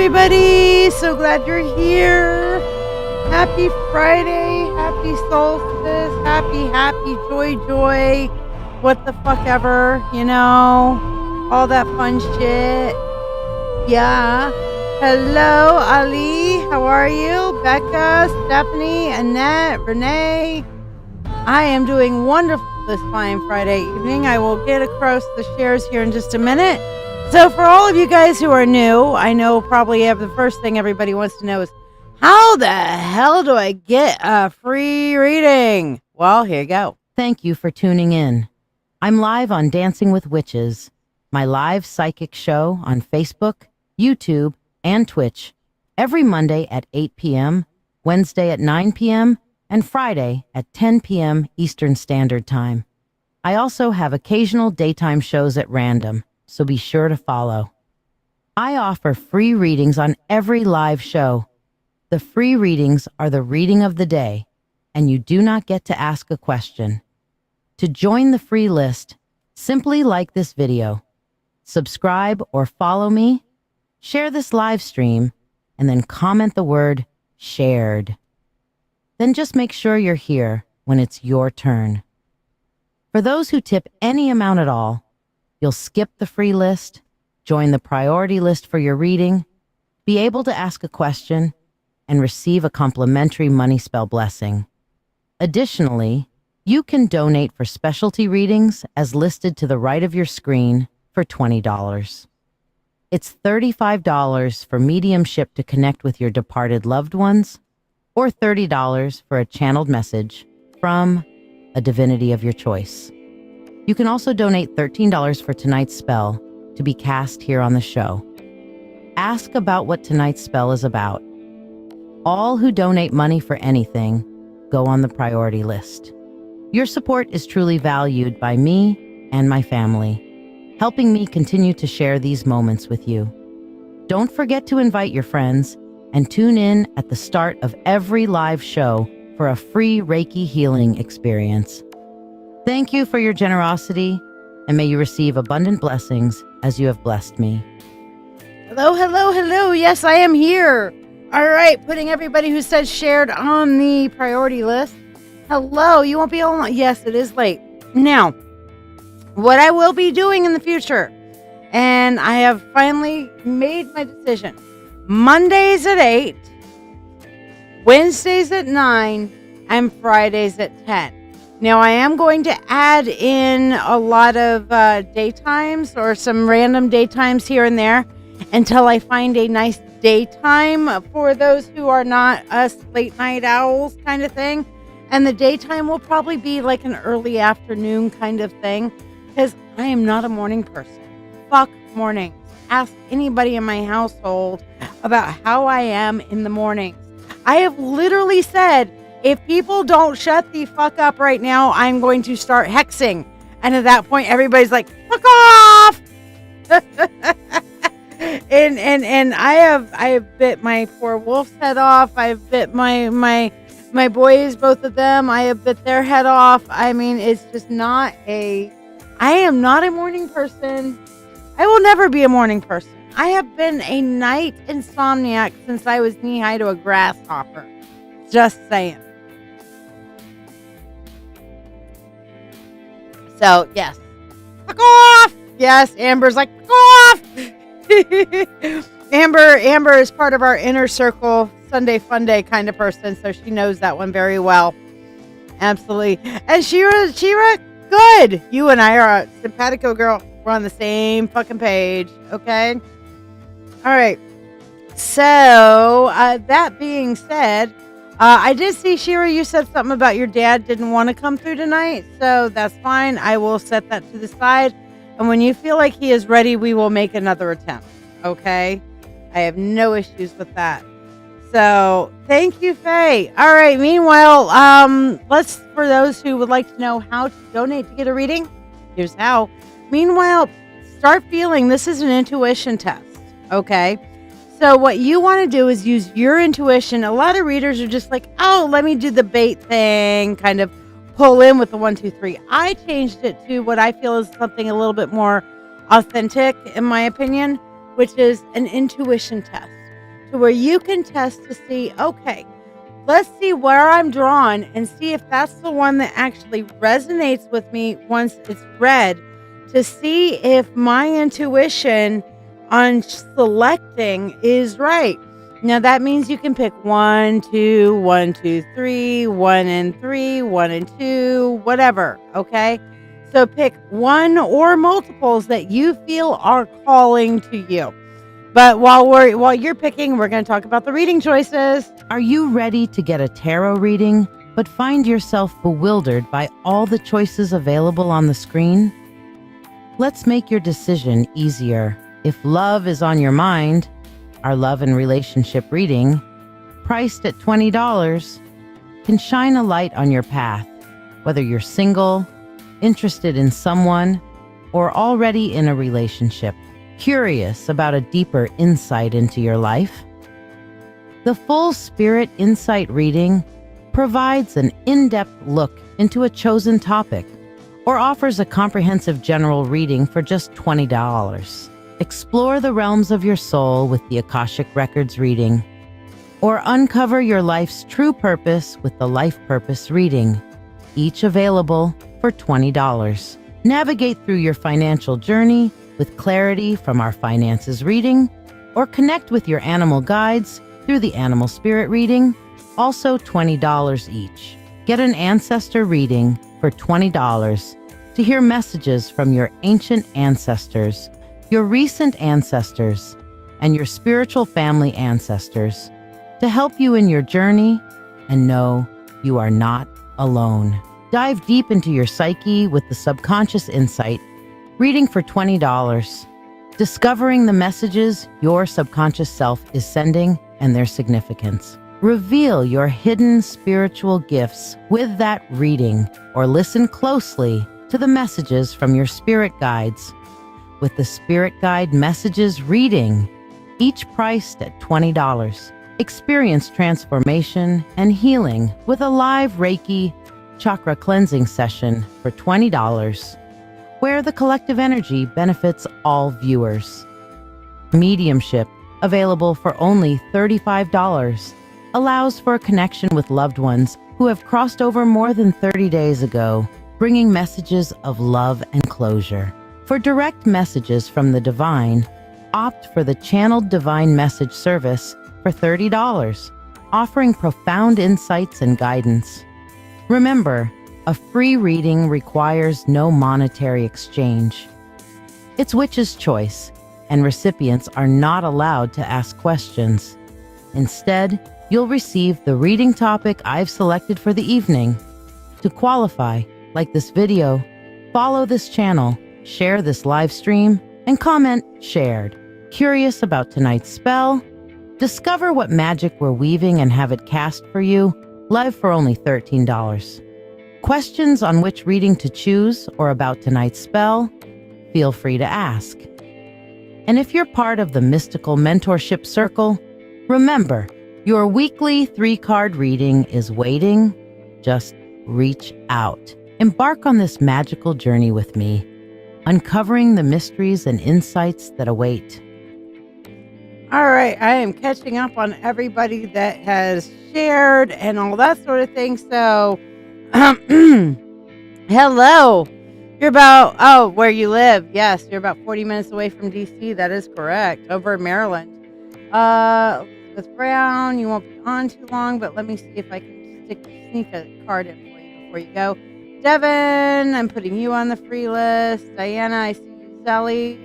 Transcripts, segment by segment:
everybody. So glad you're here. Happy Friday. Happy solstice. Happy joy. What the fuck ever, all that fun shit. Yeah. Hello, Ali. How are you? Becca, Stephanie, Annette, Renee. I am doing wonderful this fine Friday evening. I will get across the shares here in just a minute. So for all of you guys who are new, I know probably the first thing everybody wants to know is, how the hell do I get a free reading? Well, here you go. Thank you for tuning in. I'm live on Dancing with Witches, my live psychic show on Facebook, YouTube, and Twitch, every Monday at 8 p.m., Wednesday at 9 p.m., and Friday at 10 p.m. Eastern Standard Time. I also have occasional daytime shows at random, so be sure to follow. I offer free readings on every live show. The free readings are the reading of the day, and you do not get to ask a question. To join the free list, simply like this video, subscribe or follow me, share this live stream, and then comment the word shared. Then just make sure you're here when it's your turn. For those who tip any amount at all, you'll skip the free list, join the priority list for your reading, be able to ask a question, and receive a complimentary money spell blessing. Additionally, you can donate for specialty readings as listed to the right of your screen for $20. It's $35 for mediumship to connect with your departed loved ones, or $30 for a channeled message from a divinity of your choice. You can also donate $13 for tonight's spell to be cast here on the show. Ask about what tonight's spell is about. All who donate money for anything go on the priority list. Your support is truly valued by me and my family, helping me continue to share these moments with you. Don't forget to invite your friends and tune in at the start of every live show for a free Reiki healing experience. Thank you for your generosity, and may you receive abundant blessings as you have blessed me. Hello. Yes, I am here. All right, putting everybody who said shared on the priority list. Hello, you won't be alone. Yes, it is late. Now, what I will be doing in the future, and I have finally made my decision. Mondays at 8, Wednesdays at 9, and Fridays at 10. Now, I am going to add in a lot of daytimes or some random daytimes here and there until I find a nice daytime for those who are not us late night owls kind of thing. And the daytime will probably be like an early afternoon kind of thing, because I am not a morning person. Fuck mornings. Ask anybody in my household about how I am in the mornings. I have literally said, if people don't shut the fuck up right now, I'm going to start hexing. And at that point, everybody's like, fuck off! and I have bit my poor wolf's head off. I've bit my boys, both of them. I have bit their head off. I mean, it's just I am not a morning person. I will never be a morning person. I have been a night insomniac since I was knee-high to a grasshopper. Just saying. So, yes. Fuck off! Yes, Amber's like, fuck off! Amber is part of our inner circle Sunday fun day kind of person, so she knows that one very well. Absolutely. And Shira, good. You and I are a simpatico girl. We're on the same fucking page, okay? All right. So, that being said, I did see, Shira, you said something about your dad didn't want to come through tonight, so that's fine. I will set that to the side. And when you feel like he is ready, we will make another attempt, okay? I have no issues with that. So, thank you, Faye. All right, meanwhile, for those who would like to know how to donate to get a reading, here's how. Meanwhile, start feeling. This is an intuition test, okay? So what you want to do is use your intuition. A lot of readers are just like, oh, let me do the bait thing, kind of pull in with the 1, 2, 3. I changed it to what I feel is something a little bit more authentic, in my opinion, which is an intuition test. to where you can test to see, okay, let's see where I'm drawn and see if that's the one that actually resonates with me once it's read, to see if my intuition on selecting is right. Now that means you can pick 1, 2, 1, 2, 3, 1 and 3, 1 and 2, whatever. Okay. So pick one or multiples that you feel are calling to you. But while you're picking, we're going to talk about the reading choices. Are you ready to get a tarot reading, but find yourself bewildered by all the choices available on the screen? Let's make your decision easier. If love is on your mind, our love and relationship reading, priced at $20, can shine a light on your path, whether you're single, interested in someone, or already in a relationship, curious about a deeper insight into your life. The full Spirit Insight reading provides an in-depth look into a chosen topic or offers a comprehensive general reading for just $20. Explore the realms of your soul with the Akashic Records reading, or uncover your life's true purpose with the Life Purpose reading, each available for $20. Navigate through your financial journey with clarity from our finances reading, or connect with your animal guides through the Animal Spirit reading, also $20 each. Get an ancestor reading for $20 to hear messages from your ancient ancestors, your recent ancestors, and your spiritual family ancestors to help you in your journey and know you are not alone. Dive deep into your psyche with the Subconscious Insight reading for $20, discovering the messages your subconscious self is sending and their significance. Reveal your hidden spiritual gifts with that reading, or listen closely to the messages from your spirit guides with the Spirit Guide Messages reading, each priced at $20. Experience transformation and healing with a live Reiki Chakra cleansing session for $20, where the collective energy benefits all viewers. Mediumship, available for only $35, allows for a connection with loved ones who have crossed over more than 30 days ago, bringing messages of love and closure. For direct messages from the divine, opt for the Channeled Divine Message service for $30, offering profound insights and guidance. Remember, a free reading requires no monetary exchange. It's witch's choice, and recipients are not allowed to ask questions. Instead, you'll receive the reading topic I've selected for the evening. To qualify, like this video, follow this channel, share this live stream, and comment shared. Curious about tonight's spell? Discover what magic we're weaving and have it cast for you, live for only $13. Questions on which reading to choose or about tonight's spell? Feel free to ask. And if you're part of the Mystical Mentorship Circle, remember, your weekly 3-card reading is waiting. Just reach out. Embark on this magical journey with me, uncovering the mysteries and insights that await. All right, I am catching up on everybody that has shared and all that sort of thing. So, hello. You're about, where you live. Yes, you're about 40 minutes away from D.C. That is correct. Over in Maryland. Elizabeth Brown, you won't be on too long, but let me see if I can sneak a card in for you before you go. Devin, I'm putting you on the free list. Diana, I see you. Zelle,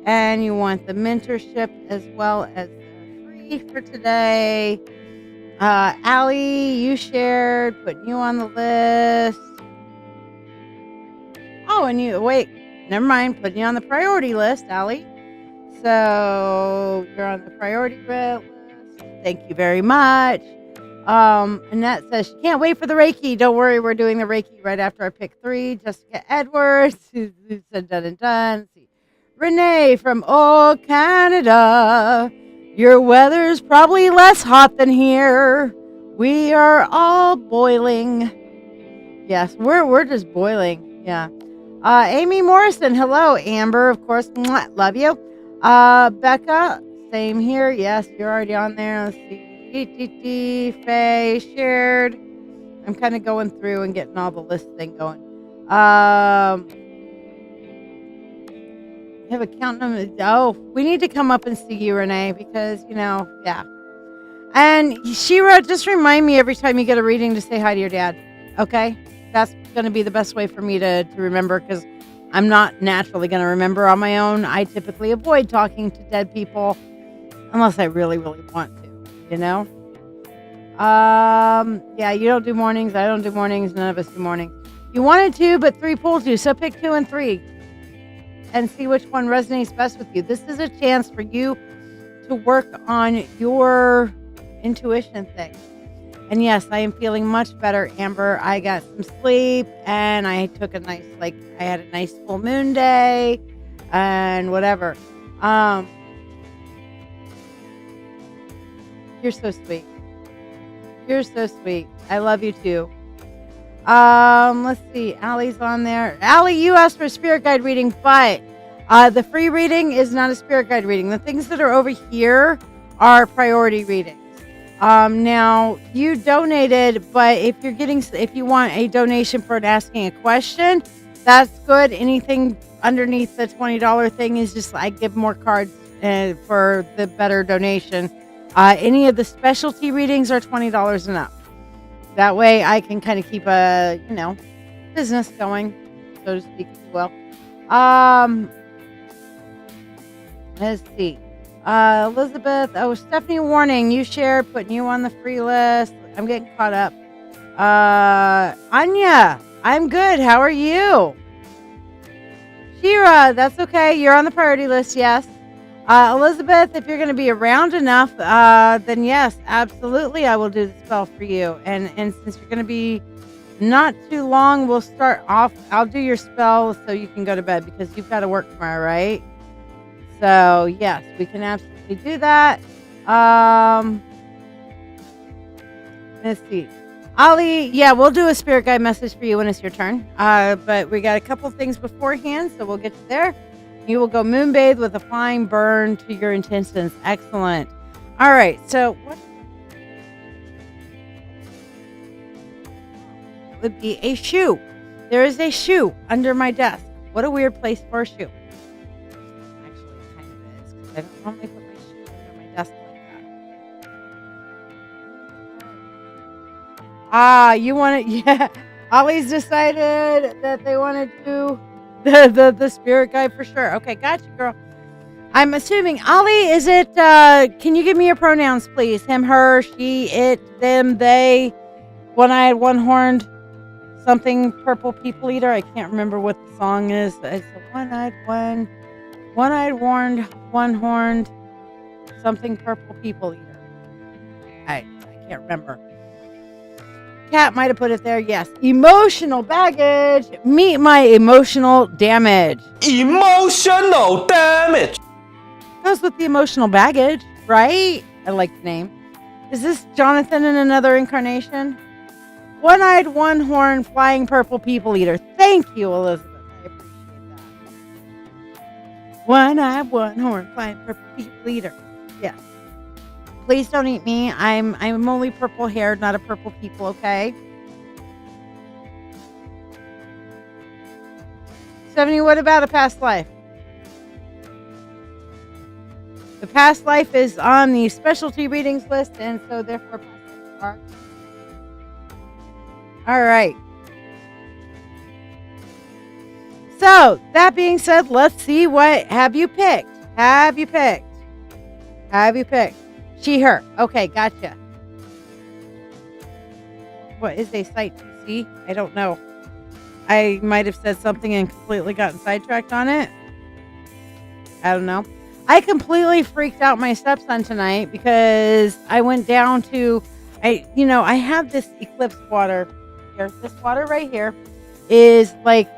and you want the mentorship as well as the free for today. Allie, you shared, putting you on the list. Oh, and you, wait, never mind, putting you on the priority list, Allie. So you're on the priority list. Thank you very much. Annette says she can't wait for the Reiki. Don't worry, we're doing the Reiki right after I pick 3. Jessica Edwards, who said done and done. See, Renee from Canada. Your weather's probably less hot than here. We are all boiling. Yes, we're just boiling. Yeah. Amy Morrison, hello. Amber, of course, mwah, love you. Becca same here. Yes, you're already on there. Let's see. Faye shared. I'm kind of going through and getting all the list thing going. I have a count number. Oh, we need to come up and see you, Renee, because, yeah. And Shira, just remind me every time you get a reading to say hi to your dad. Okay? That's going to be the best way for me to remember, because I'm not naturally going to remember on my own. I typically avoid talking to dead people unless I really, really want to, Yeah, you don't do mornings. I don't do mornings. None of us do mornings. You wanted to, but 3 pulled you. So pick 2 and 3 and see which one resonates best with you. This is a chance for you to work on your intuition thing. And yes, I am feeling much better, Amber. I got some sleep and I took I had a nice full moon day and whatever. You're so sweet. You're so sweet. I love you too. Let's see. Allie's on there. Allie, you asked for a spirit guide reading, but the free reading is not a spirit guide reading. The things that are over here are priority readings. Now you donated, but if you want a donation for asking a question, that's good. Anything underneath the $20 thing is just, I give more cards for the better donation. Any of the specialty readings are $20 and up. That way I can kind of keep a, business going, so to speak, as well. Let's see. Elizabeth. Oh, Stephanie Warning. You shared, putting you on the free list. I'm getting caught up. Anya. I'm good. How are you? Shira. That's okay. You're on the priority list. Yes. Elizabeth, if you're going to be around enough, then yes, absolutely, I will do the spell for you. And since you're going to be not too long, we'll start off. I'll do your spell so you can go to bed because you've got to work tomorrow, right? So yes, we can absolutely do that. Let's see. Ali, yeah, we'll do a spirit guide message for you when it's your turn. But we got a couple things beforehand, so we'll get you there. You will go moonbathe with a flying burn to your intentions. Excellent. All right. So what would be a shoe? There is a shoe under my desk. What a weird place for a shoe. Actually, it kind of is, because I don't normally put my shoe under my desk like that. You want to? Yeah. Ollie's decided that they want to do the spirit guide for sure. Okay, gotcha, girl. I'm assuming, Ollie, is it, can you give me your pronouns, please? Him, her, she, it, them, they, one-eyed, one-horned, something purple people eater. I can't remember what the song is. It's a one-eyed, warned, one-horned, something purple people eater. I can't remember. Cat might have put it there. Yes. Emotional baggage. Meet my emotional damage. Emotional damage. Goes with the emotional baggage, right? I like the name. Is this Jonathan in another incarnation? One-eyed, one-horned, flying purple people eater. Thank you, Elizabeth. I appreciate that. One-eyed, one-horned, flying purple people eater. Yes. Please don't eat me. I'm only purple haired, not a purple people, okay? 70, what about a past life? The past life is on the specialty readings list, and so therefore past life are. All right. So, that being said, let's see what have you picked? Have you picked? She, her. Okay, gotcha. What is a sight to see? I don't know. I might have said something and completely gotten sidetracked on it. I don't know. I completely freaked out my stepson tonight because I went down to, I have this eclipse water here. This water right here is like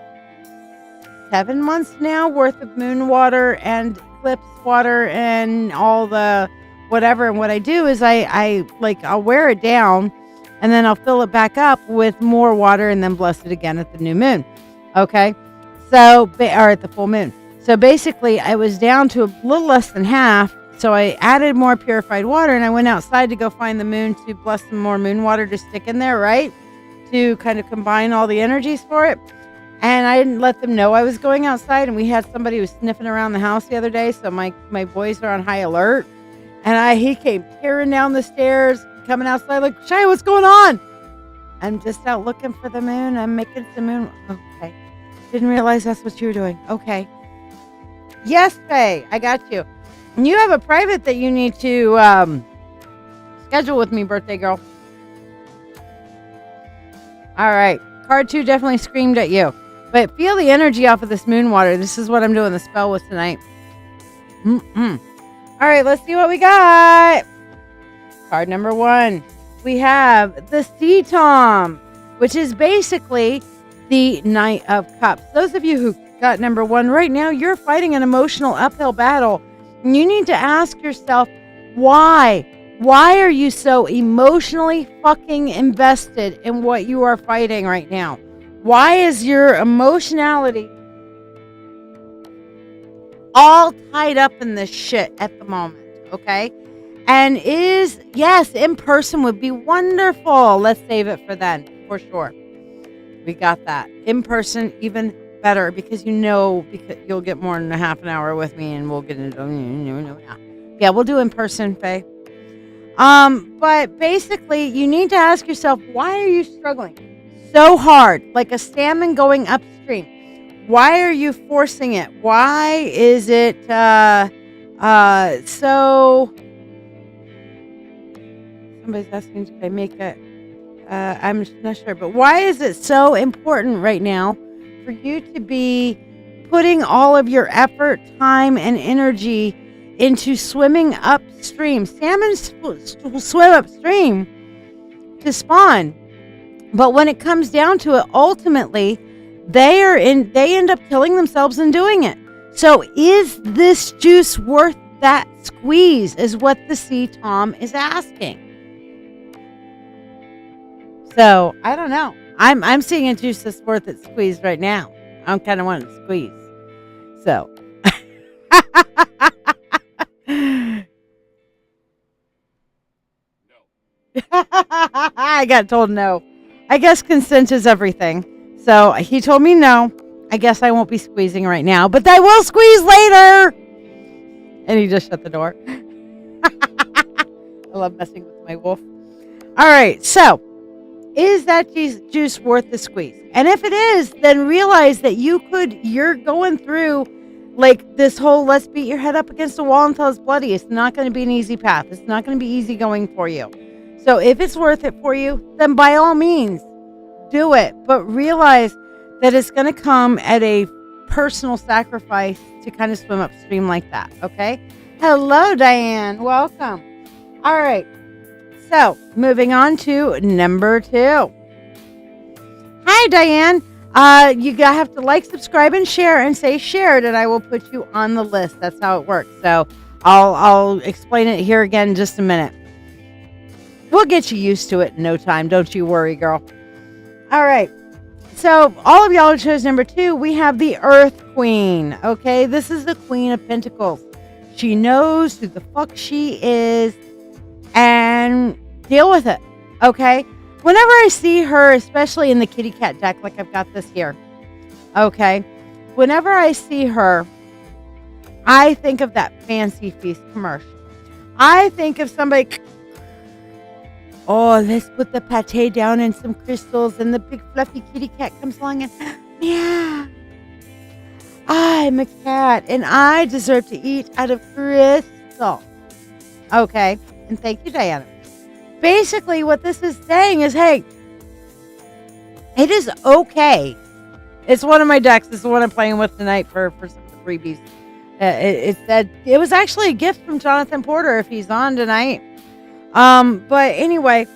7 months now worth of moon water and eclipse water and all the whatever. And what I do is I'll wear it down and then I'll fill it back up with more water and then bless it again at the new moon. Okay. So, or at the full moon. So basically I was down to a little less than half So I added more purified water, and I went outside to go find the moon to bless some more moon water to stick in there, right? To kind of combine all the energies for it. And I didn't let them know I was going outside, and we had somebody who was sniffing around the house the other day, so my boys are on high alert. And he came tearing down the stairs, coming outside like, Shiya, what's going on? I'm just out looking for the moon. I'm making some moon. Okay. Didn't realize that's what you were doing. Okay. Yes, Faye, I got you. And you have a private that you need to schedule with me, birthday girl. All right. Card 2 definitely screamed at you. But feel the energy off of this moon water. This is what I'm doing the spell with tonight. All right, let's see what we got. Card number 1. We have the Sea Tom, which is basically the Knight of Cups. Those of you who got number 1 right now, you're fighting an emotional uphill battle. And you need to ask yourself, why? Why are you so emotionally fucking invested in what you are fighting right now? Why is your emotionality all tied up in this shit at the moment? Okay? And yes, in person would be wonderful. Let's save it for then, for sure. We got that. In person, even better, because because you'll get more than a half an hour with me, and we'll get into yeah, we'll do in person, Faye. But basically, you need to ask yourself, why are you struggling so hard, like a salmon going upstream? Why are you forcing it? Why is it so? Somebody's asking, did I make it? I'm not sure, but why is it so important right now for you to be putting all of your effort, time, and energy into swimming upstream? Salmon swim upstream to spawn, but when it comes down to it, ultimately, they end up killing themselves in doing it. So, is this juice worth that squeeze? Is what the Sea Tom is asking. So, I don't know. I'm seeing a juice that's worth its squeeze right now. I'm kind of wanting to squeeze. So. I got told no. I guess consent is everything. So, he told me no. I guess I won't be squeezing right now, but I will squeeze later. And he just shut the door. I love messing with my wolf. All right, so. Is that juice worth the squeeze? And if it is, then realize that you're going through like this whole let's beat your head up against the wall until it's bloody. It's not going to be an easy path. It's not going to be easy going for you. So if it's worth it for you, then by all means, do it. But realize that it's going to come at a personal sacrifice to kind of swim upstream like that. Okay? Hello, Diane. Welcome. All right. So, moving on to number 2. Hi, Diane. You have to like, subscribe, and share, and say shared, and I will put you on the list. That's how it works. So, I'll explain it here again in just a minute. We'll get you used to it in no time. Don't you worry, girl. All right. So, all of y'all who chose number 2, we have the Earth Queen. Okay? This is the Queen of Pentacles. She knows who the fuck she is, and deal with it, okay? Whenever I see her, especially in the kitty cat deck, like I've got this here, okay? Whenever I see her, I think of that Fancy Feast commercial. I think of somebody, oh, let's put the pate down and some crystals, and the big fluffy kitty cat comes along and, yeah, I'm a cat, and I deserve to eat out of crystal, okay? And thank you, Diana. Basically, what this is saying is, hey, it is okay. It's one of my decks. This is what I'm playing with tonight for some of the freebies. It said it was actually a gift from Jonathan Porter if he's on tonight. But anyway,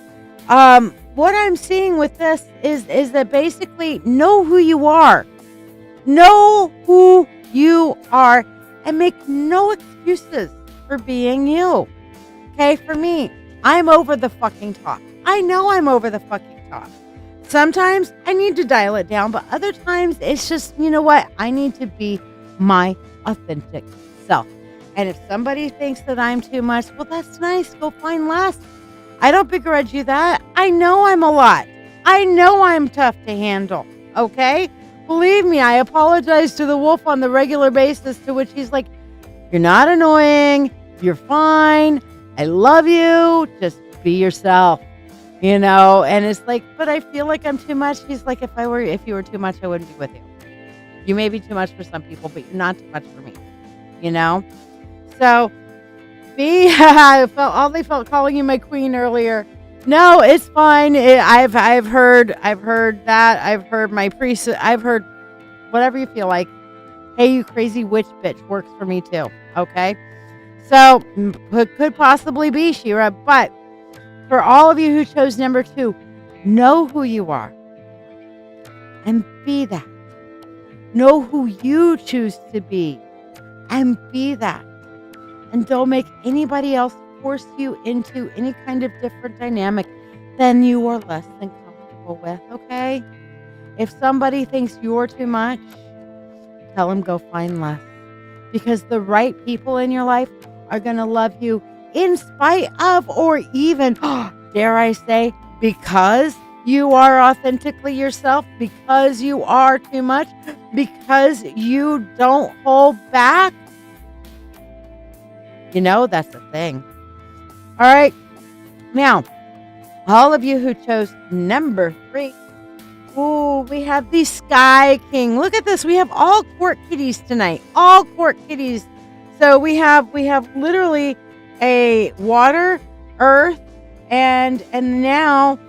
what I'm seeing with this is that basically know who you are. Know who you are and make no excuses for being you. Okay, for me, I'm over the fucking top. I know I'm over the fucking top. Sometimes I need to dial it down, but other times it's just, you know what? I need to be my authentic self. And if somebody thinks that I'm too much, well, that's nice. Go find less. I don't begrudge you that. I know I'm a lot. I know I'm tough to handle. Okay? Believe me, I apologize to the wolf on the regular basis, to which he's like, you're not annoying. You're fine. I love you. Just be yourself. And it's like, but I feel like I'm too much. He's like, if you were too much, I wouldn't be with you. You may be too much for some people, but you're not too much for me. So they felt calling you my queen earlier. No, it's fine. I've heard that. I've heard my priest. I've heard whatever you feel like. Hey, you crazy witch bitch works for me too. Okay. So could possibly be Shira, but for all of you who chose number 2, know who you are and be that. Know who you choose to be and be that. And don't make anybody else force you into any kind of different dynamic than you are less than comfortable with, okay? If somebody thinks you're too much, tell them go find less. Because the right people in your life are going to love you in spite of, or even, dare I say, because you are authentically yourself, because you are too much, because you don't hold back. That's the thing. All right. Now, all of you who chose number 3, we have the Sky King. Look at this. We have all court kitties tonight. All court kitties. So we have literally a water, earth, and now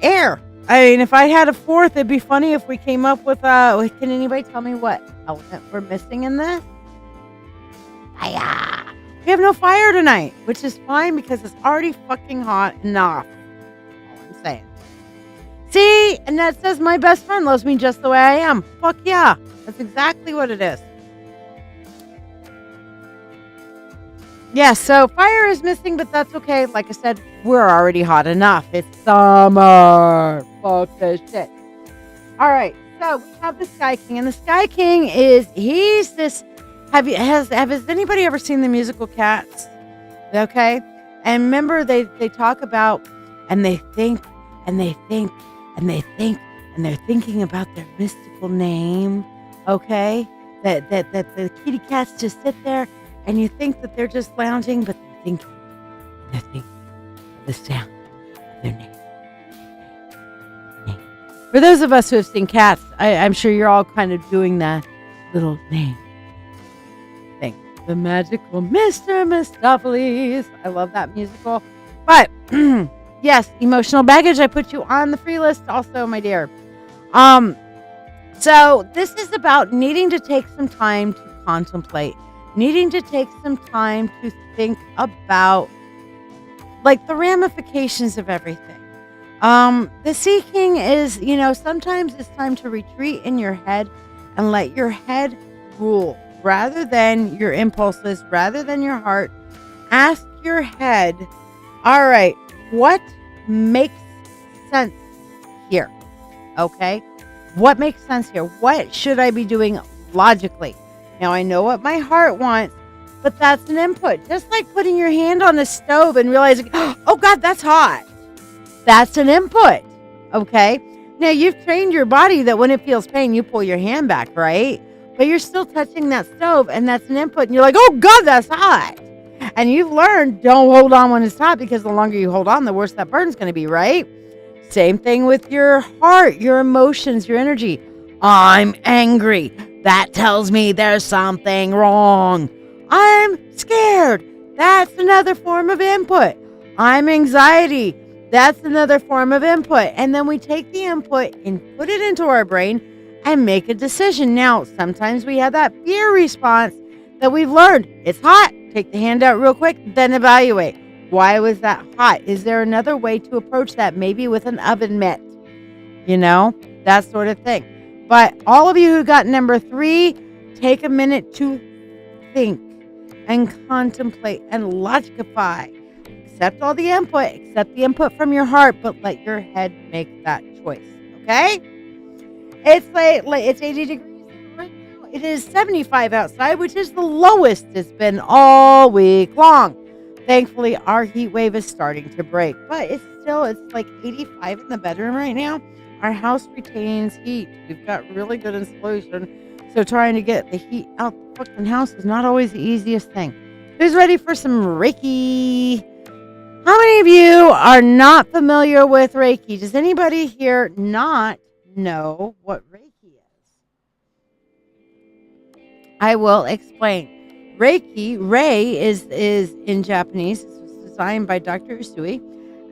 air. I mean, if I had a 4th, it'd be funny if we came up with can anybody tell me what element we're missing in this? Fire. We have no fire tonight, which is fine because it's already fucking hot enough. All I'm saying. See, and that says my best friend loves me just the way I am. Fuck yeah. That's exactly what it is. Yeah, so fire is missing, but that's okay. Like I said, we're already hot enough. It's summer. Fuck this shit. All right, so we have the Sky King, and the Sky King he's this. Has anybody ever seen the musical Cats? Okay, and remember they talk about, and they think, and they think, and they think, and they're thinking about their mystical name. Okay, that the kitty cats just sit there. And you think that they're just lounging, but they're thinking of the sound of their name. For those of us who have seen Cats, I'm sure you're all kind of doing that little name thing. The magical Mr. Mistopheles. I love that musical. But, yes, emotional baggage. I put you on the free list also, my dear. So this is about needing to take some time to contemplate. Needing to take some time to think about the ramifications of everything. The Sea King is, sometimes it's time to retreat in your head and let your head rule rather than your impulses, rather than your heart. Ask your head, all right, what makes sense here? Okay? What makes sense here? What should I be doing logically? Now, I know what my heart wants, but that's an input. Just like putting your hand on the stove and realizing, oh, God, that's hot. That's an input, okay? Now, you've trained your body that when it feels pain, you pull your hand back, right? But you're still touching that stove, and that's an input. And you're like, oh, God, that's hot. And you've learned, don't hold on when it's hot, because the longer you hold on, the worse that burn's going to be, right? Same thing with your heart, your emotions, your energy. I'm angry. That tells me there's something wrong. I'm scared. That's another form of input. I'm anxiety. That's another form of input. And then we take the input and put it into our brain and make a decision. Now, sometimes we have that fear response that we've learned. It's hot. Take the hand out real quick, then evaluate. Why was that hot? Is there another way to approach that? Maybe with an oven mitt. That sort of thing. But all of you who got number 3, take a minute to think and contemplate and logicify. Accept all the input. Accept the input from your heart, but let your head make that choice. Okay? It's it's 80 degrees right now. it is 75 outside, which is the lowest it's been all week long. Thankfully, our heat wave is starting to break, but it's like 85 in the bedroom right now. Our house retains heat. We've got really good insulation, so trying to get the heat out the fucking house is not always the easiest thing. Who's ready for some Reiki? How many of you are not familiar with Reiki? Does anybody here not know what Reiki is? I will explain. Reiki, Rei is in Japanese. This was designed by Dr. Usui.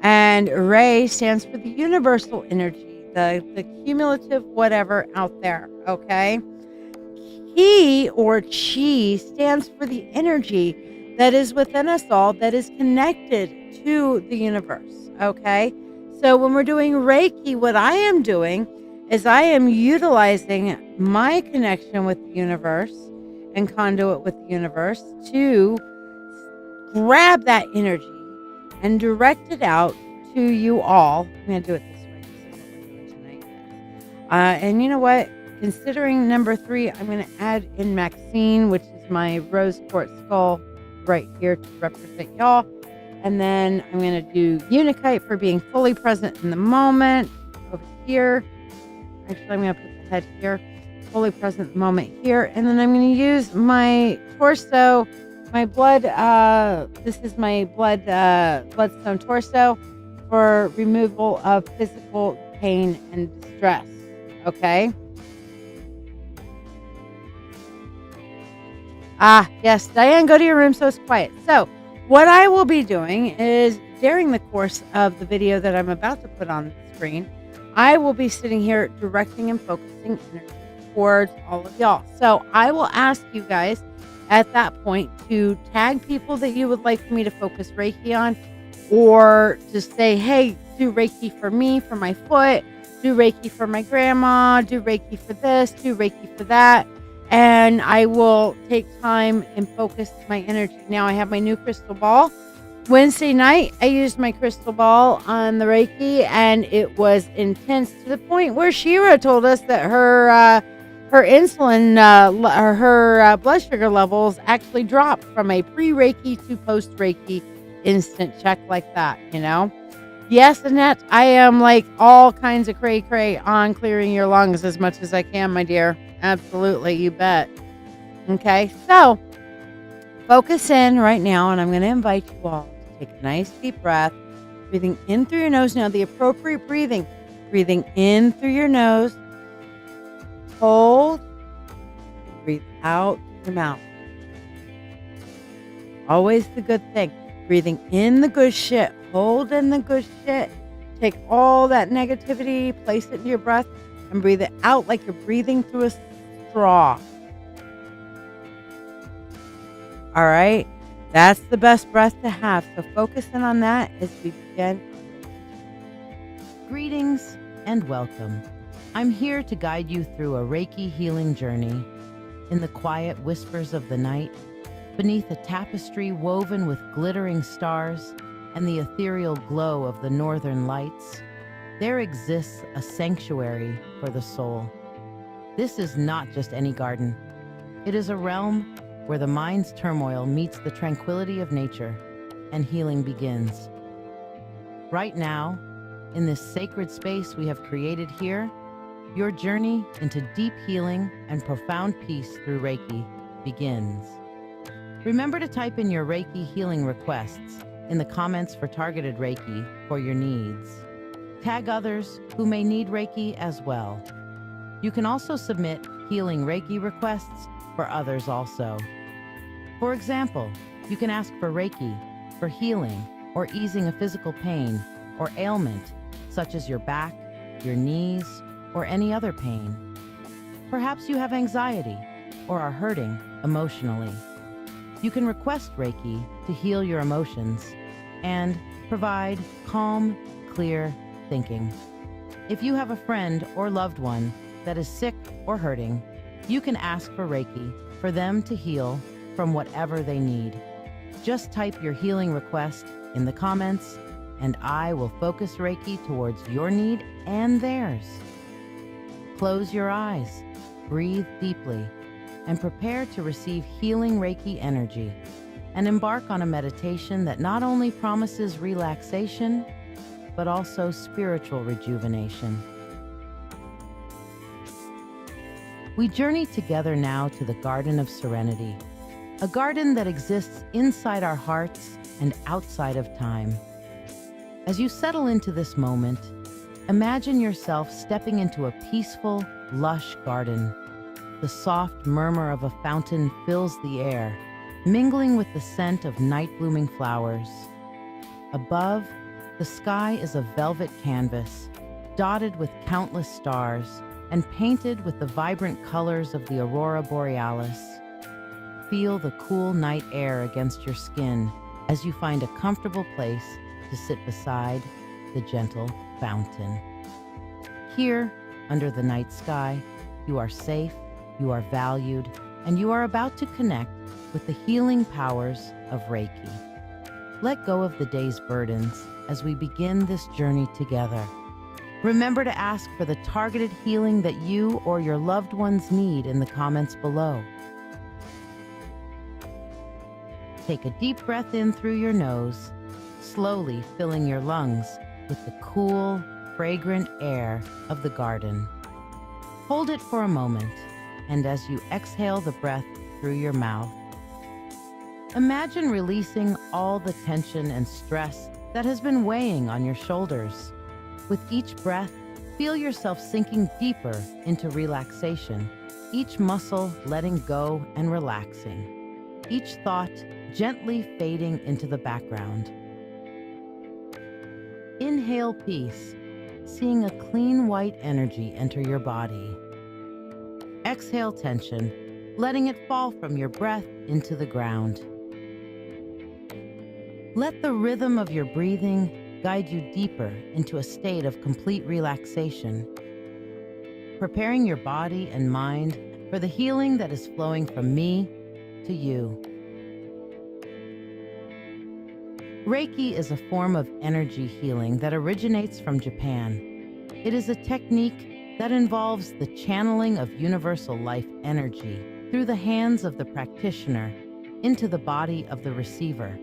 And Rei stands for the universal energy, the cumulative whatever out there, okay? Ki or Chi stands for the energy that is within us all, that is connected to the universe, okay? So when we're doing Reiki, what I am doing is I am utilizing my connection with the universe and conduit with the universe to grab that energy and direct it out to you all. I'm going to do it this way. This is what we're doing tonight. And you know what? Considering number 3, I'm going to add in Maxine, which is my rose quartz skull right here to represent y'all. And then I'm going to do Unikite for being fully present in the moment over here. Actually, I'm going to put the head here. Fully present in the moment here. And then I'm going to use my torso, my blood. This is my bloodstone torso for removal of physical pain and distress. Okay. Yes, Diane, go to your room so it's quiet. So what I will be doing is during the course of the video that I'm about to put on the screen, I will be sitting here directing and focusing energy towards all of y'all. So I will ask you guys at that point to tag people that you would like for me to focus Reiki on, or just say, hey, do Reiki for me, for my foot, do Reiki for my grandma, do Reiki for this, do Reiki for that. And I will take time and focus my energy. Now I have my new crystal ball. Wednesday night, I used my crystal ball on the Reiki, and it was intense to the point where Shiya told us that her insulin, her blood sugar levels actually dropped from a pre-Reiki to post-Reiki instant check like that, you know? Yes, Annette, I am like all kinds of cray-cray on clearing your lungs as much as I can, my dear. Absolutely, you bet. Okay, so focus in right now, and I'm going to invite you all to take a nice deep breath, breathing in through your nose. Now, the appropriate breathing in through your nose, hold, breathe out through your mouth. Always the good thing. Breathing in the good shit, hold in the good shit. Take all that negativity, place it in your breath, and breathe it out like you're breathing through a straw. All right, that's the best breath to have. So focus in on that as we begin. Greetings and welcome. I'm here to guide you through a Reiki healing journey. In the quiet whispers of the night, beneath a tapestry woven with glittering stars and the ethereal glow of the northern lights, there exists a sanctuary for the soul. This is not just any garden. It is a realm where the mind's turmoil meets the tranquility of nature and healing begins. Right now, in this sacred space we have created here, your journey into deep healing and profound peace through Reiki begins. Remember to type in your Reiki healing requests in the comments for targeted Reiki for your needs. Tag others who may need Reiki as well. You can also submit healing Reiki requests for others also. For example, you can ask for Reiki for healing or easing a physical pain or ailment, such as your back, your knees, or any other pain. Perhaps you have anxiety or are hurting emotionally. You can request Reiki to heal your emotions and provide calm, clear thinking. If you have a friend or loved one that is sick or hurting, you can ask for Reiki for them to heal from whatever they need. Just type your healing request in the comments, and I will focus Reiki towards your need and theirs. Close your eyes, breathe deeply, and prepare to receive healing Reiki energy and embark on a meditation that not only promises relaxation, but also spiritual rejuvenation. We journey together now to the Garden of Serenity, a garden that exists inside our hearts and outside of time. As you settle into this moment, imagine yourself stepping into a peaceful, lush garden. The soft murmur of a fountain fills the air, mingling with the scent of night-blooming flowers. Above, the sky is a velvet canvas, dotted with countless stars and painted with the vibrant colors of the aurora borealis. Feel the cool night air against your skin as you find a comfortable place to sit beside the gentle fountain. Here, under the night sky, you are safe, you are valued, and you are about to connect with the healing powers of Reiki. Let go of the day's burdens as we begin this journey together. Remember to ask for the targeted healing that you or your loved ones need in the comments below. Take a deep breath in through your nose, slowly filling your lungs with the cool, fragrant air of the garden. Hold it for a moment, and as you exhale the breath through your mouth, imagine releasing all the tension and stress that has been weighing on your shoulders. With each breath, feel yourself sinking deeper into relaxation, each muscle letting go and relaxing, each thought gently fading into the background. Inhale peace, seeing a clean white energy enter your body. Exhale tension, letting it fall from your breath into the ground. Let the rhythm of your breathing guide you deeper into a state of complete relaxation, preparing your body and mind for the healing that is flowing from me to you. Reiki is a form of energy healing that originates from Japan. It is a technique that involves the channeling of universal life energy through the hands of the practitioner into the body of the receiver.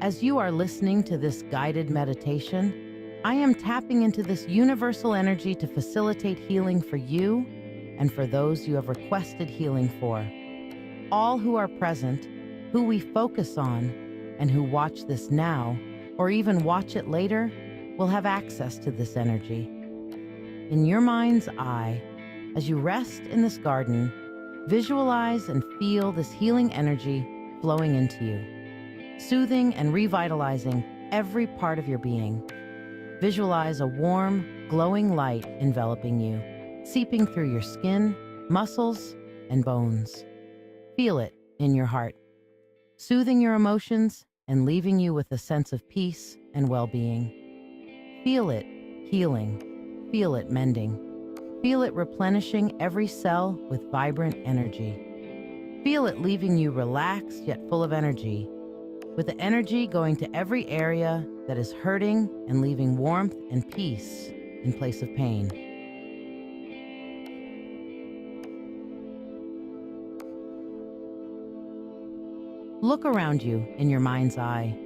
As you are listening to this guided meditation, I am tapping into this universal energy to facilitate healing for you and for those you have requested healing for. All who are present, who we focus on, and who watch this now, or even watch it later, will have access to this energy. In your mind's eye, as you rest in this garden, visualize and feel this healing energy flowing into you, soothing and revitalizing every part of your being. Visualize a warm, glowing light enveloping you, seeping through your skin, muscles, and bones. Feel it in your heart, soothing your emotions and leaving you with a sense of peace and well-being. Feel it healing. Feel it mending. Feel it replenishing every cell with vibrant energy. Feel it leaving you relaxed yet full of energy, with the energy going to every area that is hurting and leaving warmth and peace in place of pain. Look around you in your mind's eye.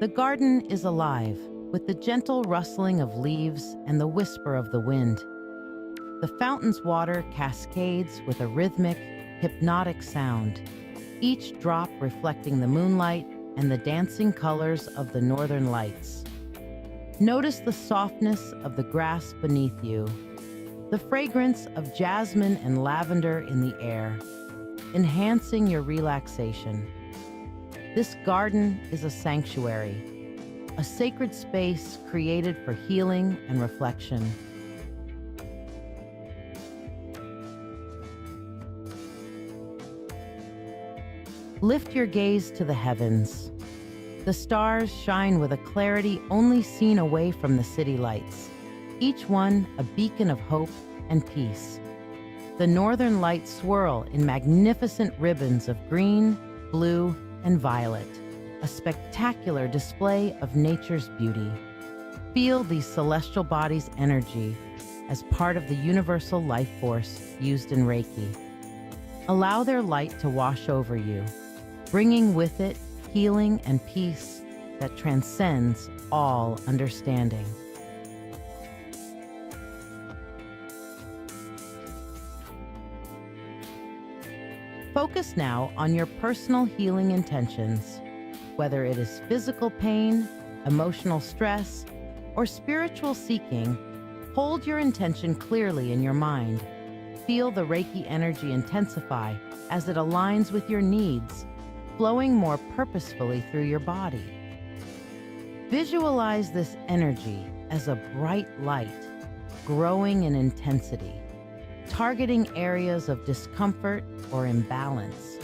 The garden is alive, with the gentle rustling of leaves and the whisper of the wind. The fountain's water cascades with a rhythmic, hypnotic sound, each drop reflecting the moonlight and the dancing colors of the northern lights. Notice the softness of the grass beneath you, the fragrance of jasmine and lavender in the air, enhancing your relaxation. This garden is a sanctuary, a sacred space created for healing and reflection. Lift your gaze to the heavens. The stars shine with a clarity only seen away from the city lights, each one a beacon of hope and peace. The northern lights swirl in magnificent ribbons of green, blue, and violet, a spectacular display of nature's beauty. Feel these celestial bodies' energy as part of the universal life force used in Reiki. Allow their light to wash over you, bringing with it healing and peace that transcends all understanding. Focus now on your personal healing intentions. Whether it is physical pain, emotional stress, or spiritual seeking, hold your intention clearly in your mind. Feel the Reiki energy intensify as it aligns with your needs, flowing more purposefully through your body. Visualize this energy as a bright light, growing in intensity, targeting areas of discomfort or imbalance,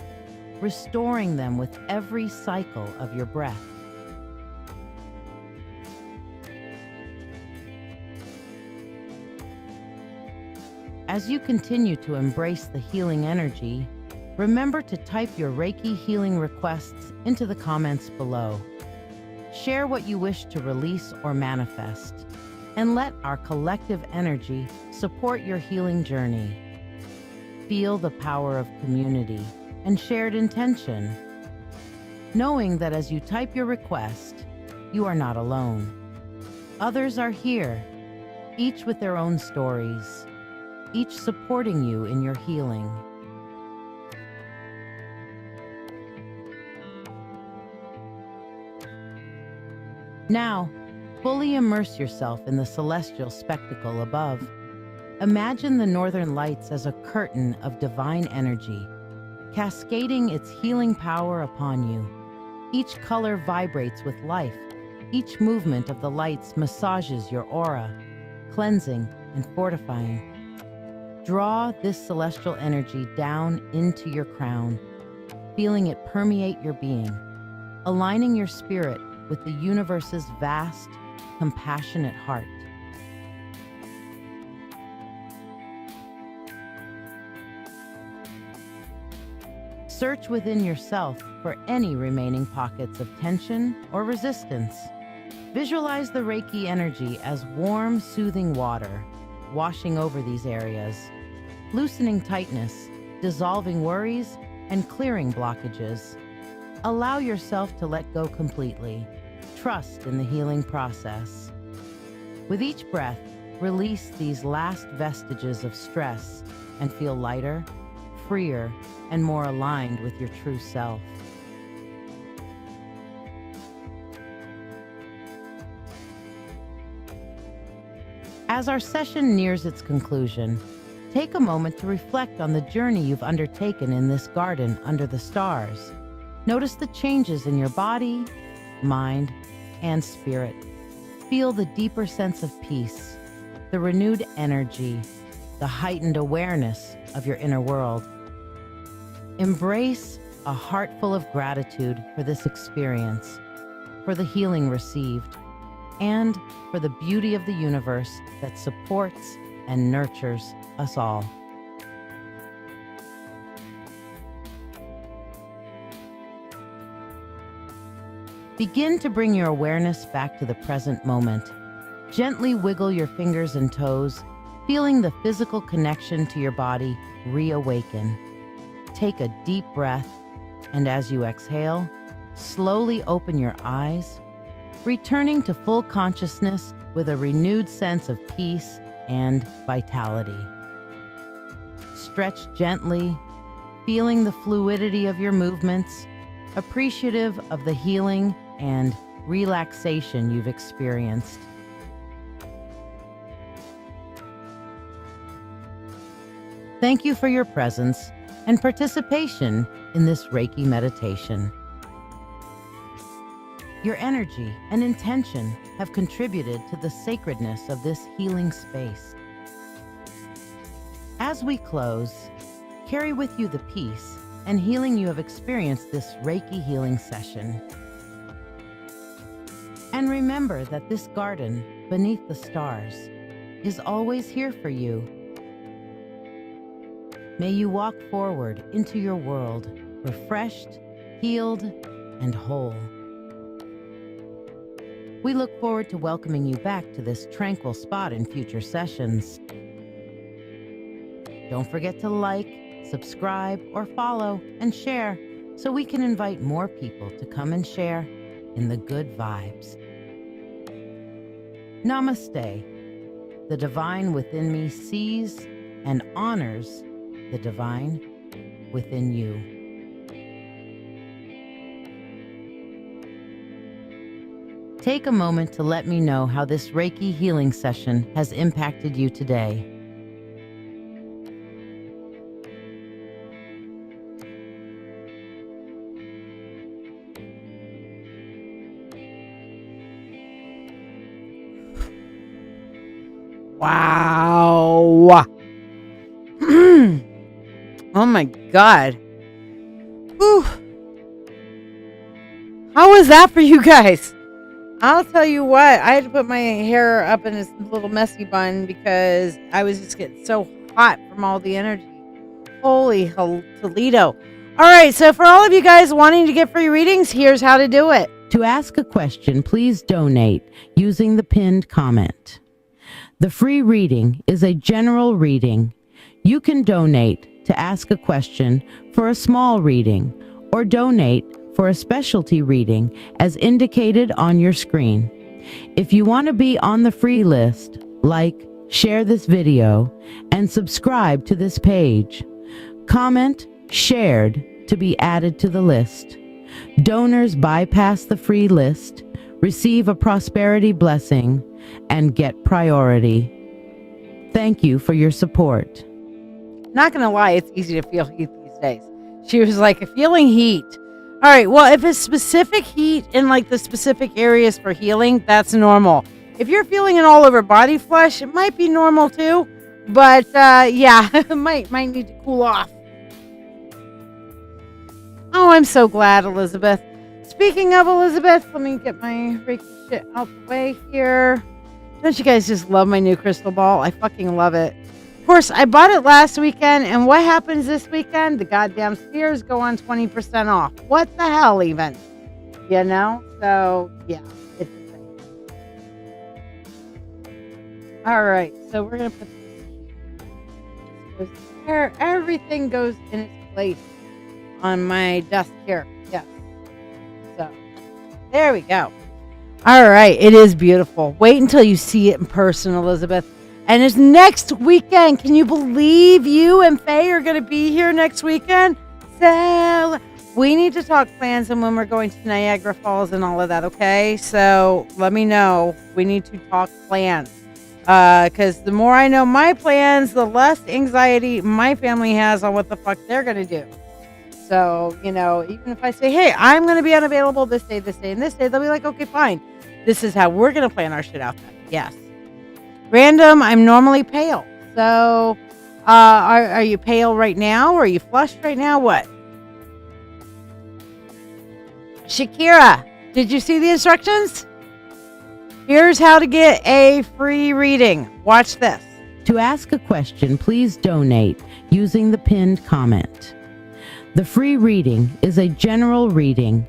restoring them with every cycle of your breath. As you continue to embrace the healing energy, remember to type your Reiki healing requests into the comments below. Share what you wish to release or manifest, and let our collective energy support your healing journey. Feel the power of community and shared intention, knowing that as you type your request, you are not alone. Others are here, each with their own stories, each supporting you in your healing. Now, fully immerse yourself in the celestial spectacle above. Imagine the northern lights as a curtain of divine energy, cascading its healing power upon you. Each color vibrates with life. Each movement of the lights massages your aura, cleansing and fortifying. Draw this celestial energy down into your crown, feeling it permeate your being, aligning your spirit with the universe's vast, compassionate heart. Search within yourself for any remaining pockets of tension or resistance. Visualize the Reiki energy as warm, soothing water, washing over these areas, loosening tightness, dissolving worries, and clearing blockages. Allow yourself to let go completely. Trust in the healing process. With each breath, release these last vestiges of stress and feel lighter, freer, and more aligned with your true self. As our session nears its conclusion, take a moment to reflect on the journey you've undertaken in this garden under the stars. Notice the changes in your body, mind, and spirit. Feel the deeper sense of peace, the renewed energy, the heightened awareness of your inner world. Embrace a heart full of gratitude for this experience, for the healing received, and for the beauty of the universe that supports and nurtures us all. Begin to bring your awareness back to the present moment. Gently wiggle your fingers and toes, feeling the physical connection to your body reawaken. Take a deep breath, and as you exhale, slowly open your eyes, returning to full consciousness with a renewed sense of peace and vitality. Stretch gently, feeling the fluidity of your movements, appreciative of the healing and relaxation you've experienced. Thank you for your presence and participation in this Reiki meditation. Your energy and intention have contributed to the sacredness of this healing space. As we close, carry with you the peace and healing you have experienced this Reiki healing session. And remember that this garden beneath the stars is always here for you. May you walk forward into your world, refreshed, healed, and whole. We look forward to welcoming you back to this tranquil spot in future sessions. Don't forget to like, subscribe, or follow and share so we can invite more people to come and share in the good vibes. Namaste. The divine within me sees and honors the divine within you. Take a moment to let me know how this Reiki healing session has impacted you today. Wow. Oh my God. Whew. How was that for you guys? I'll tell you what, I had to put my hair up in this little messy bun because I was just getting so hot from all the energy. Holy Toledo. All right, so for all of you guys wanting to get free readings, here's how to do it. To ask a question, please donate using the pinned comment. The free reading is a general reading. You can donate to ask a question for a small reading or donate for a specialty reading as indicated on your screen. If you want to be on the free list, like, share this video, and subscribe to this page. Comment shared to be added to the list. Donors bypass the free list, receive a prosperity blessing, and get priority. Thank you for your support. Not going to lie, it's easy to feel heat these days. She was like, feeling heat. All right, well, if it's specific heat in like the specific areas for healing, that's normal. If you're feeling it all over body flush, it might be normal too. But yeah, it might need to cool off. Oh, I'm so glad, Elizabeth. Speaking of Elizabeth, let me get my Reiki shit out the way here. Don't you guys just love my new crystal ball? I fucking love it. Of course, I bought it last weekend, and what happens this weekend? The goddamn spheres go on 20% off. What the hell, even? You know? So, yeah, it's a thing. All right, so we're going to put this here. Everything goes in its place on my desk here. Yes. So, there we go. All right, it is beautiful. Wait until you see it in person, Elizabeth. And it's next weekend. Can you believe you and Faye are going to be here next weekend? So we need to talk plans and when we're going to Niagara Falls and all of that, okay? So let me know. We need to talk plans. Because the more I know my plans, the less anxiety my family has on what the fuck they're going to do. So, you know, even if I say, hey, I'm going to be unavailable this day, and this day, they'll be like, okay, fine. This is how we're going to plan our shit out then. Yes. Random, I'm normally pale. So, are you pale right now? Or are you flushed right now? What? Shakira, did you see the instructions? Here's how to get a free reading. Watch this. To ask a question, please donate using the pinned comment. The free reading is a general reading.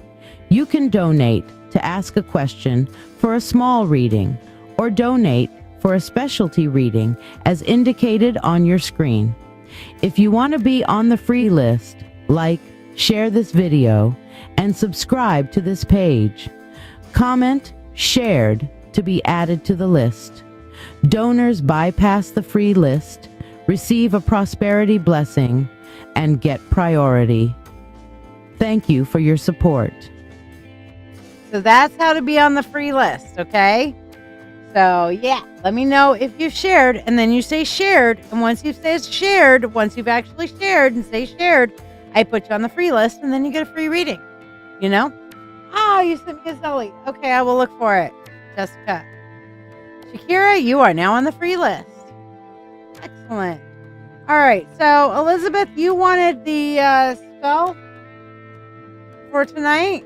You can donate to ask a question for a small reading or donate for a specialty reading as indicated on your screen. If you want to be on the free list, like, share this video, and subscribe to this page. Comment shared to be added to the list. Donors bypass the free list, receive a prosperity blessing, and get priority. Thank you for your support. So that's how to be on the free list, okay? So, yeah, let me know if you've shared, and then you say shared, and once you say shared, once you've actually shared and say shared, I put you on the free list, and then you get a free reading, you know? Oh, you sent me a Zelle. Okay, I will look for it. Jessica. Shakira, you are now on the free list. Excellent. All right, so Elizabeth, you wanted the spell for tonight?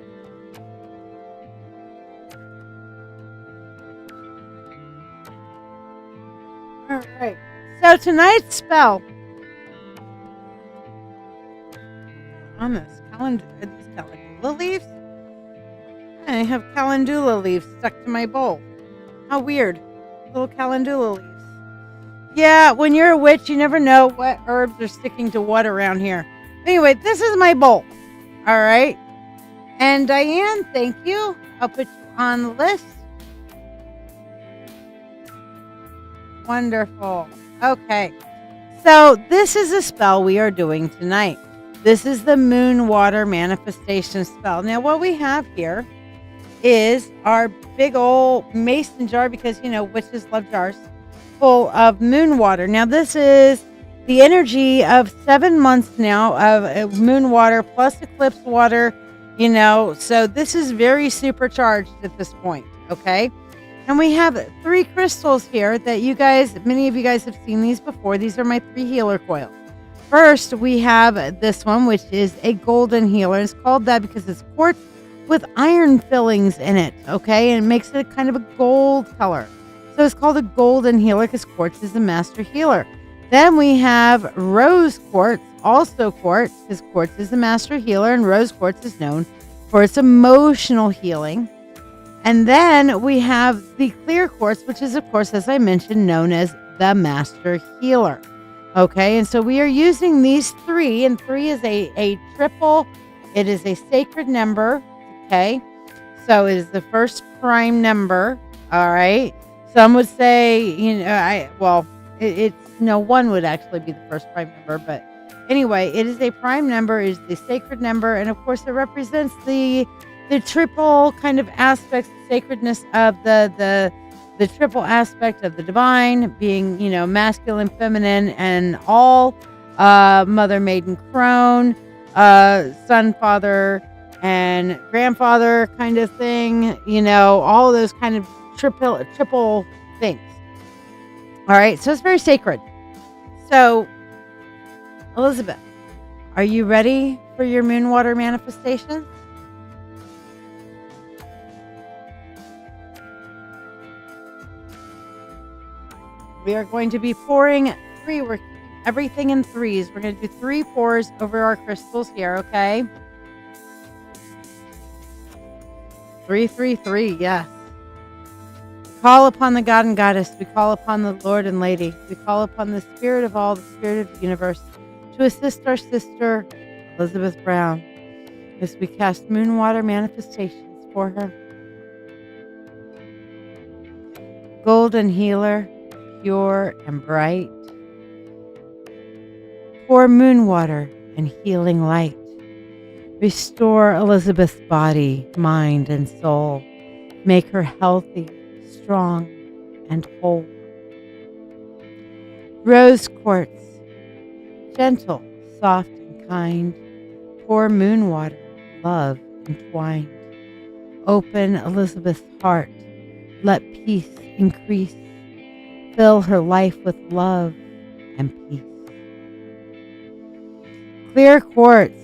All right. So tonight's spell on this calendula leaves. I have calendula leaves stuck to my bowl. How weird. Little calendula leaves. Yeah, when you're a witch, you never know what herbs are sticking to what around here. Anyway, this is my bowl. All right. And Diane, thank you. I'll put you on the list. Wonderful. Okay. So this is a spell we are doing tonight. This is the moon water manifestation spell. Now, what we have here is our big old mason jar, because, you know, witches love jars, full of moon water. Now, this is the energy of 7 months now of moon water plus eclipse water, you know. So this is very supercharged at this point, okay? And we have 3 crystals here that you guys, many of you guys have seen these before. These are my 3 healer coils. First, we have this one, which is a golden healer. It's called that because it's quartz with iron fillings in it, okay? And it makes it kind of a gold color. So it's called a golden healer because quartz is a master healer. Then we have rose quartz, also quartz, because quartz is a master healer, and rose quartz is known for its emotional healing. And then we have the clear quartz, which is, of course, as I mentioned, known as the master healer. Okay, and so we are using these 3, and 3 is a triple. It is a sacred number, okay? So it is the first prime number, all right? Some would say, you know, no, 1 would actually be the first prime number, but anyway, it is a prime number, it is the sacred number, and of course it represents the triple kind of aspects, the sacredness of the triple aspect of the divine, being, you know, masculine, feminine, and all mother, maiden, crone, son, father, and grandfather kind of thing, you know, all of those kind of triple things. All right, so it's very sacred. So, Elizabeth, are you ready for your moon water manifestations? We are going to be pouring 3. We're keeping everything in 3s. We're going to do 3 pours over our crystals here, okay? 3, 3, 3, yes. Call upon the God and Goddess. We call upon the Lord and Lady. We call upon the Spirit of all, the Spirit of the universe, to assist our sister, Elizabeth Brown, as we cast moon water manifestations for her. Golden healer, pure and bright. Pour moon water and healing light. Restore Elizabeth's body, mind, and soul. Make her healthy, strong, and whole. Rose quartz, gentle, soft, and kind. Pour moon water, love entwined. Open Elizabeth's heart. Let peace increase. Fill her life with love and peace. Clear quartz,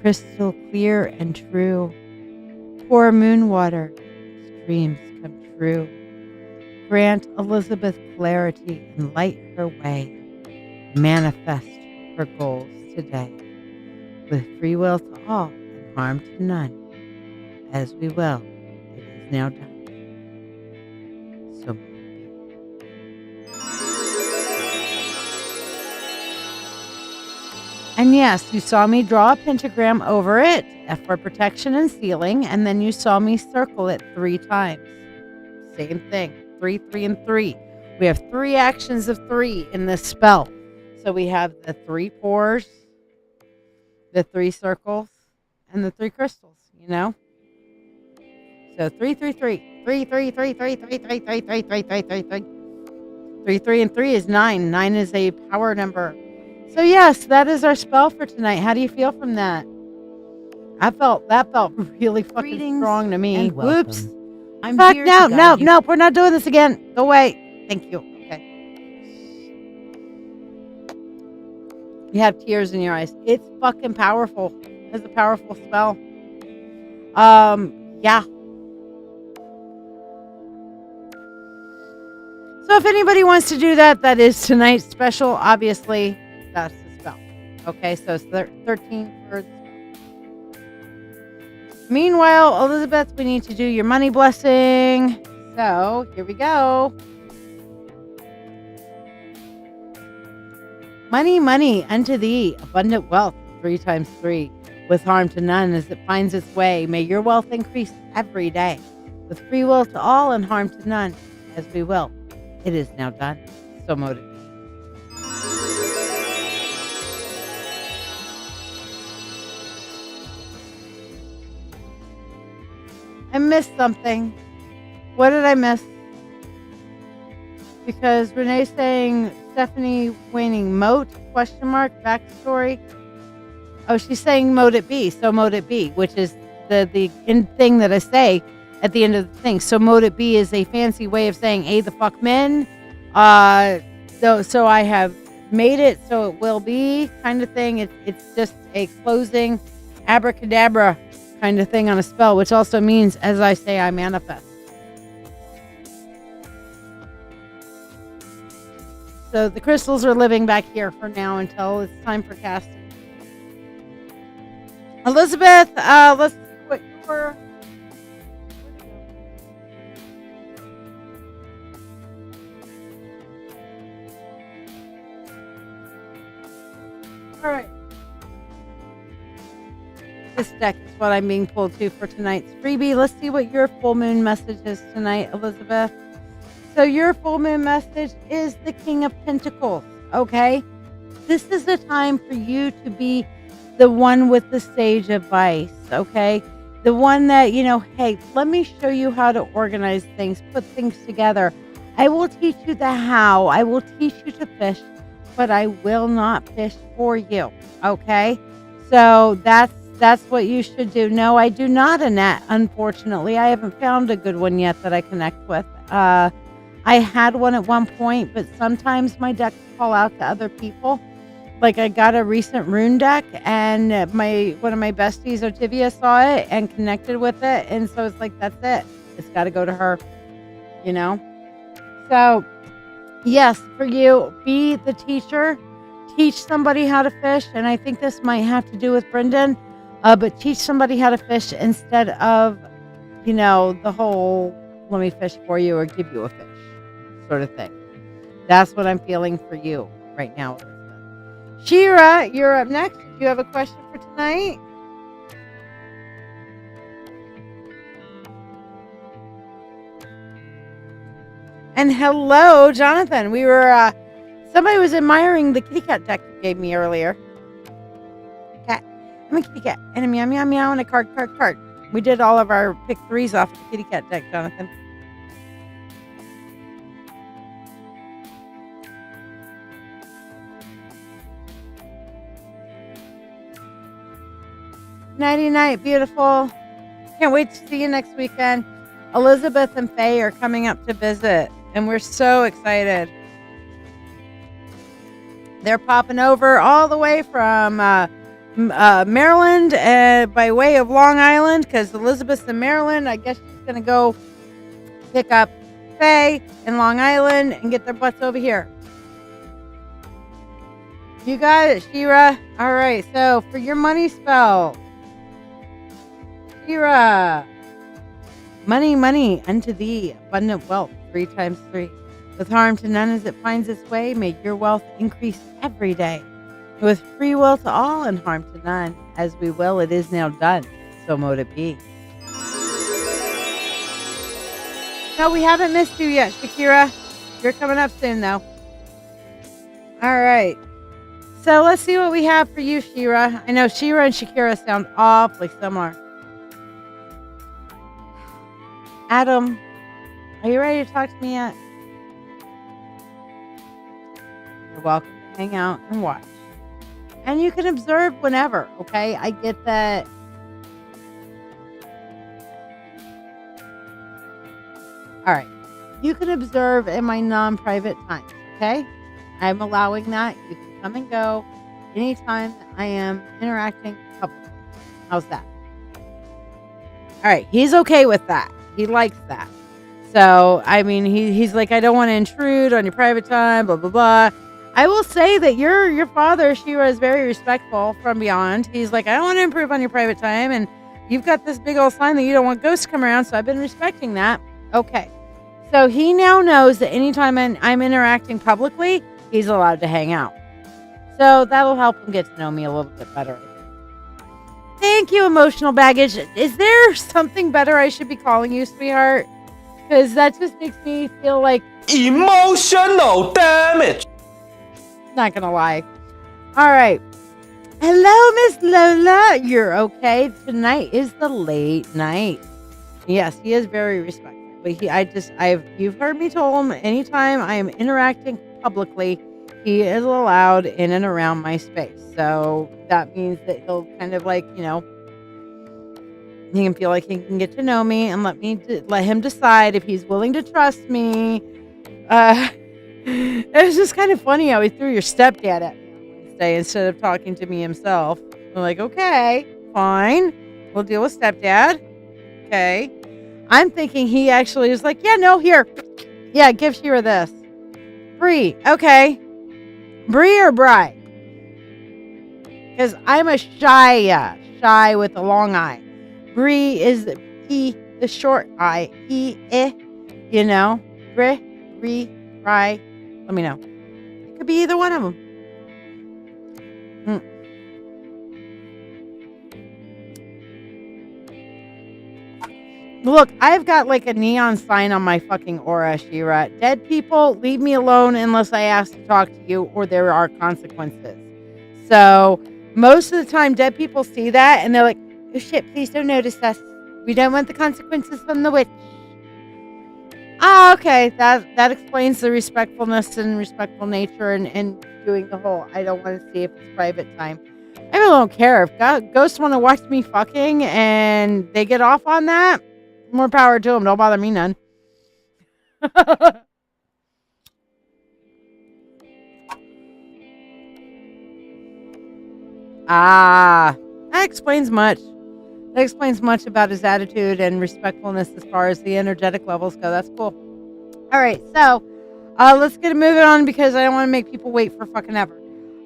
crystal clear and true. Pour moon water, dreams come true. Grant Elizabeth clarity and light her way. Manifest her goals today. With free will to all and harm to none. As we will, it is now done. So and yes, you saw me draw a pentagram over it for protection and sealing, and then you saw me circle it 3 times. Same thing, 3, 3, and 3. We have 3 actions of 3 in this spell. So we have the 3 pours, the 3 circles, and the 3 crystals, you know? So 3, 3, 3. 3, 3, 3, 3, 3, 3, 3, 3, 3, 3, 3, 3. 3, 3, and 3 is 9. 9 is a power number. So yes, that is our spell for tonight. How do you feel from that? That felt really fucking strong to me. Whoops. I'm Fuck, here no, to no, guide you. no, we're not doing this again. Go away. Thank you. Okay. You have tears in your eyes. It's fucking powerful. It's a powerful spell. Yeah. So if anybody wants to do that, that is tonight's special. Obviously, that's the spell. Okay, so it's 13 for the spell. Meanwhile, Elizabeth, we need to do your money blessing. So here we go. Money, money unto thee, abundant wealth, 3 times 3, with harm to none as it finds its way. May your wealth increase every day, with free will to all and harm to none, as we will. It is now done. So mote it be. I missed something. What did I miss? Because Renee's saying Stephanie waning moat, question mark, backstory. Oh, she's saying mote it be, so mote it be, which is the thing that I say at the end of the thing. So mote it be is a fancy way of saying A the fuck men. So I have made it so it will be kind of thing. It's just a closing abracadabra kind of thing on a spell, which also means, as I say, I manifest. So the crystals are living back here for now until it's time for casting. Elizabeth, let's see what your... All right. This deck is what I'm being pulled to for tonight's freebie. Let's see what your full moon message is tonight, Elizabeth. So your full moon message is the King of Pentacles, okay? This is the time for you to be the one with the sage advice, okay? The one that, hey, let me show you how to organize things, put things together. I will teach you the how. I will teach you to fish, but I will not fish for you, okay? So that's what you should do. No, I do not, Annette, unfortunately. I haven't found a good one yet that I connect with. I had one at one point, but sometimes my decks call out to other people. Like I got a recent rune deck, and one of my besties, Otivia, saw it and connected with it, and so it's like, that's it. It's got to go to her, So, yes, for you, be the teacher. Teach somebody how to fish, and I think this might have to do with Brendan, but teach somebody how to fish instead of, the whole let me fish for you or give you a fish sort of thing. That's what I'm feeling for you right now, Elizabeth. Shiya, you're up next. Do you have a question for tonight? And hello, Jonathan. We were, somebody was admiring the kitty cat deck you gave me earlier. Cat. I'm a kitty cat. And a meow, meow, meow, and a card. We did all of our pick 3s off the kitty cat deck, Jonathan. Nighty night, beautiful. Can't wait to see you next weekend. Elizabeth and Faye are coming up to visit, and we're so excited. They're popping over all the way from Maryland by way of Long Island, because Elizabeth's in Maryland. I guess she's going to go pick up Faye in Long Island and get their butts over here. You got it, Shiya. All right, so for your money spell, Shiya. Money, money unto thee, abundant wealth, 3 times 3. With harm to none as it finds its way, may your wealth increase every day. With free will to all and harm to none, as we will, it is now done. So mote it be. No, we haven't missed you yet, Shakira. You're coming up soon, though. All right. So let's see what we have for you, Shiya. I know Shiya and Shakira sound awfully similar. Adam, are you ready to talk to me yet? You're welcome to hang out and watch. And you can observe whenever, okay? I get that. All right. You can observe in my non-private times, okay? I'm allowing that. You can come and go anytime that I am interacting publicly. How's that? All right. He's okay with that. He likes that. So, I mean, he's like, I don't want to intrude on your private time, blah, blah, blah. I will say that your father, Shiya, is very respectful from beyond. He's like, I don't want to improve on your private time. And you've got this big old sign that you don't want ghosts to come around. So I've been respecting that. Okay. So he now knows that anytime I'm interacting publicly, he's allowed to hang out. So that'll help him get to know me a little bit better. Thank you, emotional baggage. Is there something better I should be calling you, sweetheart? Because that just makes me feel like Emotional damage. not gonna lie. All right. Hello, Miss Lola. You're okay. Tonight is the late night. Yes, he is very respectful. But you've heard me tell him anytime I am interacting publicly, he is allowed in and around my space. So that means that he'll kind of like, he can feel like he can get to know me and let him decide if he's willing to trust me. It was just kind of funny how he threw your stepdad at me on Wednesday instead of talking to me himself. I'm like, okay, fine. We'll deal with stepdad. Okay. I'm thinking he actually was like, yeah, no, here. Yeah, give Shiya this. Bree. Okay. Bree or Bri? Because I'm a Shiya. Shy with a long I. Bree is the short I. Bree, Bri. Let me know. It could be either one of them. Look, I've got like a neon sign on my fucking aura, Shiya. Dead people, leave me alone unless I ask to talk to you or there are consequences. So most of the time, dead people see that and they're like, oh shit, please don't notice us. We don't want the consequences from the witch. Ah, okay. That explains the respectfulness and respectful nature and doing the whole, I don't want to see if it's private time. I really don't care. If ghosts want to watch me fucking and they get off on that, more power to them. Don't bother me none. That explains much. That explains much about his attitude and respectfulness as far as the energetic levels go. That's cool. All right, so let's get moving on because I don't want to make people wait for fucking ever.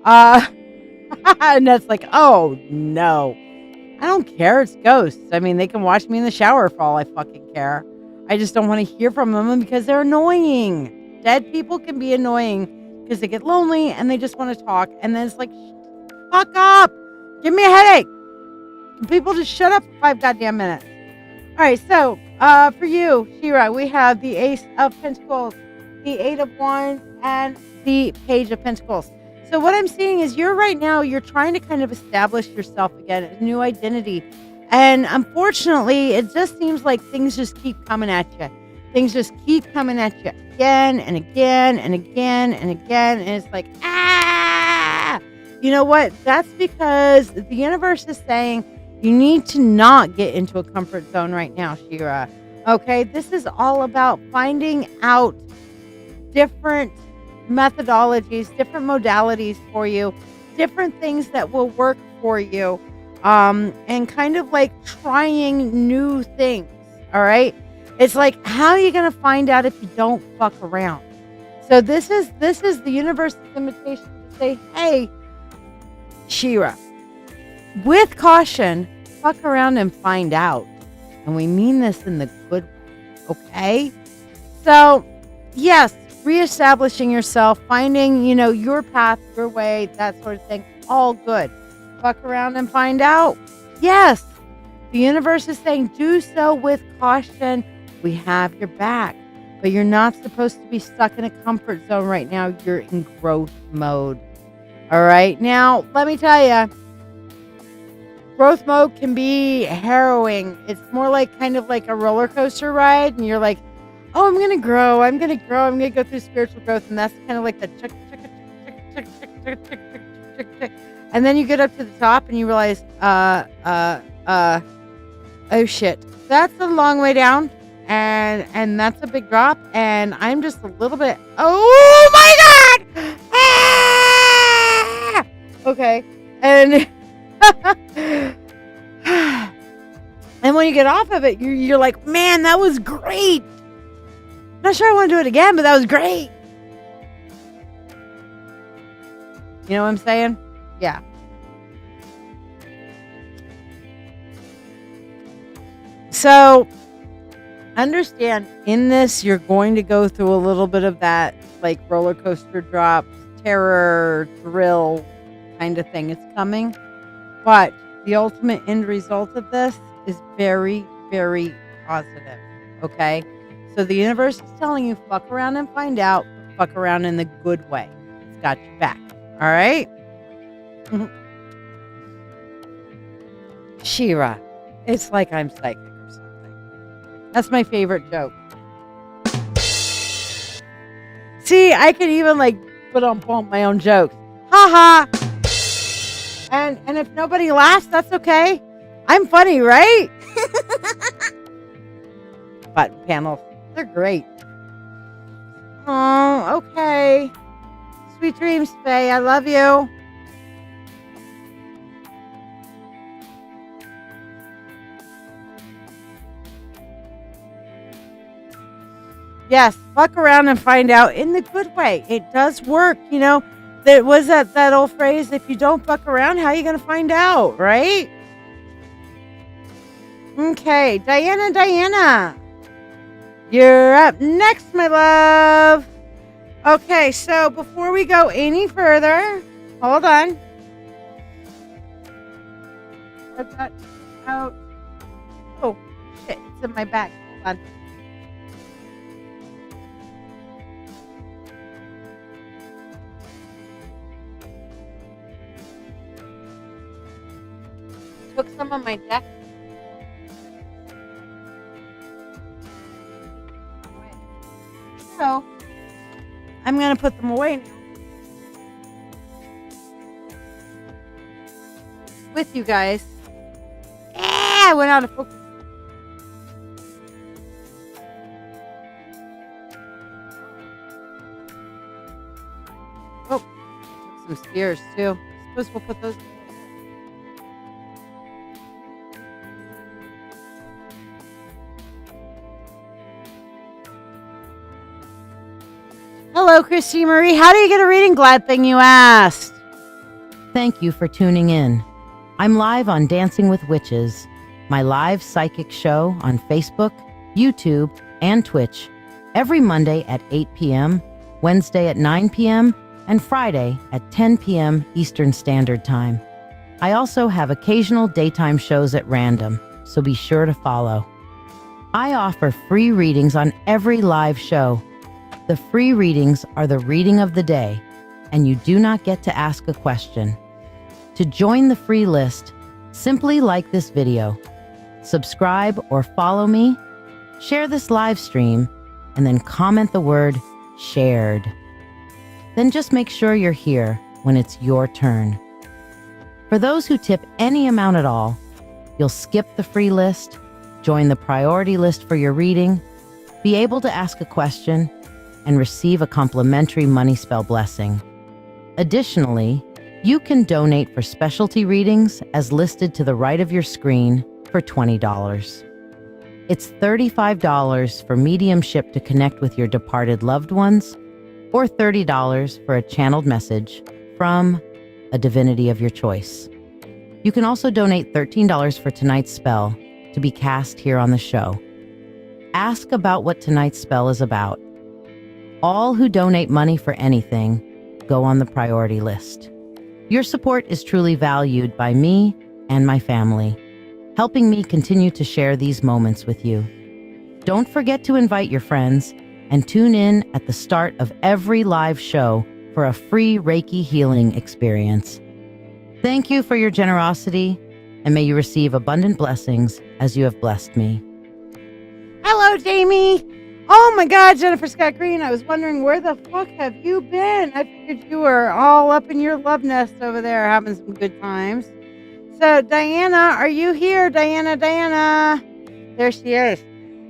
And that's like, oh no. I don't care. It's ghosts. I mean, they can watch me in the shower for all I fucking care. I just don't want to hear from them because they're annoying. Dead people can be annoying because they get lonely and they just want to talk. And then it's like, fuck up. Give me a headache. Can people just shut up for 5 goddamn minutes? All right. So for you, Shiya, we have the Ace of Pentacles, the 8 of Wands, and the Page of Pentacles. So what I'm seeing is you're trying to kind of establish yourself again, a new identity. And unfortunately, it just seems like things just keep coming at you. Things just keep coming at you again and again and again and again. And it's like, you know what? That's because the universe is saying you need to not get into a comfort zone right now, Shiya. Okay? This is all about finding out different methodologies, different modalities for you, different things that will work for you, and kind of like trying new things. All right. It's like, how are you going to find out if you don't fuck around? So this is the universe's invitation to say, hey, Shiya, with caution, fuck around and find out. And we mean this in the good way. Okay. So yes, reestablishing yourself, finding, your path, your way, that sort of thing. All good. Fuck around and find out. Yes. The universe is saying do so with caution. We have your back. But you're not supposed to be stuck in a comfort zone right now. You're in growth mode. All right. Now, let me tell you, growth mode can be harrowing. It's more like kind of like a roller coaster ride. And you're like, oh, I'm going to grow. I'm going to go through spiritual growth. And that's kind of like the chick. And then you get up to the top and you realize, oh shit, that's a long way down. And that's a big drop. And I'm just a little bit, oh my God. Ah! Okay. And, and when you get off of it, you're like, man, that was great. Not sure I want to do it again, but that was great. You know what I'm saying? Yeah. So, understand, in this, you're going to go through a little bit of that, like roller coaster drops, terror, thrill, kind of thing. It's coming. But the ultimate end result of this is very, very positive. Okay? So the universe is telling you, fuck around and find out. Fuck around in the good way. It's got your back. All right? Shira. It's like I'm psychic or something. That's my favorite joke. See, I can even like put on my own jokes. Ha ha. And if nobody laughs, that's okay. I'm funny, right? Button panels. They're great. Oh, okay. Sweet dreams, Faye. I love you. Yes, fuck around and find out in the good way. It does work, you know. There was that old phrase, if you don't fuck around, how are you going to find out, right? Okay, Diana. You're up next, my love. Okay, so before we go any further, hold on. Put that out. Oh, shit, it's in my bag. Hold on. Took some of my deck. So, I'm going to put them away now. With you guys. Yeah, I went out of focus. Oh, took some spears too. I suppose we'll put those. Hello, Christy Marie. How do you get a reading? Glad thing you asked. Thank you for tuning in. I'm live on Dancing with Witches, my live psychic show on Facebook, YouTube, and Twitch, every Monday at 8 p.m., Wednesday at 9 p.m., and Friday at 10 p.m. Eastern Standard Time. I also have occasional daytime shows at random, so be sure to follow. I offer free readings on every live show. The free readings are the reading of the day, and you do not get to ask a question. To join the free list, simply like this video, subscribe or follow me, share this live stream, and then comment the word shared. Then just make sure you're here when it's your turn. For those who tip any amount at all, you'll skip the free list, join the priority list for your reading, be able to ask a question, and receive a complimentary money spell blessing. Additionally, you can donate for specialty readings as listed to the right of your screen for $20. It's $35 for mediumship to connect with your departed loved ones, or $30 for a channeled message from a divinity of your choice. You can also donate $13 for tonight's spell to be cast here on the show. Ask about what tonight's spell is about. All who donate money for anything go on the priority list. Your support is truly valued by me and my family, helping me continue to share these moments with you. Don't forget to invite your friends and tune in at the start of every live show for a free Reiki healing experience. Thank you for your generosity, and may you receive abundant blessings as you have blessed me. Hello, Jamie. Oh my God, Jennifer Scott Green. I was wondering, where the fuck have you been? I figured you were all up in your love nest over there having some good times. So, Diana, are you here? Diana. There she is.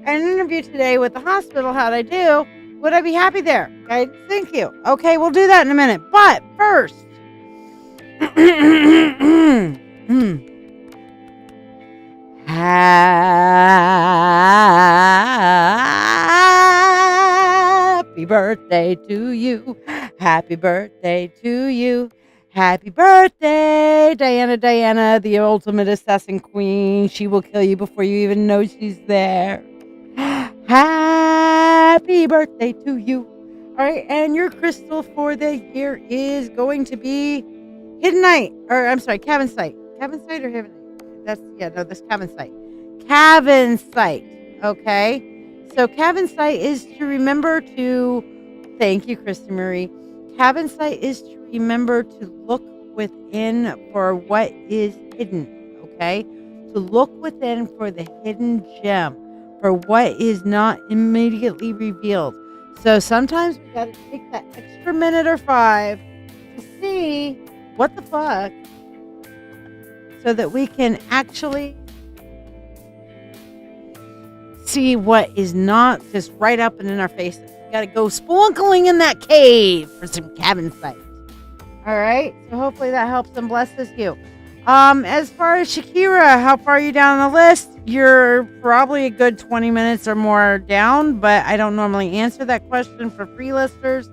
An interview today with the hospital. How'd I do? Would I be happy there? Okay, thank you. Okay, we'll do that in a minute. But first, happy birthday to you. Happy birthday to you. Happy birthday, Diana, the ultimate assassin queen. She will kill you before you even know she's there. Happy birthday to you. All right, and your crystal for the year is going to be Hidden Night, or I'm sorry, Cabin Sight. Cabin Sight or Hidden Night? That's Cabin Sight. Cabin Sight, okay? So Cabin Sight is to remember to, thank you, Kristen Marie. Cabin Sight is to remember to look within for what is hidden, okay? To look within for the hidden gem, for what is not immediately revealed. So sometimes we got to take that extra minute or 5 to see what the fuck, so that we can actually see what is not just right up and in our faces. We got to go splunkling in that cave for some cabin sight. All right. So hopefully that helps and blesses you. As far as Shakira, how far are you down on the list? You're probably a good 20 minutes or more down, but I don't normally answer that question for free listers.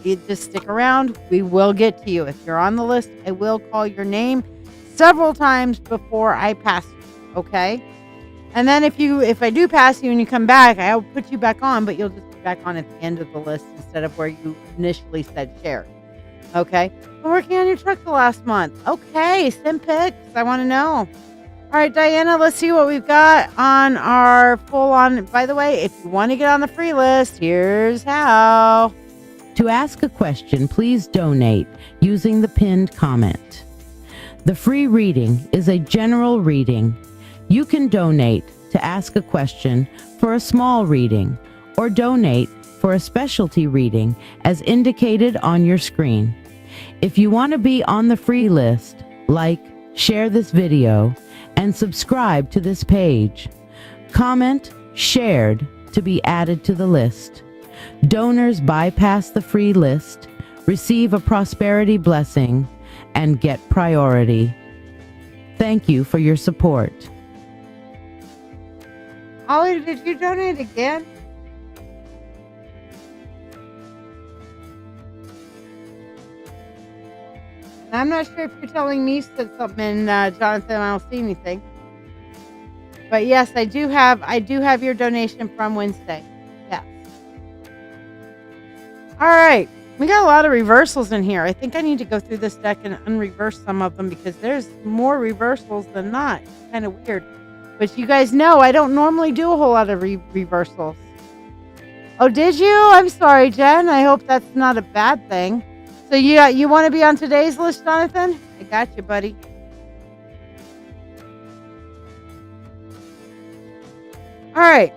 You just stick around. We will get to you. If you're on the list, I will call your name several times before I pass you. Okay. And then if I do pass you and you come back, I'll put you back on, but you'll just be back on at the end of the list instead of where you initially said share. Okay. I'm working on your truck the last month. Okay. Send pics. I want to know. All right, Diana, let's see what we've got on our full on. By the way, if you want to get on the free list, here's how. To ask a question, please donate using the pinned comment. The free reading is a general reading. You can donate to ask a question for a small reading or donate for a specialty reading as indicated on your screen. If you want to be on the free list, like, share this video, and subscribe to this page. Comment shared to be added to the list. Donors bypass the free list, receive a prosperity blessing, and get priority. Thank you for your support. Ollie, did you donate again? I'm not sure if you're telling me something, Jonathan. I don't see anything. But yes, I do have your donation from Wednesday. Yes. All right. We got a lot of reversals in here. I think I need to go through this deck and unreverse some of them because there's more reversals than not. It's kind of weird. But you guys know I don't normally do a whole lot of reversals. Oh, did you? I'm sorry, Jen. I hope that's not a bad thing. So you want to be on today's list, Jonathan? I got you, buddy. All right.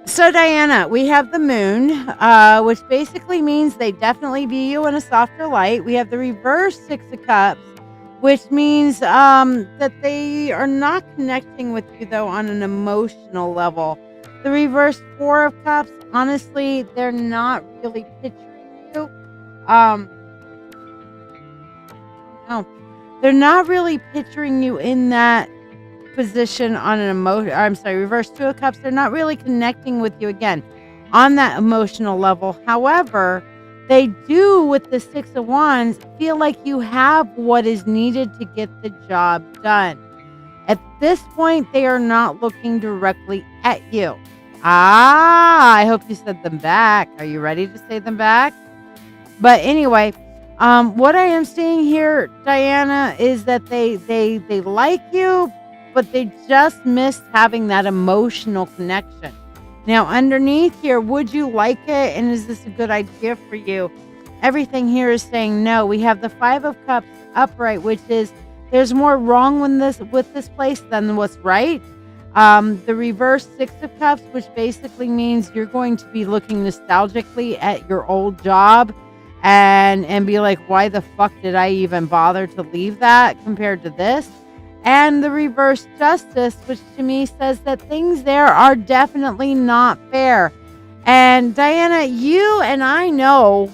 So, Diana, we have the moon, which basically means they definitely view you in a softer light. We have the reverse 6 of cups, which means that they are not connecting with you, though, on an emotional level. The reverse 4 of cups, honestly, they're not really picturing you. No, they're not really picturing you in that position on an reverse 2 of cups. They're not really connecting with you again on that emotional level. However, they do with the 6 of wands feel like you have what is needed to get the job done. At this point, they are not looking directly at you. I hope you said them back. Are you ready to say them back? But anyway, what I am seeing here, Diana, is that they like you, but they just missed having that emotional connection. Now, underneath here, would you like it? And is this a good idea for you? Everything here is saying no. We have the 5 of cups upright, which is there's more wrong with this place than what's right. The reverse 6 of cups, which basically means you're going to be looking nostalgically at your old job and be like, why the fuck did I even bother to leave that compared to this? And the reverse justice, which to me says that things there are definitely not fair. And Diana, you and I know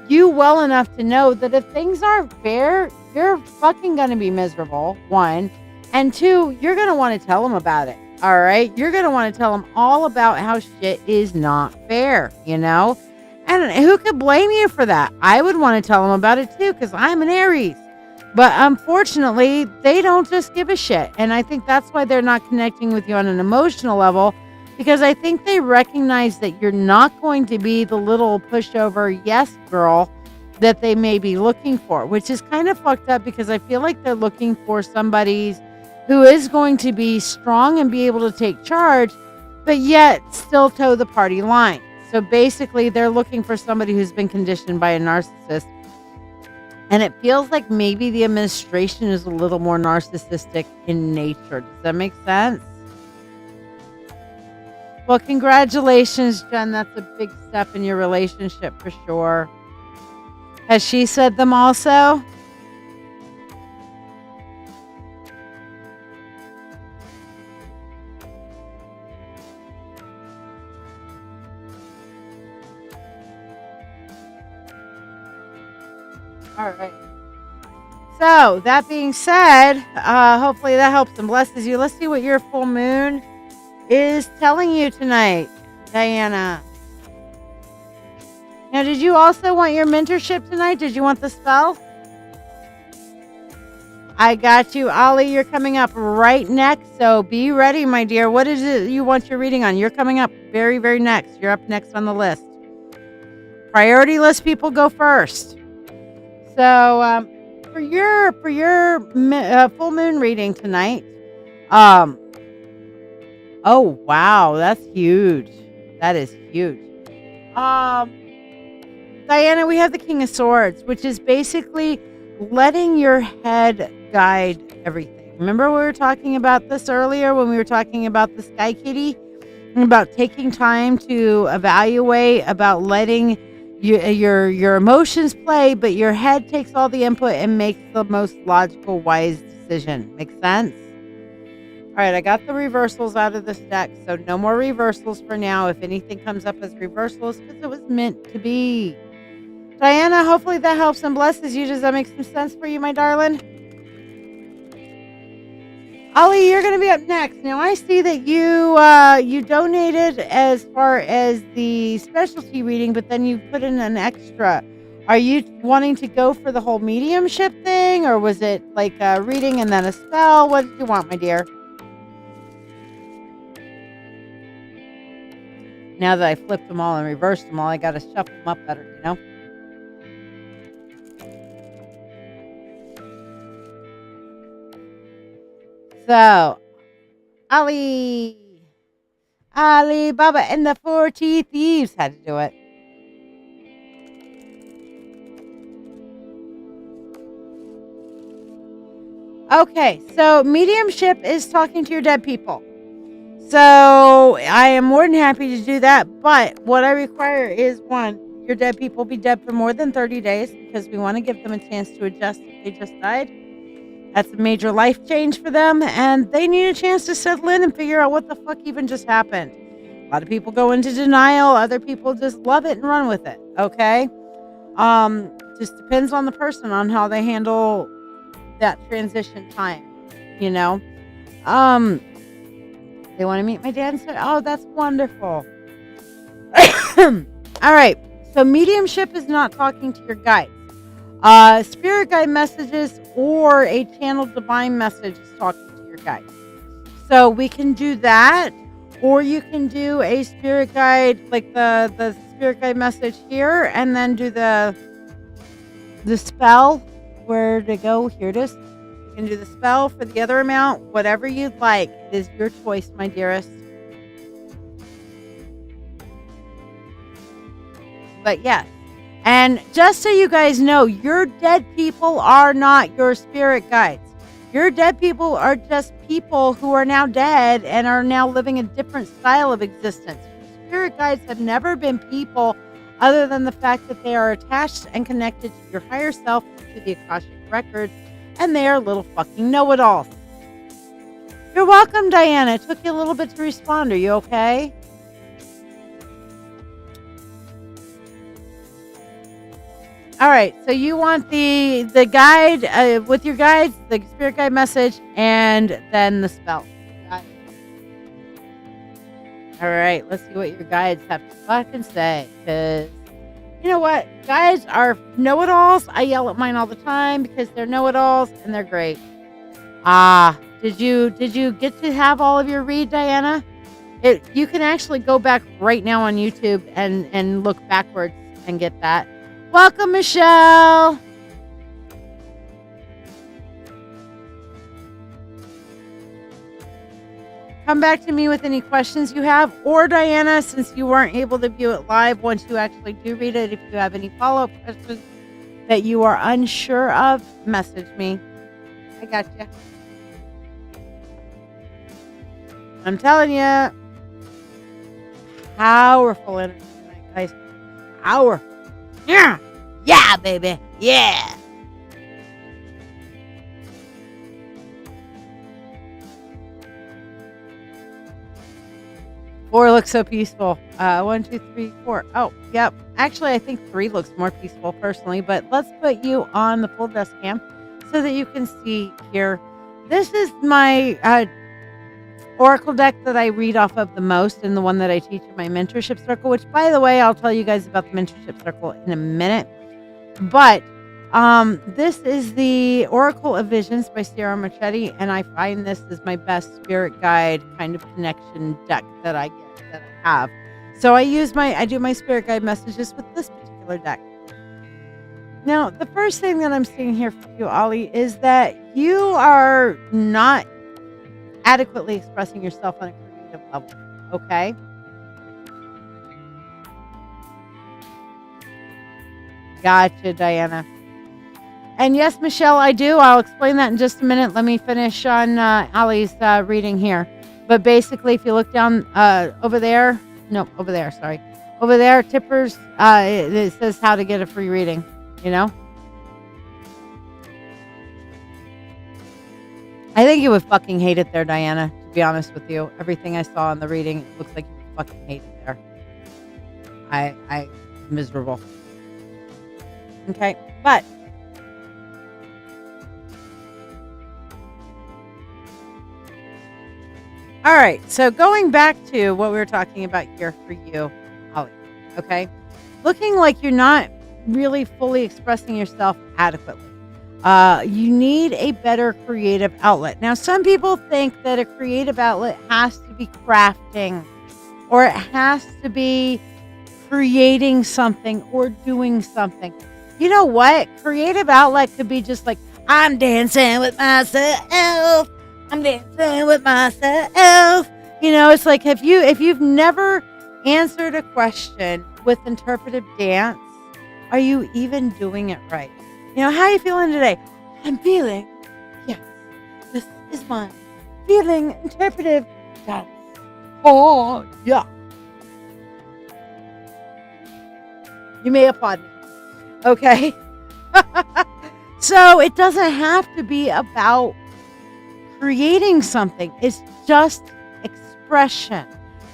you well enough to know that if things aren't fair, you're fucking going to be miserable, 1. And 2, you're going to want to tell them about it. All right. You're going to want to tell them all about how shit is not fair, you know? And who could blame you for that? I would want to tell them about it too, because I'm an Aries. But unfortunately, they don't just give a shit. And I think that's why they're not connecting with you on an emotional level, because I think they recognize that you're not going to be the little pushover yes girl that they may be looking for, which is kind of fucked up because I feel like they're looking for somebody who is going to be strong and be able to take charge, but yet still toe the party line. So basically, they're looking for somebody who's been conditioned by a narcissist. And it feels like maybe the administration is a little more narcissistic in nature. Does that make sense? Well, congratulations, Jen. That's a big step in your relationship for sure. Has she said them also? All right. So, that being said, hopefully that helps and blesses you. Let's see what your full moon is telling you tonight, Diana. Now, did you also want your mentorship tonight? Did you want the spell? I got you, Ollie. You're coming up right next, so be ready, my dear. What is it you want your reading on? You're coming up very, very next. You're up next on the list. Priority list people go first. So, for your full moon reading tonight, oh wow, that's huge. That is huge. Diana, we have the King of Swords, which is basically letting your head guide everything. Remember we were talking about this earlier when we were talking about the Sky Kitty, about taking time to evaluate, about letting your emotions play, but your head takes all the input and makes the most logical, wise decision. Make sense? All right, I got the reversals out of this deck, so no more reversals for now. If anything comes up as reversals, because it was meant to be. Diana, hopefully that helps and blesses you. Does that make some sense for you, my darling? Ollie, you're going to be up next. Now, I see that you donated as far as the specialty reading, but then you put in an extra. Are you wanting to go for the whole mediumship thing, or was it like a reading and then a spell? What did you want, my dear? Now that I flipped them all and reversed them all, I got to shuffle them up better, you know? So, Ali Baba and the 40 Thieves had to do it. Okay, so mediumship is talking to your dead people. So, I am more than happy to do that, but what I require is, one, your dead people be dead for more than 30 days because we want to give them a chance to adjust if they just died. That's a major life change for them, and they need a chance to settle in and figure out what the fuck even just happened. A lot of people go into denial. Other people just love it and run with it, okay? Just depends on the person, on how they handle that transition time, you know? They want to meet my dad and say, oh, that's wonderful. All right, so mediumship is not talking to your guides. Spirit guide messages or a channeled divine message is talking to your guides. So we can do that, or you can do a spirit guide, like the spirit guide message here, and then do the spell. Where to go? Here it is. You can do the spell for the other amount, whatever you'd like. It is your choice, my dearest. But yes. And just so you guys know, your dead people are not your spirit guides. Your dead people are just people who are now dead and are now living a different style of existence. Spirit guides have never been people other than the fact that they are attached and connected to your higher self, to the Akashic Records, and they are little fucking know-it-alls. You're welcome, Diana. It took you a little bit to respond. Are you okay? All right, so you want the guide with your guides, the spirit guide message, and then the spell. Got it. All right, let's see what your guides have to fucking say. Because you know what, guides are know-it-alls. I yell at mine all the time because they're know-it-alls and they're great. Did you get to have all of your read, Diana? You can actually go back right now on YouTube and look backwards and get that. Welcome, Michelle. Come back to me with any questions you have, or Diana, since you weren't able to view it live, once you actually do read it, if you have any follow-up questions that you are unsure of, message me. I got you. I'm telling you, powerful energy tonight, guys. Powerful. Yeah. Yeah, baby. Yeah. Four looks so peaceful. 1, 2, 3, 4. Oh, yep. Actually, I think 3 looks more peaceful personally, but let's put you on the full desk cam so that you can see here. This is my oracle deck that I read off of the most, and the one that I teach in my mentorship circle, which, by the way, I'll tell you guys about the mentorship circle in a minute. But this is the Oracle of Visions by Sierra Marchetti, and I find this is my best spirit guide kind of connection deck that I have. So I do my spirit guide messages with this particular deck. Now, the first thing that I'm seeing here for you, Ollie, is that you are not adequately expressing yourself on a creative level. Okay? Gotcha, Diana. And yes, Michelle, I do. I'll explain that in just a minute. Let me finish on Ollie's reading here. But basically, if you look down over there, sorry. Over there, Tippers, it says how to get a free reading, you know? I think you would fucking hate it there, Diana, to be honest with you. Everything I saw in the reading, it looks like you would fucking hate it there. I miserable. Okay, but all right, so going back to what we were talking about here for you, Ollie, okay? Looking like you're not really fully expressing yourself adequately. You need a better creative outlet. Now, some people think that a creative outlet has to be crafting, or it has to be creating something or doing something. You know what? Creative outlet could be just like, I'm dancing with myself. I'm dancing with myself. You know, it's like if you've never answered a question with interpretive dance, are you even doing it right? You know, how are you feeling today? I'm feeling, yes, this is my feeling interpretive dance. Oh, yeah. You may applaud me. Okay? So it doesn't have to be about creating something. It's just expression.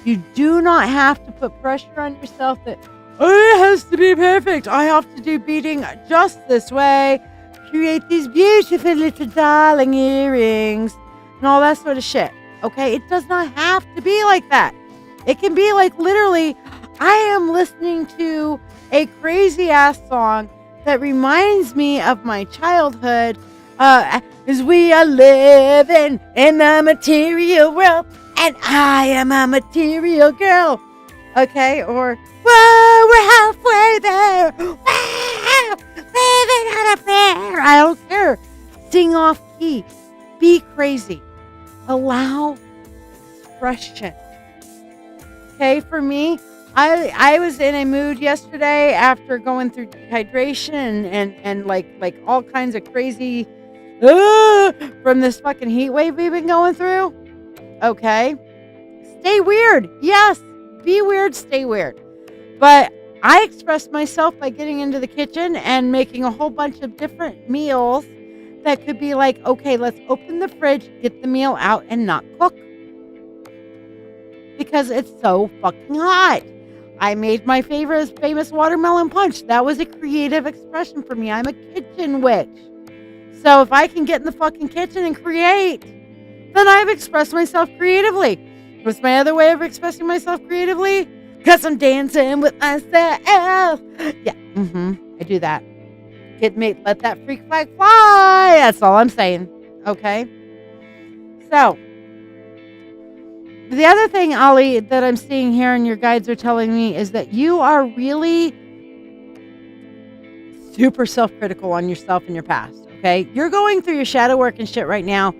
You do not have to put pressure on yourself that, oh, it has to be perfect. I have to do beading just this way. Create these beautiful little darling earrings and all that sort of shit. Okay? It does not have to be like that. It can be like literally, I am listening to a crazy ass song that reminds me of my childhood, as we are living in the material world, and I am a material girl. Okay, or whoa, we're halfway there. Wow, living on a prayer. I don't care. Sing off key. Be crazy. Allow expression. Okay, for me, I was in a mood yesterday after going through dehydration and like all kinds of crazy from this fucking heat wave we've been going through. Okay. Stay weird. Yes. Be weird, stay weird. But I expressed myself by getting into the kitchen and making a whole bunch of different meals that could be like, okay, let's open the fridge, get the meal out, and not cook. Because it's so fucking hot. I made my famous watermelon punch. That was a creative expression for me. I'm a kitchen witch. So if I can get in the fucking kitchen and create, then I've expressed myself creatively. What's my other way of expressing myself creatively? Because I'm dancing with myself. Yeah, I do that. Let that freak flag fly. That's all I'm saying. Okay? So, the other thing, Ollie, that I'm seeing here and your guides are telling me is that you are really super self-critical on yourself and your past, okay? You're going through your shadow work and shit right now,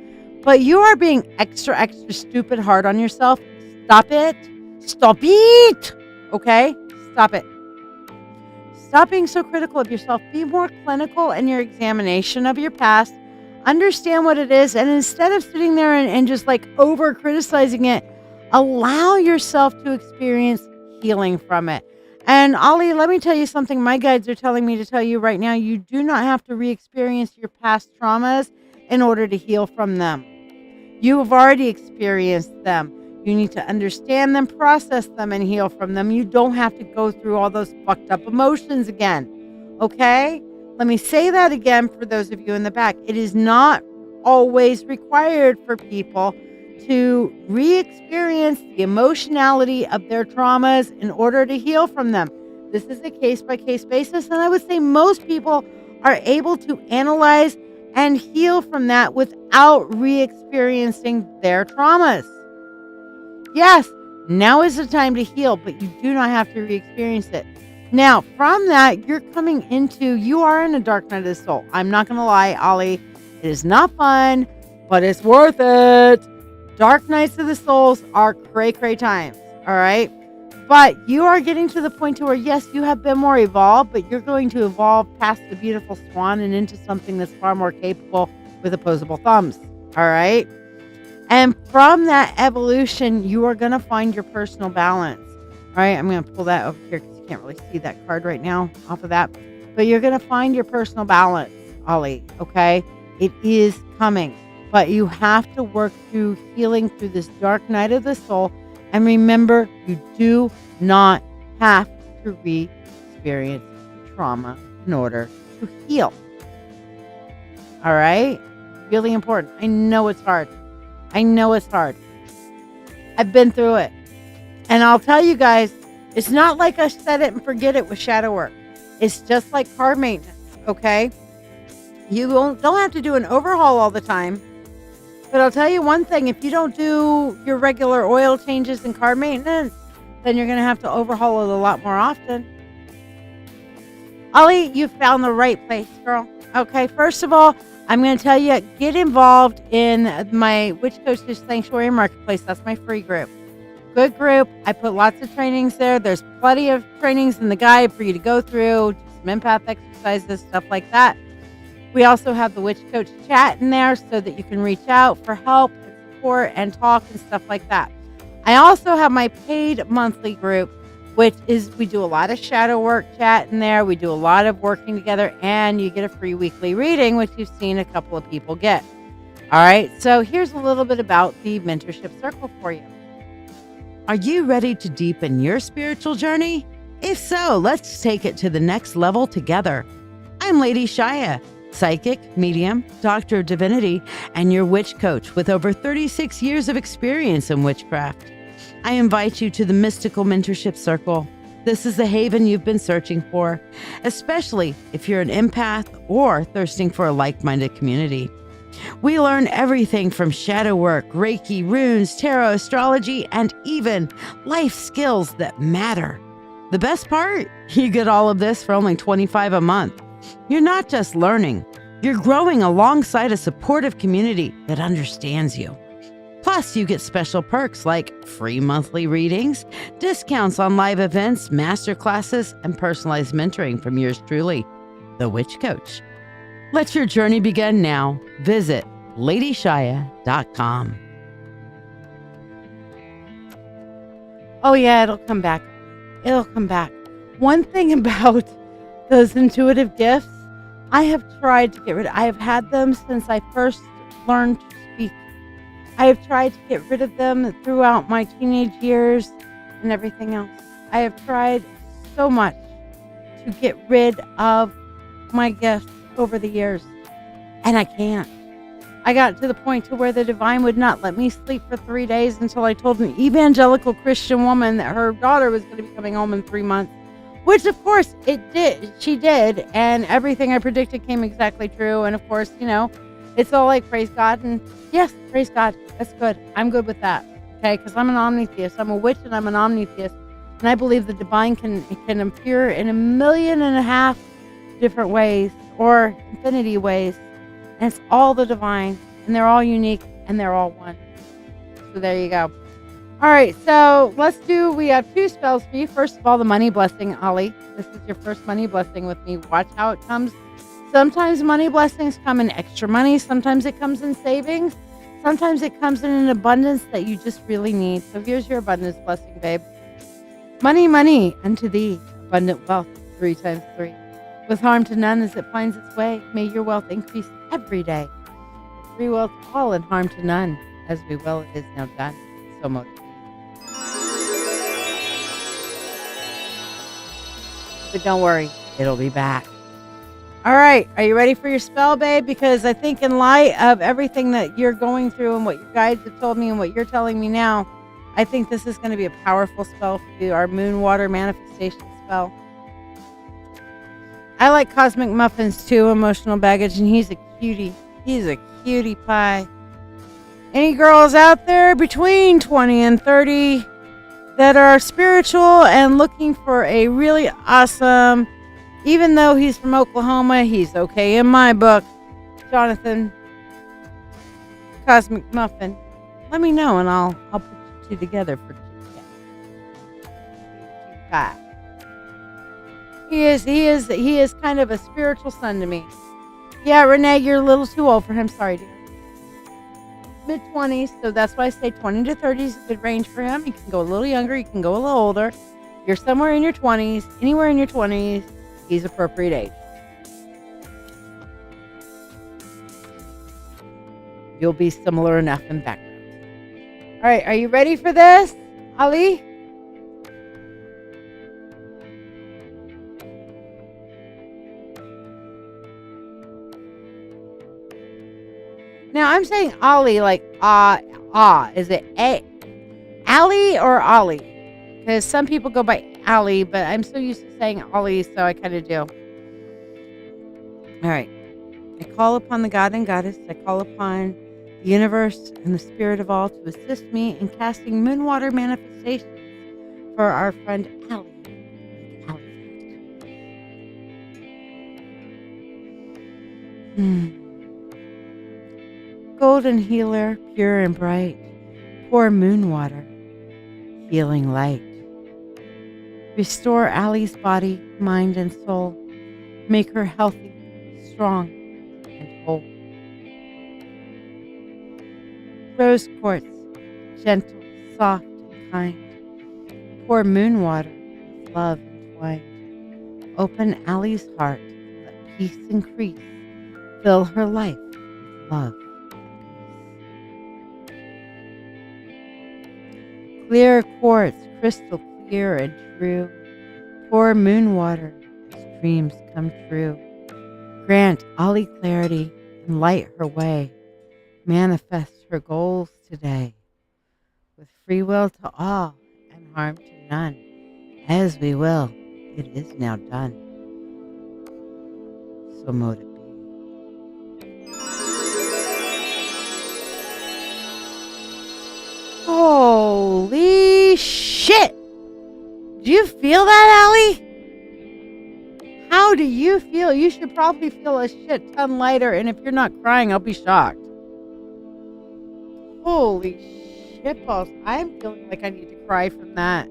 but you are being extra, extra stupid hard on yourself. Stop it. Stop it. Okay? Stop it. Stop being so critical of yourself. Be more clinical in your examination of your past. Understand what it is. And instead of sitting there and just like over criticizing it, allow yourself to experience healing from it. And Ollie, let me tell you something my guides are telling me to tell you right now. You do not have to re-experience your past traumas in order to heal from them. You have already experienced them. You need to understand them, process them, and heal from them. You don't have to go through all those fucked up emotions again. Okay? Let me say that again for those of you in the back. It is not always required for people to re-experience the emotionality of their traumas in order to heal from them. This is a case-by-case basis, and I would say most people are able to analyze and heal from that without re-experiencing their traumas. Yes, now is the time to heal, but you do not have to re-experience it. Now, from that, you are in a dark night of the soul. I'm not going to lie, Ollie. It is not fun, but it's worth it. Dark nights of the souls are cray times, all right? But you are getting to the point to where, yes, you have been more evolved, but you're going to evolve past the beautiful swan and into something that's far more capable with opposable thumbs, all right? And from that evolution, you are going to find your personal balance, all right? I'm going to pull that over here because you can't really see that card right now off of that. But you're going to find your personal balance, Ollie, okay? It is coming, but you have to work through healing through this dark night of the soul. And remember, you do not have to re-experience trauma in order to heal. All right? Really important. I know it's hard. I've been through it. And I'll tell you guys, it's not like I set it and forget it with shadow work. It's just like car maintenance, okay? You don't have to do an overhaul all the time. But I'll tell you one thing, if you don't do your regular oil changes and car maintenance, then you're going to have to overhaul it a lot more often. Ollie, you found the right place, girl. Okay, first of all, I'm going to tell you, get involved in my Witch Coaches Sanctuary Marketplace. That's my free group. Good group. I put lots of trainings there. There's plenty of trainings in the guide for you to go through, do some empath exercises, stuff like that. We also have the Witch Coach chat in there so that you can reach out for help and support and talk and stuff like that. I also have my paid monthly group, which is we do a lot of shadow work chat in there. We do a lot of working together, and you get a free weekly reading, which you've seen a couple of people get. All right, so here's a little bit about the Mentorship Circle for you. Are you ready to deepen your spiritual journey? If so, let's take it to the next level together. I'm LadyShiya, psychic, medium, doctor of divinity, and your witch coach with over 36 years of experience in witchcraft. I invite you to the Mystical Mentorship Circle. This is the haven you've been searching for, especially if you're an empath or thirsting for a like-minded community. We learn everything from shadow work, Reiki, runes, tarot, astrology, and even life skills that matter. The best part? You get all of this for only $25 a month. You're not just learning, you're growing alongside a supportive community that understands you. Plus, you get special perks like free monthly readings, discounts on live events, masterclasses, and personalized mentoring from yours truly, the Witch Coach. Let your journey begin now. Visit LadyShiya.com. Oh, yeah, it'll come back. It'll come back. One thing about those intuitive gifts, I have tried to get rid of. I have had them since I first learned to speak. I have tried to get rid of them throughout my teenage years and everything else. I have tried so much to get rid of my gifts over the years, and I can't. I got to the point to where the divine would not let me sleep for 3 days until I told an evangelical Christian woman that her daughter was going to be coming home in 3 months, which of course it did. She did, and everything I predicted came exactly true. And of course, you know, it's all like praise God, and yes, praise God. That's good. I'm good with that. Okay, because I'm an omnitheist. I'm a witch and I'm an omnitheist, and I believe the divine can appear in 1.5 million different ways or infinity ways. And it's all the divine, and they're all unique, and they're all one. So there you go. All right, so we have 2 spells for you. First of all, the money blessing, Ollie. This is your first money blessing with me. Watch how it comes. Sometimes money blessings come in extra money. Sometimes it comes in savings. Sometimes it comes in an abundance that you just really need. So here's your abundance blessing, babe. Money, money unto thee, abundant wealth, 3 times 3. With harm to none as it finds its way, may your wealth increase every day. Free will to all and harm to none, as we will it is now done. So much. But don't worry, it'll be back. All right, are you ready for your spell, babe? Because I think in light of everything that you're going through and what your guides have told me and what you're telling me now, I think this is going to be a powerful spell for you, our moon water manifestation spell. I like Cosmic Muffins too, emotional baggage, and he's a cutie. He's a cutie pie. Any girls out there between 20 and 30 that are spiritual and looking for a really awesome, even though he's from Oklahoma, he's okay in my book, Jonathan Cosmic Muffin, let me know and I'll put you 2 together for Chica. He is kind of a spiritual son to me. Yeah, Renee, you're a little too old for him. Sorry, dear. Mid-20s, so that's why I say 20 to 30 is a good range for him. He can go a little younger, he can go a little older. You're somewhere in your 20s, anywhere in your 20s, he's appropriate age. You'll be similar enough in background. All right, are you ready for this, Ali? Now, I'm saying Ollie like Is it Ali or Ollie? Because some people go by Ali, but I'm so used to saying Ollie, so I kind of do. All right. I call upon the God and Goddess. I call upon the universe and the spirit of all to assist me in casting moonwater manifestations for our friend Ali. Golden healer, pure and bright, pour moon water, healing light. Restore Ali's body, mind, and soul. Make her healthy, strong, and whole. Rose quartz, gentle, soft, and kind. Pour moon water with love entwined. Open Ali's heart, let peace increase. Fill her life with love. Clear quartz, crystal clear and true. Pour moon water as dreams come true. Grant Ali clarity and light her way. Manifest her goals today. With free will to all and harm to none. As we will, it is now done. So mote it be. Holy shit! Do you feel that, Allie? How do you feel? You should probably feel a shit ton lighter, and if you're not crying, I'll be shocked. Holy shit balls. I'm feeling like I need to cry from that.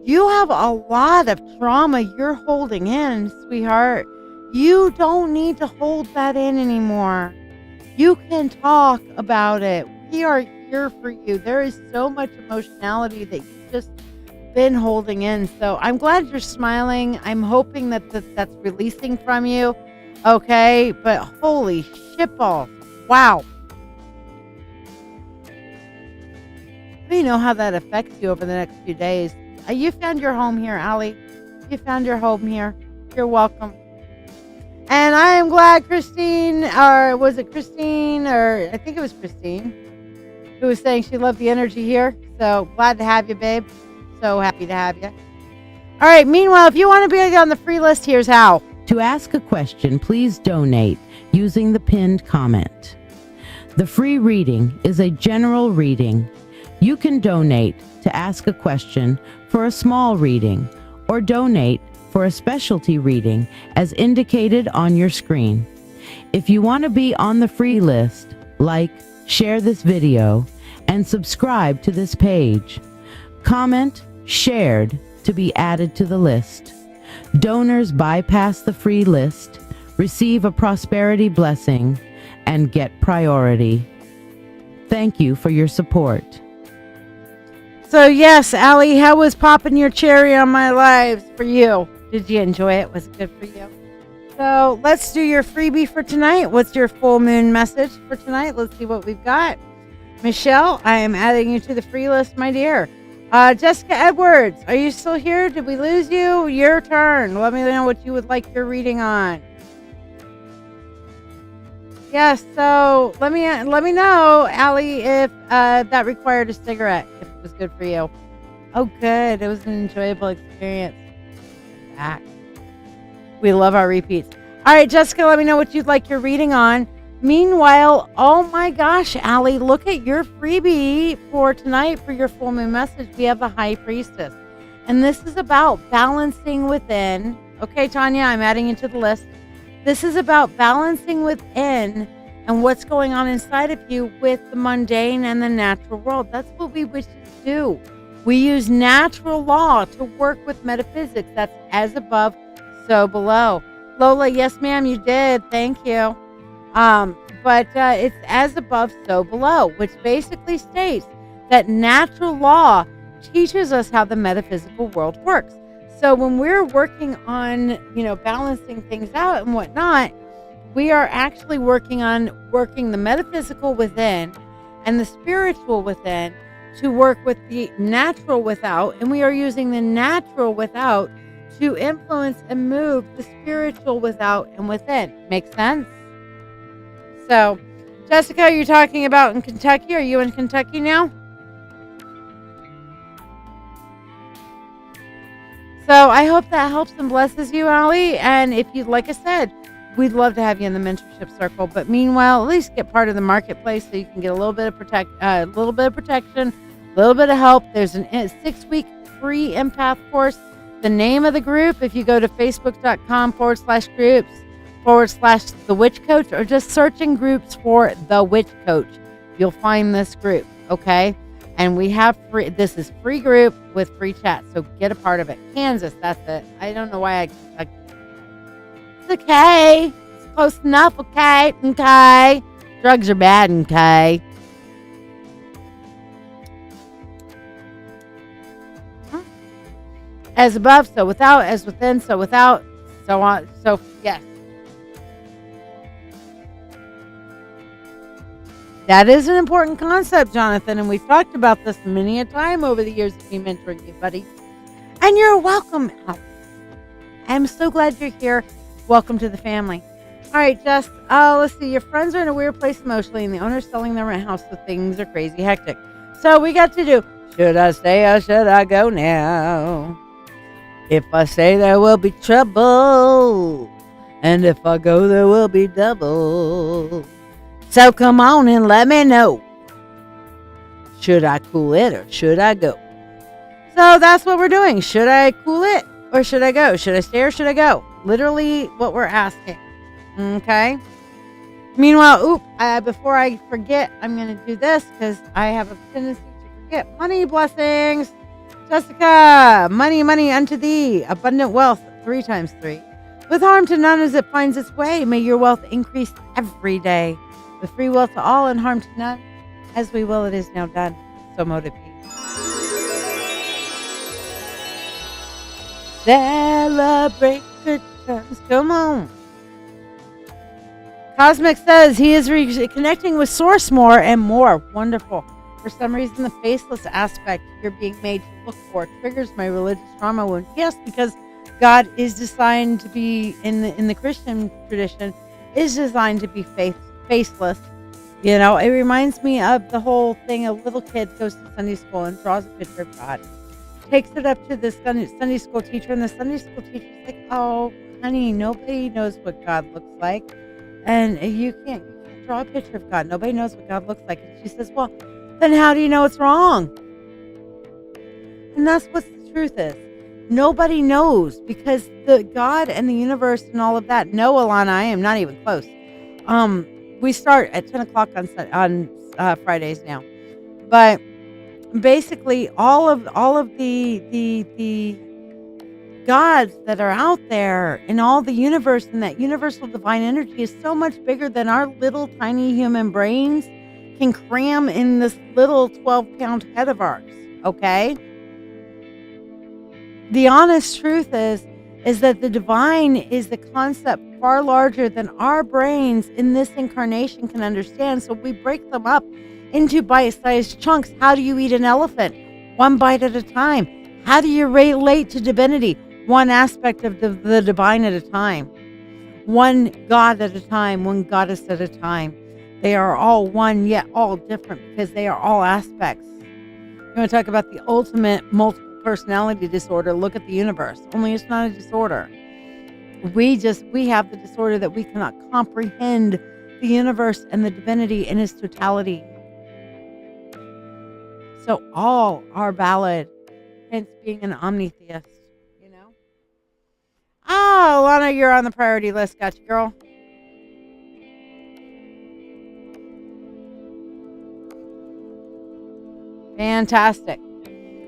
You have a lot of trauma you're holding in, sweetheart. You don't need to hold that in anymore. You can talk about it. We are here for you. There is so much emotionality that you've just been holding in. So I'm glad you're smiling. I'm hoping that that's releasing from you. Okay, but holy shitballs. Wow. Let me know how that affects you over the next few days. You found your home here, Allie. You found your home here. You're welcome. And I am glad Christine, or was it Christine, or I think it was Christine, who was saying she loved the energy here. So glad to have you, babe. So happy to have you. All right. Meanwhile, if you want to be on the free list, here's how. To ask a question, please donate using the pinned comment. The free reading is a general reading. You can donate to ask a question for a small reading or donate for a specialty reading as indicated on your screen. If you want to be on the free list, like, share this video, and subscribe to this page. Comment shared to be added to the list. Donors bypass the free list, receive a prosperity blessing, and get priority. Thank you for your support. So yes, Allie, how was popping your cherry on my lives for you? Did you enjoy it? Was it good for you? So let's do your freebie for tonight. What's your full moon message for tonight? Let's see what we've got. Michelle, I am adding you to the free list, my dear. Jessica Edwards, are you still here? Did we lose you? Your turn. Let me know what you would like your reading on. Yes, so let me know, Allie, if that required a cigarette, if it was good for you. Oh, good. It was an enjoyable experience. Back. We love our repeats. All right, Jessica, let me know what you'd like your reading on. Meanwhile, oh my gosh, Allie, look at your freebie for tonight for your full moon message. We have the High Priestess. And this is about balancing within. Okay, Tanya, I'm adding you to the list. This is about balancing within and what's going on inside of you with the mundane and the natural world. That's what we wish to do. We use natural law to work with metaphysics. That's as above, so below. Lola, yes, ma'am, you did. Thank you. But it's as above, so below, which basically states that natural law teaches us how the metaphysical world works. So when we're working on, balancing things out and whatnot, we are actually working the metaphysical within and the spiritual within to work with the natural without. And we are using the natural without to influence and move the spiritual without and within. Make sense? So, Jessica, you're talking about in Kentucky. Are you in Kentucky now? So I hope that helps and blesses you, Allie. And if you'd, like I said, we'd love to have you in the mentorship circle. But meanwhile, at least get part of the marketplace so you can get a little bit of protection, a little bit of help. There's a 6-week free empath course. The name of the group, if you go to facebook.com/groups/The Witch Coach, or just searching groups for The Witch Coach, you'll find this group. Okay. And we have this is free group with free chat. So get a part of it. Kansas, that's it. I don't know why it's okay. It's close enough. Okay. Okay. Drugs are bad. Okay. As above, so without, as within, so without, so on. So yes. That is an important concept, Jonathan, and we've talked about this many a time over the years of me mentoring you, buddy. And you're welcome, Alex. I'm so glad you're here. Welcome to the family. All right, Jess, let's see. Your friends are in a weird place emotionally, and the owner's selling their rent house, so things are crazy hectic. So we got to do, should I stay or should I go now? If I stay, there will be trouble, and if I go, there will be double. So come on and let me know. Should I cool it or should I go? So that's what we're doing. Should I cool it or should I go? Should I stay or should I go? Literally what we're asking. Okay. Meanwhile, before I forget, I'm going to do this because I have a tendency to forget. Money blessings. Jessica, money unto thee. Abundant wealth, 3 times 3. With harm to none as it finds its way. May your wealth increase every day. With free will to all and harm to none, as we will, it is now done. So mote it be. Celebrate good times. Come on. Cosmic says he is connecting with Source more and more. Wonderful. For some reason, the faceless aspect you're being made to look for triggers my religious trauma wound. Yes, because God is designed to be, in the Christian tradition, is designed to be faceless. It reminds me of the whole thing. A little kid goes to Sunday school and draws a picture of God, takes it up to the Sunday school teacher, and the Sunday school teacher's like, oh honey, nobody knows what God looks like, and you can't draw a picture of God. Nobody knows what God looks like. And she says, well, then how do you know it's wrong? And that's what the truth is. Nobody knows because the God and the universe and all of that. No, Alana, I am not even close. We start at 10 o'clock on Fridays now, but basically all of the gods that are out there in all the universe and that universal divine energy is so much bigger than our little tiny human brains can cram in this little 12-pound head of ours. Okay. The honest truth is that the divine is the concept far larger than our brains in this incarnation can understand. So we break them up into bite-sized chunks. How do you eat an elephant? One bite at a time. How do you relate to divinity? One aspect of the divine at a time. One God at a time. One goddess at a time. They are all one, yet all different because they are all aspects. You want to talk about the ultimate multiple personality disorder? Look at the universe. Only it's not a disorder. We have the disorder that we cannot comprehend the universe and the divinity in its totality. So all are valid, hence being an omnitheist, you know? Oh, Lana, you're on the priority list. Gotcha, girl. Fantastic.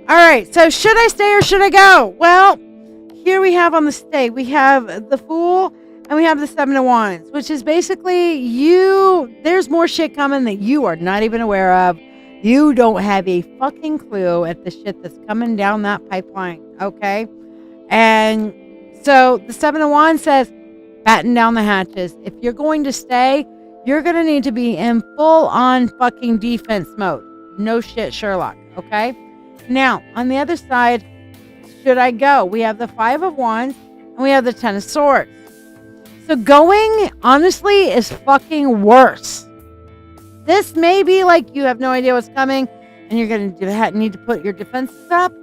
All right, so should I stay or should I go? Well, here we have on the stay, we have the Fool and we have the Seven of Wands, which is basically there's more shit coming that you are not even aware of. You don't have a fucking clue at the shit that's coming down that pipeline, okay? And so the Seven of Wands says, batten down the hatches. If you're going to stay, you're going to need to be in full-on fucking defense mode. No shit, Sherlock, okay? Now, on the other side, should I go? We have the Five of Wands and we have the Ten of Swords. So going, honestly, is fucking worse. This may be like you have no idea what's coming and you're going to need to put your defenses up.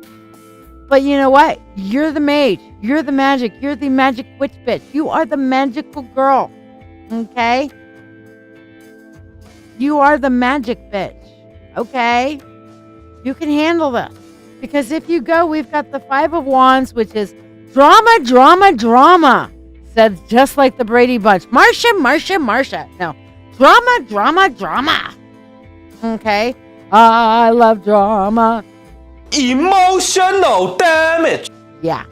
But you know what? You're the mage. You're the magic. You're the magic witch bitch. You are the magical girl. Okay? You are the magic bitch. Okay? You can handle this. Because if you go, we've got the Five of Wands, which is drama, drama, drama. Said just like the Brady Bunch. Marcia, Marcia, Marcia. No. Drama, drama, drama. Okay? I love drama. Emotional damage. Yeah.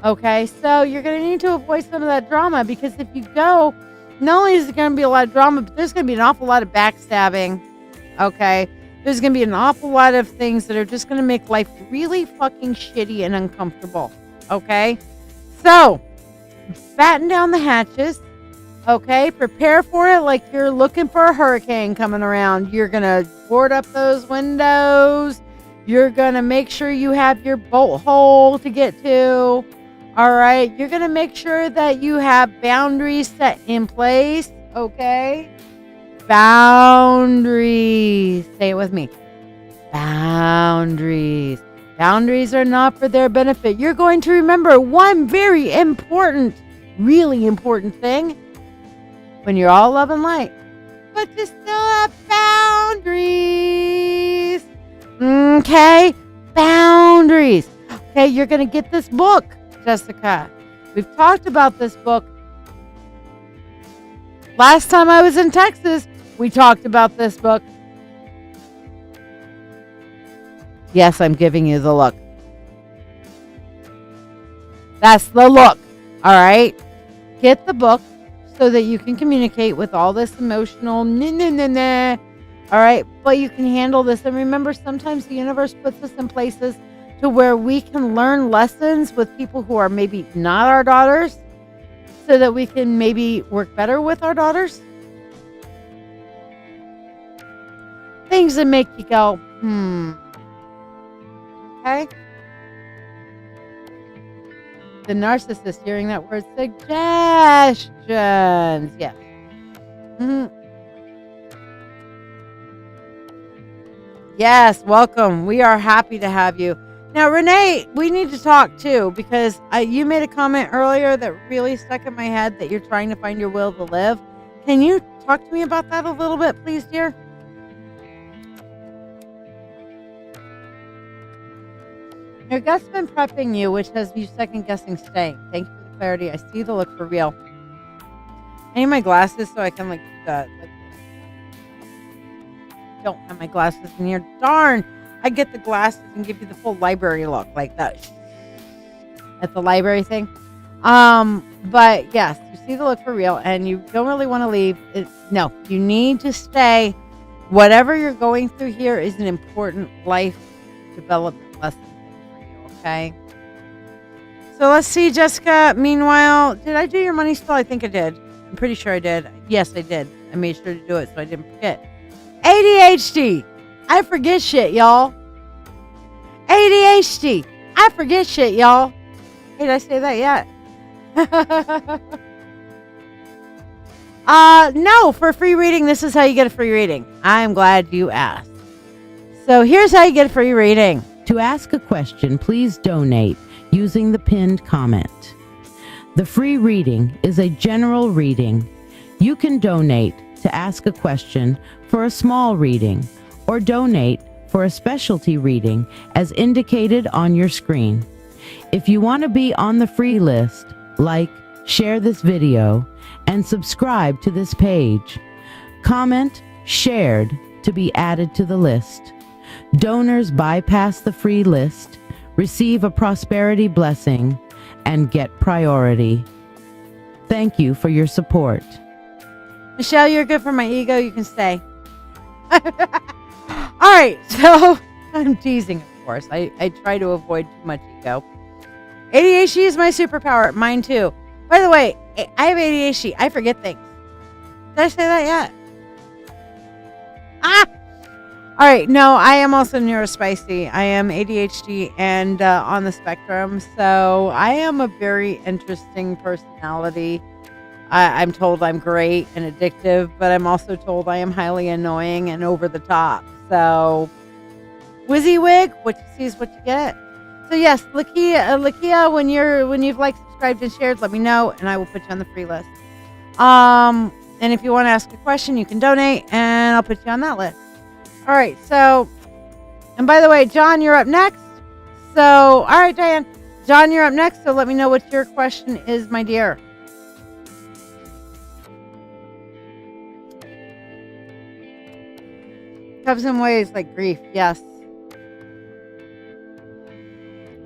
Okay, so you're going to need to avoid some of that drama because if you go, not only is there going to be a lot of drama, but there's going to be an awful lot of backstabbing. Okay? There's going to be an awful lot of things that are just going to make life really fucking shitty and uncomfortable. Okay? So, batten down the hatches. Okay? Prepare for it like you're looking for a hurricane coming around. You're going to board up those windows. You're going to make sure you have your bolt hole to get to. All right? You're going to make sure that you have boundaries set in place. Okay? Boundaries. Say it with me. Boundaries. Boundaries are not for their benefit. You're going to remember one very important, really important thing when you're all love and light. But you still have boundaries. Okay? Boundaries. Okay, you're going to get this book, Jessica. We've talked about this book. Last time I was in Texas, we talked about this book. Yes, I'm giving you the look. That's the look. All right? Get the book so that you can communicate with all this emotional all right? But you can handle this. And remember, sometimes the universe puts us in places to where we can learn lessons with people who are maybe not our daughters so that we can maybe work better with our daughters. Things that make you go, Okay? The narcissist hearing that word, suggestions. Yes. Yes, welcome. We are happy to have you. Now, Renee, we need to talk too because you made a comment earlier that really stuck in my head that you're trying to find your will to live. Can you talk to me about that a little bit, please, dear? Your gut's been prepping you, which has you second guessing staying. Thank you for the clarity. I see the look for real. I need my glasses so I can don't have my glasses in here. Darn! I get the glasses and give you the full library look like that. At the library thing. But yes, you see the look for real and you don't really want to leave. No, you need to stay. Whatever you're going through here is an important life development lesson for you, okay? So let's see, Jessica. Meanwhile, did I do your money spell? I think I did. I'm pretty sure I did. Yes, I did. I made sure to do it so I didn't forget. ADHD. I forget shit, y'all. ADHD. I forget shit, y'all. Hey, did I say that yet? No, for free reading, this is how you get a free reading. I'm glad you asked. So here's how you get a free reading. To ask a question, please donate using the pinned comment. The free reading is a general reading. You can donate to ask a question for a small reading or donate for a specialty reading as indicated on your screen. If you want to be on the free list, like, share this video, and subscribe to this page. Comment shared to be added to the list. Donors bypass the free list, receive a prosperity blessing, and get priority. Thank you for your support. Michelle, you're good for my ego. You can stay. All right, so I'm teasing, of course. I try to avoid too much ego. ADHD is my superpower. Mine too. By the way, I have ADHD. I forget things. Did I say that yet? All right. No, I am also neurospicy. I am ADHD and on the spectrum. So I am a very interesting personality. I'm told I'm great and addictive, but I'm also told I am highly annoying and over the top. So, WYSIWYG, what you see is what you get. So yes, Lakia, when you've liked, subscribed, and shared, let me know, and I will put you on the free list. And if you want to ask a question, you can donate, and I'll put you on that list. All right. So, and by the way, John, you're up next. So, all right, Diane, John, you're up next. So let me know what your question is, my dear. Comes in ways like grief, yes.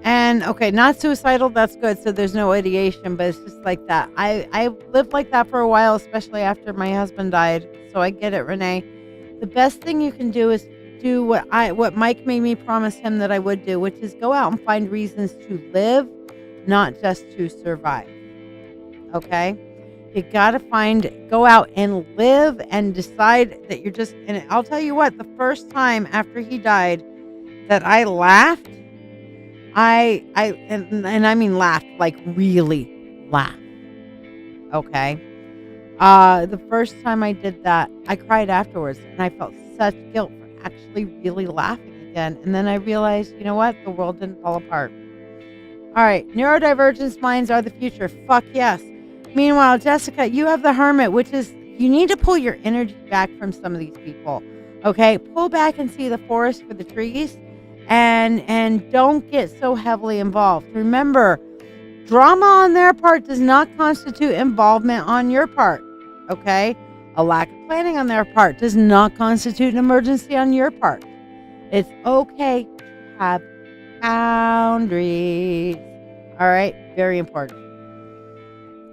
And okay, not suicidal, that's good. So there's no ideation, but it's just like that. I lived like that for a while, especially after my husband died. So I get it, Renee. The best thing you can do is do what Mike made me promise him that I would do, which is go out and find reasons to live, not just to survive. Okay? You gotta go out and live and decide that you're just, and I'll tell you what, the first time after he died that I laughed, and I mean laughed, like really laughed. Okay. The first time I did that, I cried afterwards and I felt such guilt for actually really laughing again. And then I realized, you know what? The world didn't fall apart. All right. Neurodivergence minds are the future. Fuck yes. Meanwhile, Jessica, you have the Hermit, which is you need to pull your energy back from some of these people. Okay. Pull back and see the forest for the trees and don't get so heavily involved. Remember, drama on their part does not constitute involvement on your part. Okay. A lack of planning on their part does not constitute an emergency on your part. It's okay to have boundaries. All right. Very important.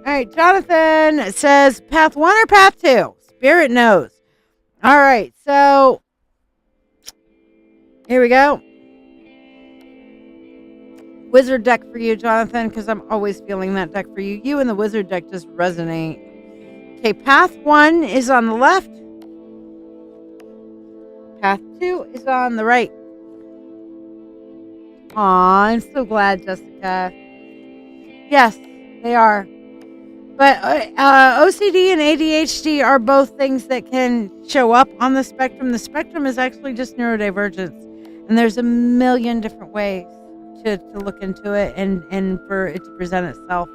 All right. Jonathan says path 1 or path 2? Spirit knows. All right. So here we go. Wizard deck for you, Jonathan, because I'm always feeling that deck for you. You and the wizard deck just resonate. Okay, path 1 is on the left. Path 2 is on the right. Aw, I'm so glad, Jessica. Yes, they are. But OCD and ADHD are both things that can show up on the spectrum. The spectrum is actually just neurodivergence. And there's a million different ways to look into it and for it to present itself,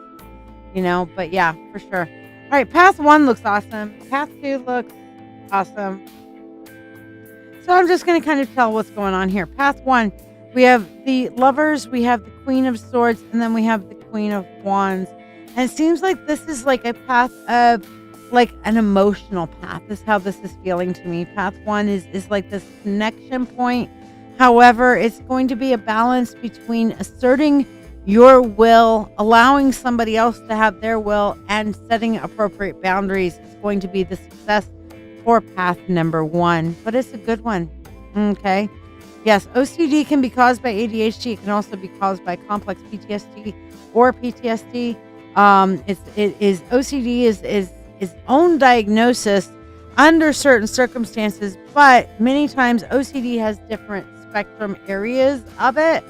you know. But yeah, for sure. All right, path 1 looks awesome. Path 2 looks awesome. So I'm just going to kind of tell what's going on here. Path 1, We have the Lovers, we have the Queen of Swords, and then we have the Queen of Wands. And it seems like this is like a path of like an emotional path is how this is feeling to me. Path 1 is like this connection point. However, it's going to be a balance between asserting your will, allowing somebody else to have their will, and setting appropriate boundaries. It's going to be the success for path number 1, but it's a good one. Okay. Yes, OCD can be caused by ADHD. It can also be caused by complex PTSD or PTSD. OCD is its own diagnosis under certain circumstances, but many times OCD has different spectrum areas of it,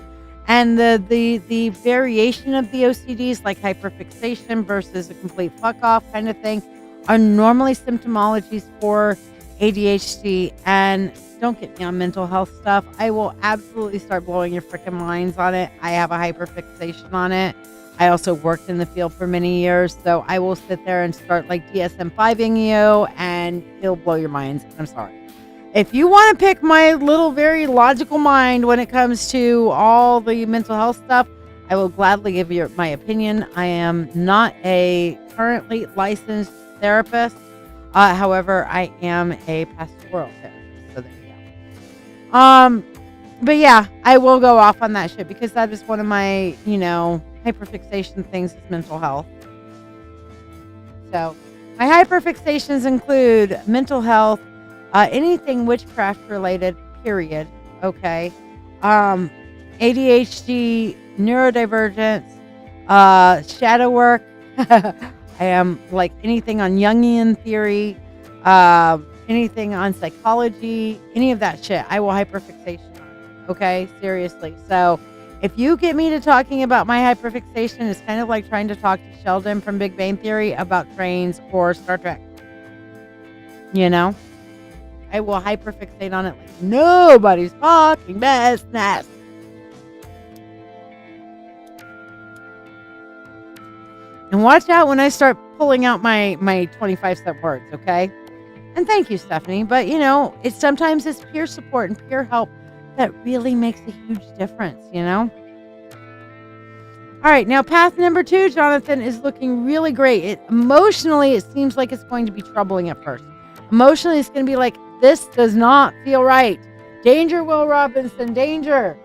and the variation of the OCDs, like hyperfixation versus a complete fuck off kind of thing, are normally symptomologies for ADHD. And don't get me on mental health stuff. I will absolutely start blowing your freaking minds on it. I have a hyperfixation on it. I also worked in the field for many years, so I will sit there and start like DSM-5ing you, and it'll blow your minds. I'm sorry. If you want to pick my little very logical mind when it comes to all the mental health stuff, I will gladly give you my opinion. I am not a currently licensed therapist. However, I am a pastoral therapist. So there you go. But yeah, I will go off on that shit because that is one of my, hyperfixation things is mental health. So my hyperfixations include mental health, anything witchcraft related, period. Okay. ADHD, neurodivergence, shadow work. I am like anything on Jungian theory, anything on psychology, any of that shit. I will hyperfixation on. Okay. Seriously. So if you get me to talking about my hyperfixation, it's kind of like trying to talk to Sheldon from Big Bang Theory about trains or Star Trek. I will hyperfixate on it like nobody's fucking business. And watch out when I start pulling out my 25-step words, okay? And thank you, Stephanie. But, sometimes it's peer support and peer help that really makes a huge difference, All right, now path number 2, Jonathan, is looking really great. Emotionally, it seems like it's going to be troubling at first. Emotionally, it's going to be like, this does not feel right. Danger, Will Robinson, danger.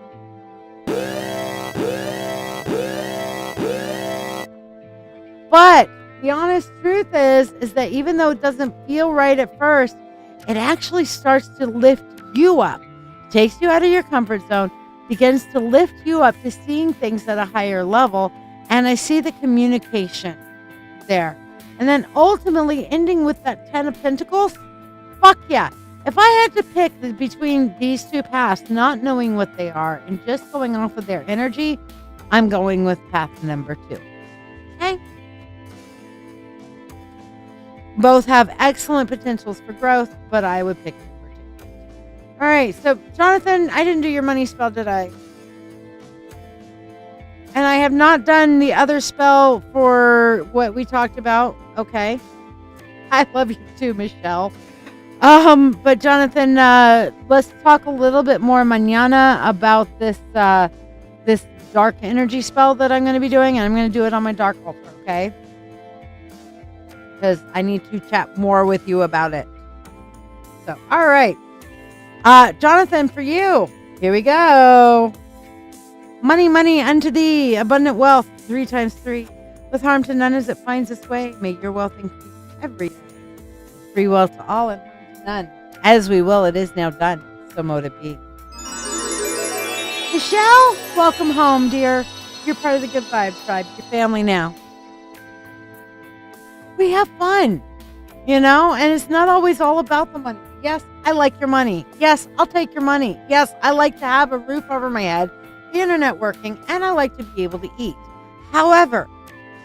But the honest truth is that even though it doesn't feel right at first, it actually starts to lift you up. Takes you out of your comfort zone, begins to lift you up to seeing things at a higher level. And I see the communication there. And then ultimately ending with that 10 of Pentacles. Fuck yeah. If I had to pick between these two paths, not knowing what they are and just going off of their energy, I'm going with path number 2. Okay? Both have excellent potentials for growth, but I would pick number 2. All right, so Jonathan, I didn't do your money spell, did I? And I have not done the other spell for what we talked about. Okay. I love you too, Michelle. But Jonathan, let's talk a little bit more mañana about this dark energy spell that I'm going to be doing, and I'm going to do it on my dark altar, okay? Because I need to chat more with you about it. So, all right. Jonathan, for you, here we go. Money, money unto thee, abundant wealth, 3 times 3. With harm to none as it finds its way, may your wealth increase every day. Free will to all and harm to none. As we will, it is now done. So mote it be. Michelle, welcome home, dear. You're part of the Good Vibes Tribe. Your family now. We have fun, and it's not always all about the money. Yes, I like your money. Yes, I'll take your money. Yes, I like to have a roof over my head, the internet working, and I like to be able to eat. However,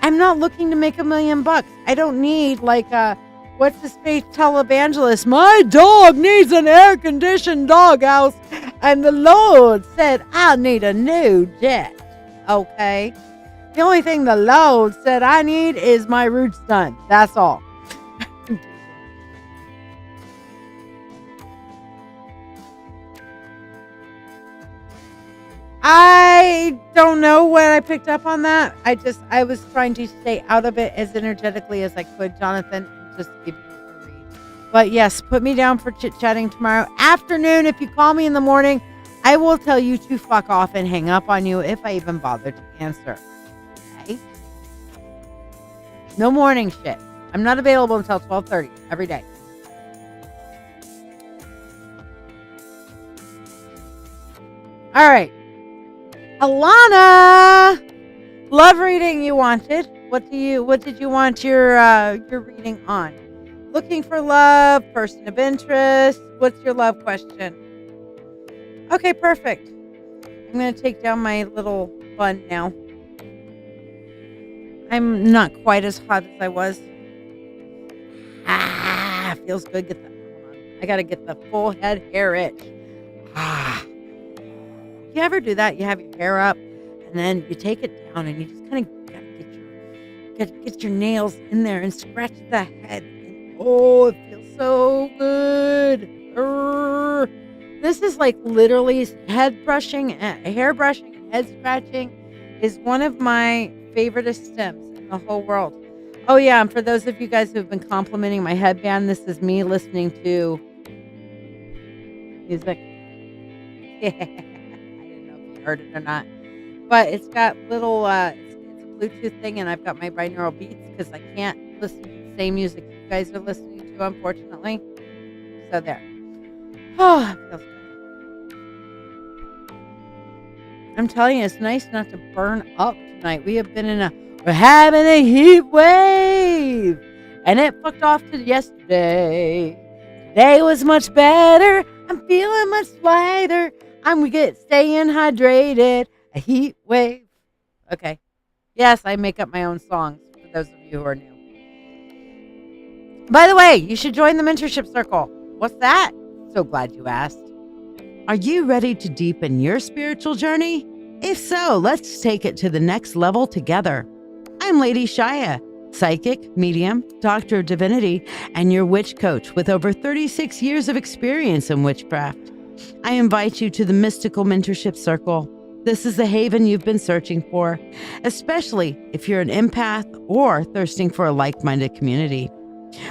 I'm not looking to make $1 million. I don't need what's this fake televangelist? My dog needs an air-conditioned doghouse, and the Lord said I need a new jet. Okay? The only thing the Lord said I need is my roots done. That's all. I don't know what I picked up on that. I was trying to stay out of it as energetically as I could, Jonathan, and just give you a read. But yes, put me down for chit-chatting tomorrow afternoon. If you call me in the morning, I will tell you to fuck off and hang up on you if I even bother to answer. Okay? No morning shit. I'm not available until 12:30 every day. All right. Alana, love reading you wanted. What did you want your reading on? Looking for love, person of interest. What's your love question? Okay, perfect. I'm going to take down my little bun now. I'm not quite as hot as I was. Feels good. Hold on. I got to get the full head hair itch. You ever do that? You have your hair up, and then you take it down, and you just kind of gotta get your nails in there and scratch the head. And, oh, it feels so good. This is like literally head brushing, hair brushing, and head scratching is one of my favorite stems in the whole world. Oh yeah, and for those of you guys who've been complimenting my headband, this is me listening to music. Yeah. Heard it or not, but it's got little it's a Bluetooth thing, and I've got my binaural beats because I can't listen to the same music you guys are listening to, unfortunately. So there. Oh, it feels good. I'm telling you, it's nice not to burn up tonight. We're having a heat wave, and it fucked off to yesterday. Today was much better. I'm feeling much lighter. I'm staying hydrated. A heat wave. Okay. Yes, I make up my own songs for those of you who are new. By the way, you should join the Mentorship Circle. What's that? So glad you asked. Are you ready to deepen your spiritual journey? If so, let's take it to the next level together. I'm LadyShiya, psychic, medium, doctor of divinity, and your witch coach with over 36 years of experience in witchcraft. I invite you to the Mystical Mentorship Circle. This is the haven you've been searching for, especially if you're an empath or thirsting for a like-minded community.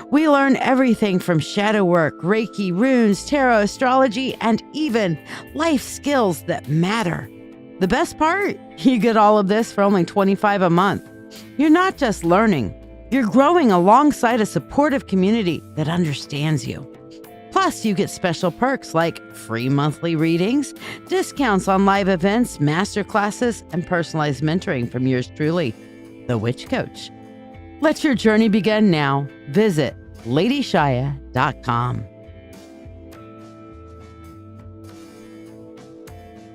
We learn everything from shadow work, Reiki, runes, tarot, astrology, and even life skills that matter. The best part? You get all of this for only $25 a month. You're not just learning, you're growing alongside a supportive community that understands you. Plus, you get special perks like free monthly readings, discounts on live events, masterclasses, and personalized mentoring from yours truly, the Witch Coach. Let your journey begin now. Visit LadyShiya.com.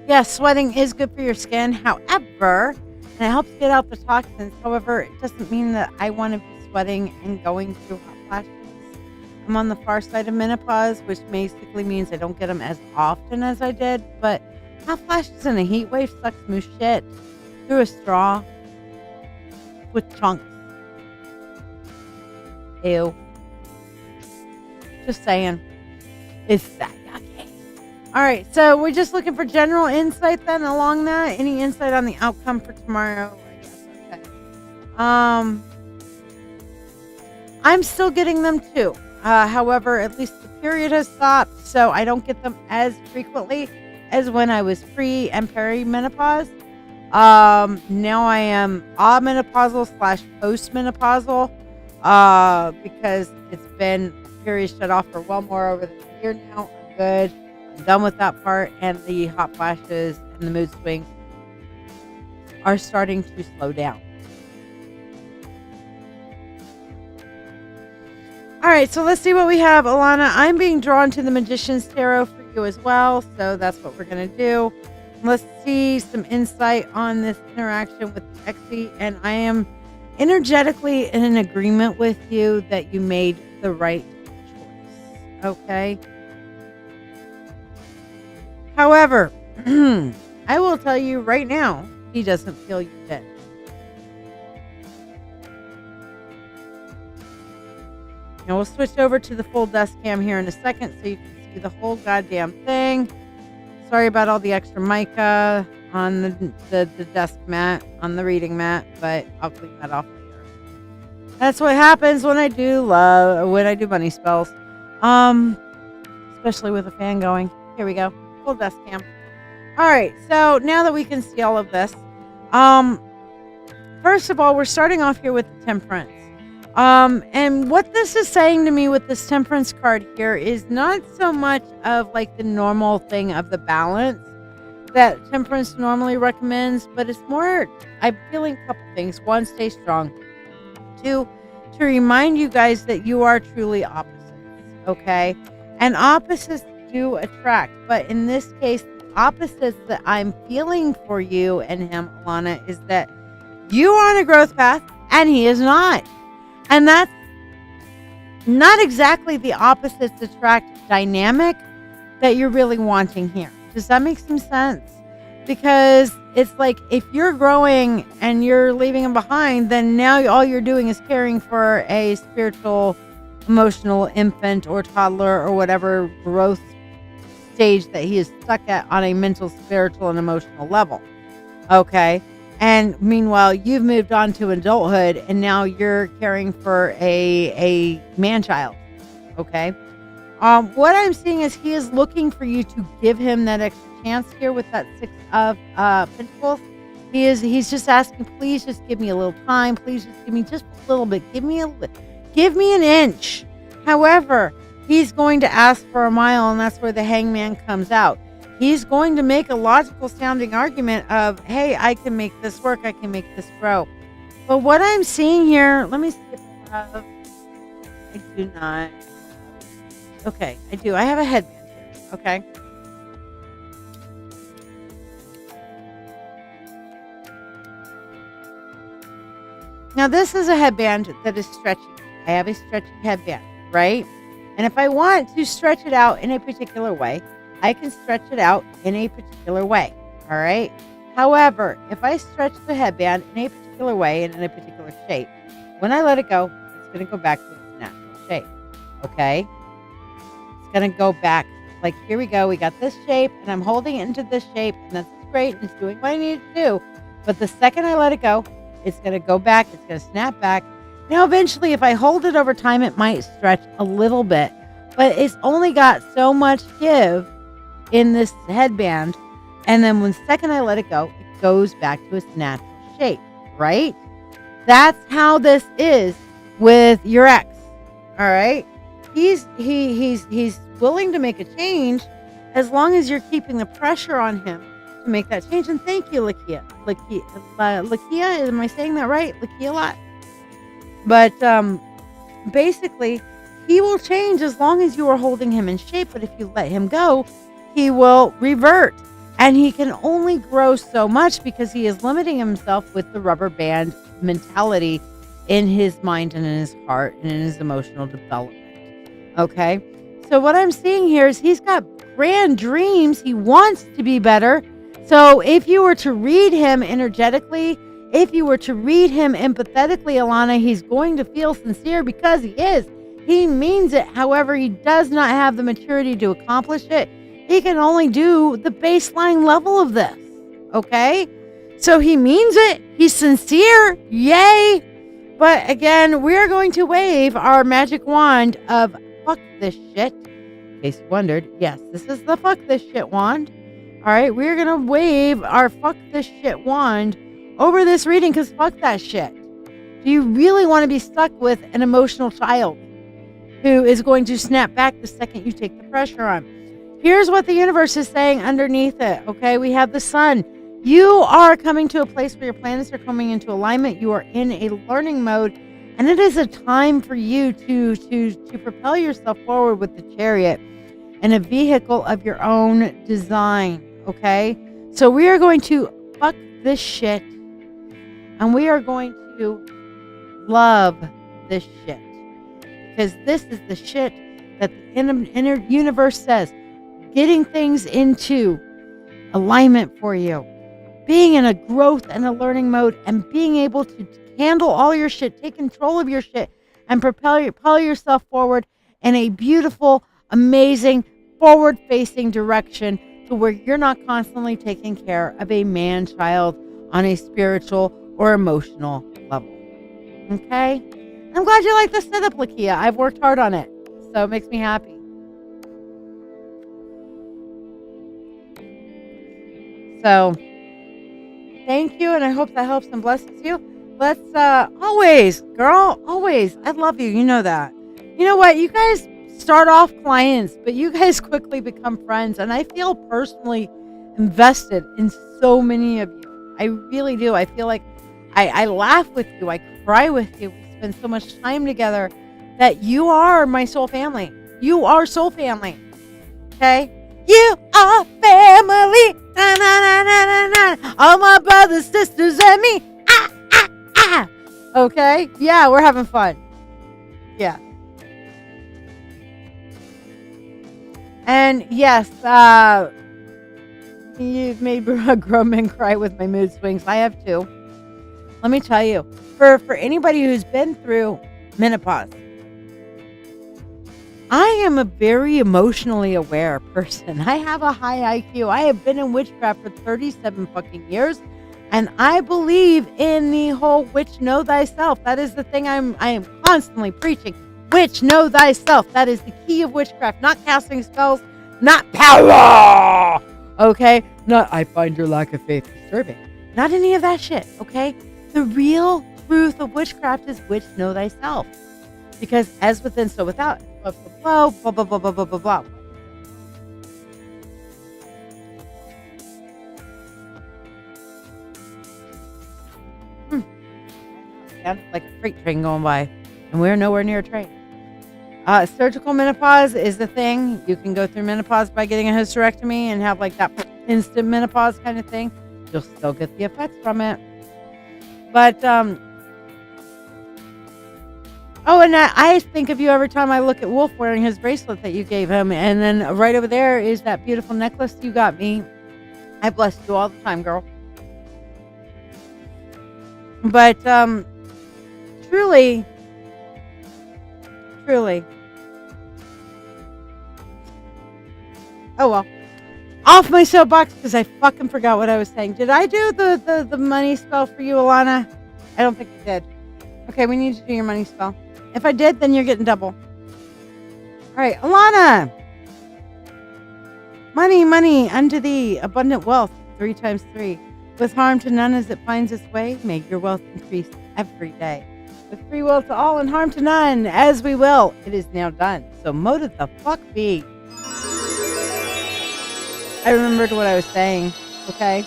Yes, sweating is good for your skin. However, and it helps get out the toxins. However, it doesn't mean that I want to be sweating and going through hot flashes. I'm on the far side of menopause, which basically means I don't get them as often as I did. But hot flashes and a heat wave sucks moose shit through a straw with chunks. Ew. Just saying. It's that yucky. All right, so we're just looking for general insight then along that. Any insight on the outcome for tomorrow? I guess. Okay. I'm still getting them too. However, at least the period has stopped, so I don't get them as frequently as when I was pre and perimenopause. Now I am amenopausal / postmenopausal because it's been period shut off for well more over a year now. I'm good. I'm done with that part, and the hot flashes and the mood swings are starting to slow down. All right, so let's see what we have, Alana. I'm being drawn to the Magician's Tarot for you as well, so that's what we're going to do. Let's see some insight on this interaction with the Exie, and I am energetically in an agreement with you that you made the right choice, okay? However, I will tell you right now, he doesn't feel you did. Now we'll switch over to the full dust cam here in a second so you can see the whole goddamn thing. Sorry about all the extra mica on the desk mat, on the reading mat, but I'll clean that off later. That's what happens when I do money spells. Especially with a fan going. Here we go. Full desk cam. All right. So now that we can see all of this, first of all, we're starting off here with the Temperance. And what this is saying to me with this Temperance card here is not so much of like the normal thing of the balance that Temperance normally recommends, but it's more, I'm feeling a couple things. One, stay strong. Two, to remind you guys that you are truly opposites, okay? And opposites do attract, but in this case, the opposites that I'm feeling for you and him, Alana, is that you are on a growth path and he is not. And that's not exactly the opposites attract dynamic that you're really wanting here. Does that make some sense? Because it's like if you're growing and you're leaving him behind, then now all you're doing is caring for a spiritual, emotional infant or toddler or whatever growth stage that he is stuck at on a mental, spiritual, and emotional level. Okay? And meanwhile, you've moved on to adulthood and now you're caring for a man-child. Okay? What I'm seeing is he is looking for you to give him that extra chance here with that Six of Pentacles. He's just asking, please just give me a little time. Please just give me just a little bit. Give me an inch. However, he's going to ask for a mile, and that's where the Hangman comes out. He's going to make a logical sounding argument of, hey, I can make this work. I can make this grow. But what I'm seeing here, let me see if I have, I do not. Okay, I do. I have a headband here. Okay. Now, this is a headband that is stretchy. I have a stretchy headband, right? And if I want to stretch it out in a particular way, I can stretch it out in a particular way, all right? However, if I stretch the headband in a particular way and in a particular shape, when I let it go, it's going to go back to its natural shape, okay? It's going to go back. Like, here we go. We got this shape, and I'm holding it into this shape, and that's great, and it's doing what I need it to do. But the second I let it go, it's going to go back. It's going to snap back. Now, eventually, if I hold it over time, it might stretch a little bit, but it's only got so much give in this headband. And then when second I let it go, it goes back to its natural shape, right? That's how this is with your ex. All right. He's willing to make a change as long as you're keeping the pressure on him to make that change. And thank you, Lakia. Lakia, am I saying that right? Lakia a lot. But basically, he will change as long as you are holding him in shape. But if you let him go, he will revert. And he can only grow so much because he is limiting himself with the rubber band mentality in his mind and in his heart and in his emotional development. Okay? So what I'm seeing here is he's got grand dreams. He wants to be better. So if you were to read him energetically, if you were to read him empathetically, Alana, he's going to feel sincere because he is. He means it. However, he does not have the maturity to accomplish it. He can only do the baseline level of this. Okay? So he means it. He's sincere. Yay. But again, we're going to wave our magic wand of fuck this shit. In case you wondered, yes, this is the fuck this shit wand. All right, we're going to wave our fuck this shit wand over this reading because fuck that shit. Do you really want to be stuck with an emotional child who is going to snap back the second you take the pressure on? Here's what the universe is saying underneath it, okay? We have the sun. You are coming to a place where your planets are coming into alignment. You are in a learning mode, and it is a time for you to propel yourself forward with the chariot and a vehicle of your own design, okay? So we are going to fuck this shit, and we are going to love this shit, because this is the shit that the inner universe says. Getting things into alignment for you, being in a growth and a learning mode, and being able to handle all your shit, take control of your shit, and propel yourself forward in a beautiful, amazing, forward-facing direction to where you're not constantly taking care of a man-child on a spiritual or emotional level. Okay? I'm glad you like the setup, LaDeShiya. I've worked hard on it, so it makes me happy. So, thank you, and I hope that helps and blesses you. Let's, always, girl, always. I love you. You know that. You know what? You guys start off clients, but you guys quickly become friends, and I feel personally invested in so many of you. I really do. I feel like I laugh with you. I cry with you. We spend so much time together that you are my soul family. You are soul family. Okay? You are family. Na, na, na, na, na, na. All my brothers, sisters, and me. Ah, ah, ah. Okay? Yeah, we're having fun. Yeah. And yes, you've made a grown man cry with my mood swings. I have too. Let me tell you, for anybody who's been through menopause, I am a very emotionally aware person. I have a high IQ. I have been in witchcraft for 37 fucking years, and I believe in the whole witch know thyself. That is the thing I am constantly preaching. Witch know thyself. That is the key of witchcraft. Not casting spells, not power. Okay? Not I find your lack of faith disturbing. Not any of that shit. Okay? The real truth of witchcraft is witch know thyself. Because as within, so without. Blah, blah, blah, blah, blah, blah, blah, blah. Sounds like a freight train going by, and we're nowhere near a train. Surgical menopause is the thing. You can go through menopause by getting a hysterectomy and have like that instant menopause kind of thing. You'll still get the effects from it. But, oh, and I think of you every time I look at Wolf wearing his bracelet that you gave him. And then right over there is that beautiful necklace you got me. I bless you all the time, girl. But, truly. Oh, well. Off my soapbox because I fucking forgot what I was saying. Did I do the money spell for you, Alana? I don't think I did. Okay, we need to do your money spell. If I did, then you're getting double. All right, Alana. Money unto thee, abundant wealth, 3 times 3. With harm to none as it finds its way, make your wealth increase every day. With free will to all and harm to none, as we will, it is now done. So mote it the fuck be. I remembered what I was saying, okay?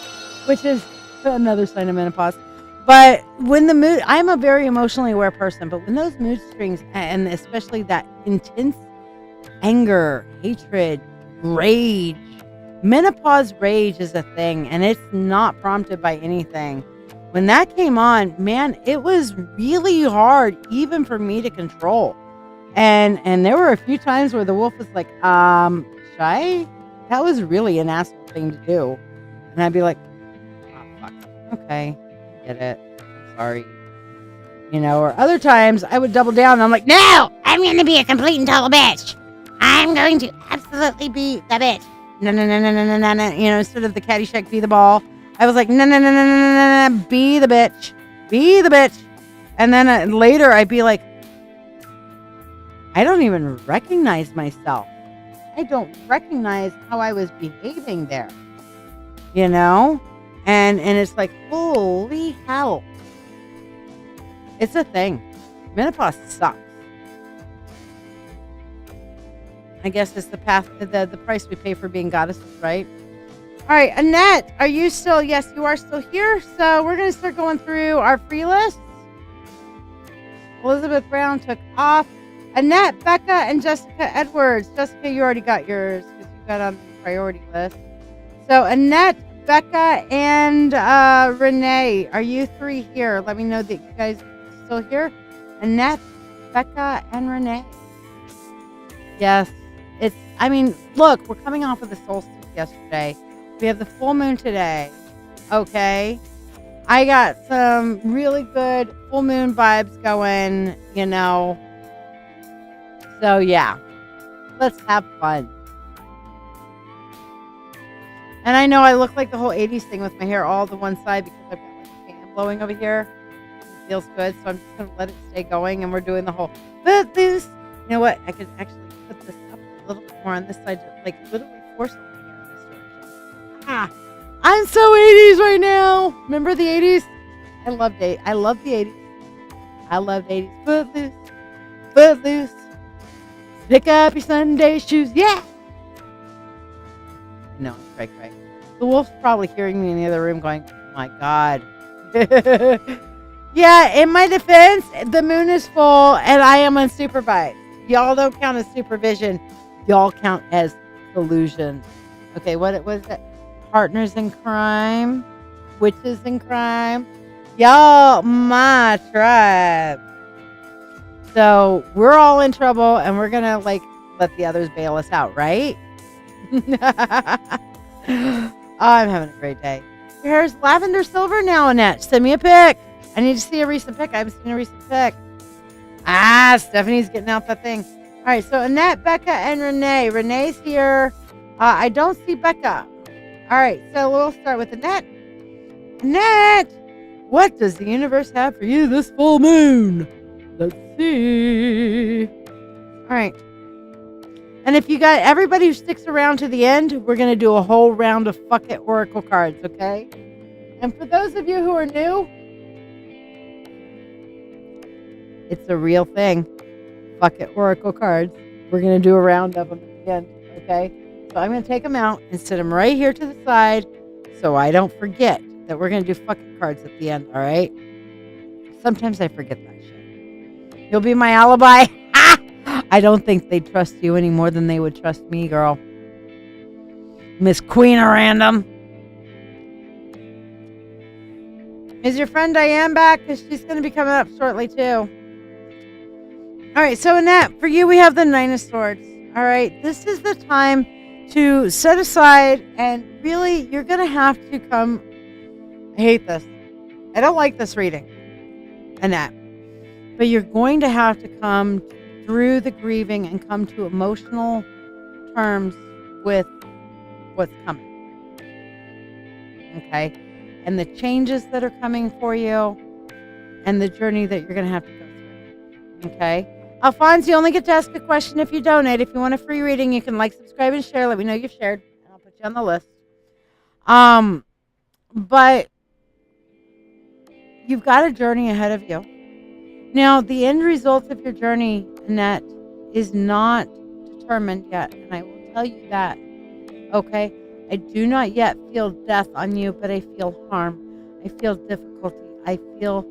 Which is another sign of menopause. But when the mood, I'm a very emotionally aware person, but when those mood strings, and especially that intense anger, hatred, rage, menopause rage is a thing, and it's not prompted by anything. When that came on, man, it was really hard even for me to control. And there were a few times where the wolf was like, Shy? That was really an asshole thing to do. And I'd be like, oh, fuck. Okay, get it. I'm sorry. You know, or other times I would double down and I'm like, no, I'm going to be a complete and total bitch. I'm going to absolutely be the bitch. No. You know, instead of the Caddyshack be the ball, I was like, no, be the bitch. Be the bitch. And then later I'd be like, I don't even recognize myself. I don't recognize how I was behaving there, you know? And it's like, holy hell. It's a thing. Menopause sucks. I guess it's the path, the price we pay for being goddesses, right? All right, Annette, are you still, yes, you are still here. So we're going to start going through our free list. Elizabeth Brown took off. Annette, Becca, and Jessica Edwards. Jessica, you already got yours because you got on the priority list. So Annette, Becca, and Renee, are you 3 here? Let me know that you guys are still here. Annette, Becca, and Renee. Yes, look, we're coming off of the solstice yesterday. We have the full moon today. Okay. I got some really good full moon vibes going, you know. So, yeah, let's have fun. And I know I look like the whole 80s thing with my hair all to one side because I've got like a fan blowing over here. It feels good, so I'm just going to let it stay going, and we're doing the whole, but this, you know what, I could actually put this up a little bit more on this side to like literally force my hair in this direction. Ah, I'm so 80s right now. Remember the 80s? I love the 80s. I love 80s. Footloose. Pick up your Sunday shoes, yeah. No, it's cray. The wolf's probably hearing me in the other room going, oh my God. Yeah, in my defense, the moon is full and I am unsupervised. Y'all don't count as supervision. Y'all count as collusion. Okay, what was it? Partners in crime, witches in crime. Y'all, my tribe. So we're all in trouble and we're going to like let the others bail us out, right? I'm having a great day. Your hair's lavender silver now, Annette. Send me a pic. I need to see a recent pic. I haven't seen a recent pic. Stephanie's getting out that thing. All right, so Annette, Becca, and Renee. Renee's here. I don't see Becca. All right, so we'll start with Annette. Annette, what does the universe have for you this full moon? Let's see. All right. And if you got everybody who sticks around to the end, we're going to do a whole round of Fuck It Oracle cards, okay? And for those of you who are new, it's a real thing. Fuck It Oracle cards. We're going to do a round of them at the end, okay? So I'm going to take them out and sit them right here to the side so I don't forget that we're going to do Fuck It cards at the end, all right? Sometimes I forget that shit. You'll be my alibi. I don't think they trust you any more than they would trust me, girl. Miss Queen of Random. Is your friend Diane back? Because she's going to be coming up shortly, too. All right, so Annette, for you, we have the Nine of Swords. All right, this is the time to set aside and really, you're going to have to come. I hate this. I don't like this reading, Annette. But you're going to have to come through the grieving and come to emotional terms with what's coming. Okay? And the changes that are coming for you and the journey that you're going to have to go through. Okay? Alphonse, you only get to ask a question if you donate. If you want a free reading, you can like, subscribe, and share. Let me know you've shared, and I'll put you on the list. But you've got a journey ahead of you. Now, the end result of your journey, Annette, is not determined yet, and I will tell you that, okay? I do not yet feel death on you, but I feel harm. I feel difficulty. I feel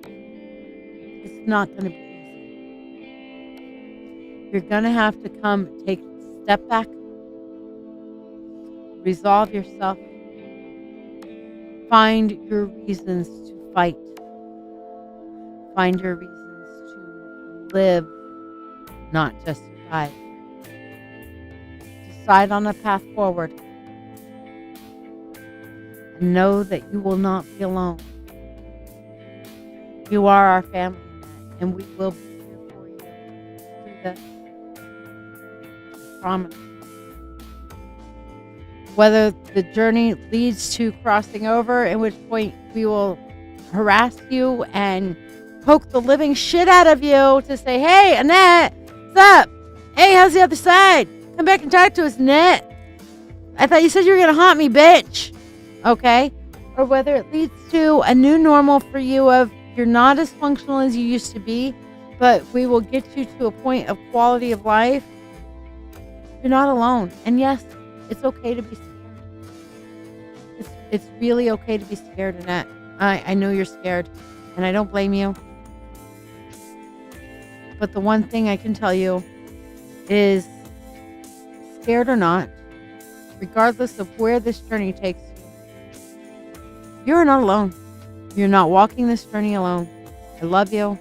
it's not going to be easy. You're going to have to come, take a step back, resolve yourself, find your reasons to fight. Find your reasons to live, not just survive. Decide on a path forward. And know that you will not be alone. You are our family, and we will be here for you through this. I promise. Whether the journey leads to crossing over, at which point we will harass you and poke the living shit out of you to say, hey, Annette, what's up? Hey, how's the other side? Come back and talk to us, Annette. I thought you said you were going to haunt me, bitch. Okay? Or whether it leads to a new normal for you of you're not as functional as you used to be, but we will get you to a point of quality of life. You're not alone. And yes, it's okay to be scared. It's really okay to be scared, Annette. I know you're scared, and I don't blame you. But the one thing I can tell you is, scared or not, regardless of where this journey takes you, you're not alone. You're not walking this journey alone. I love you.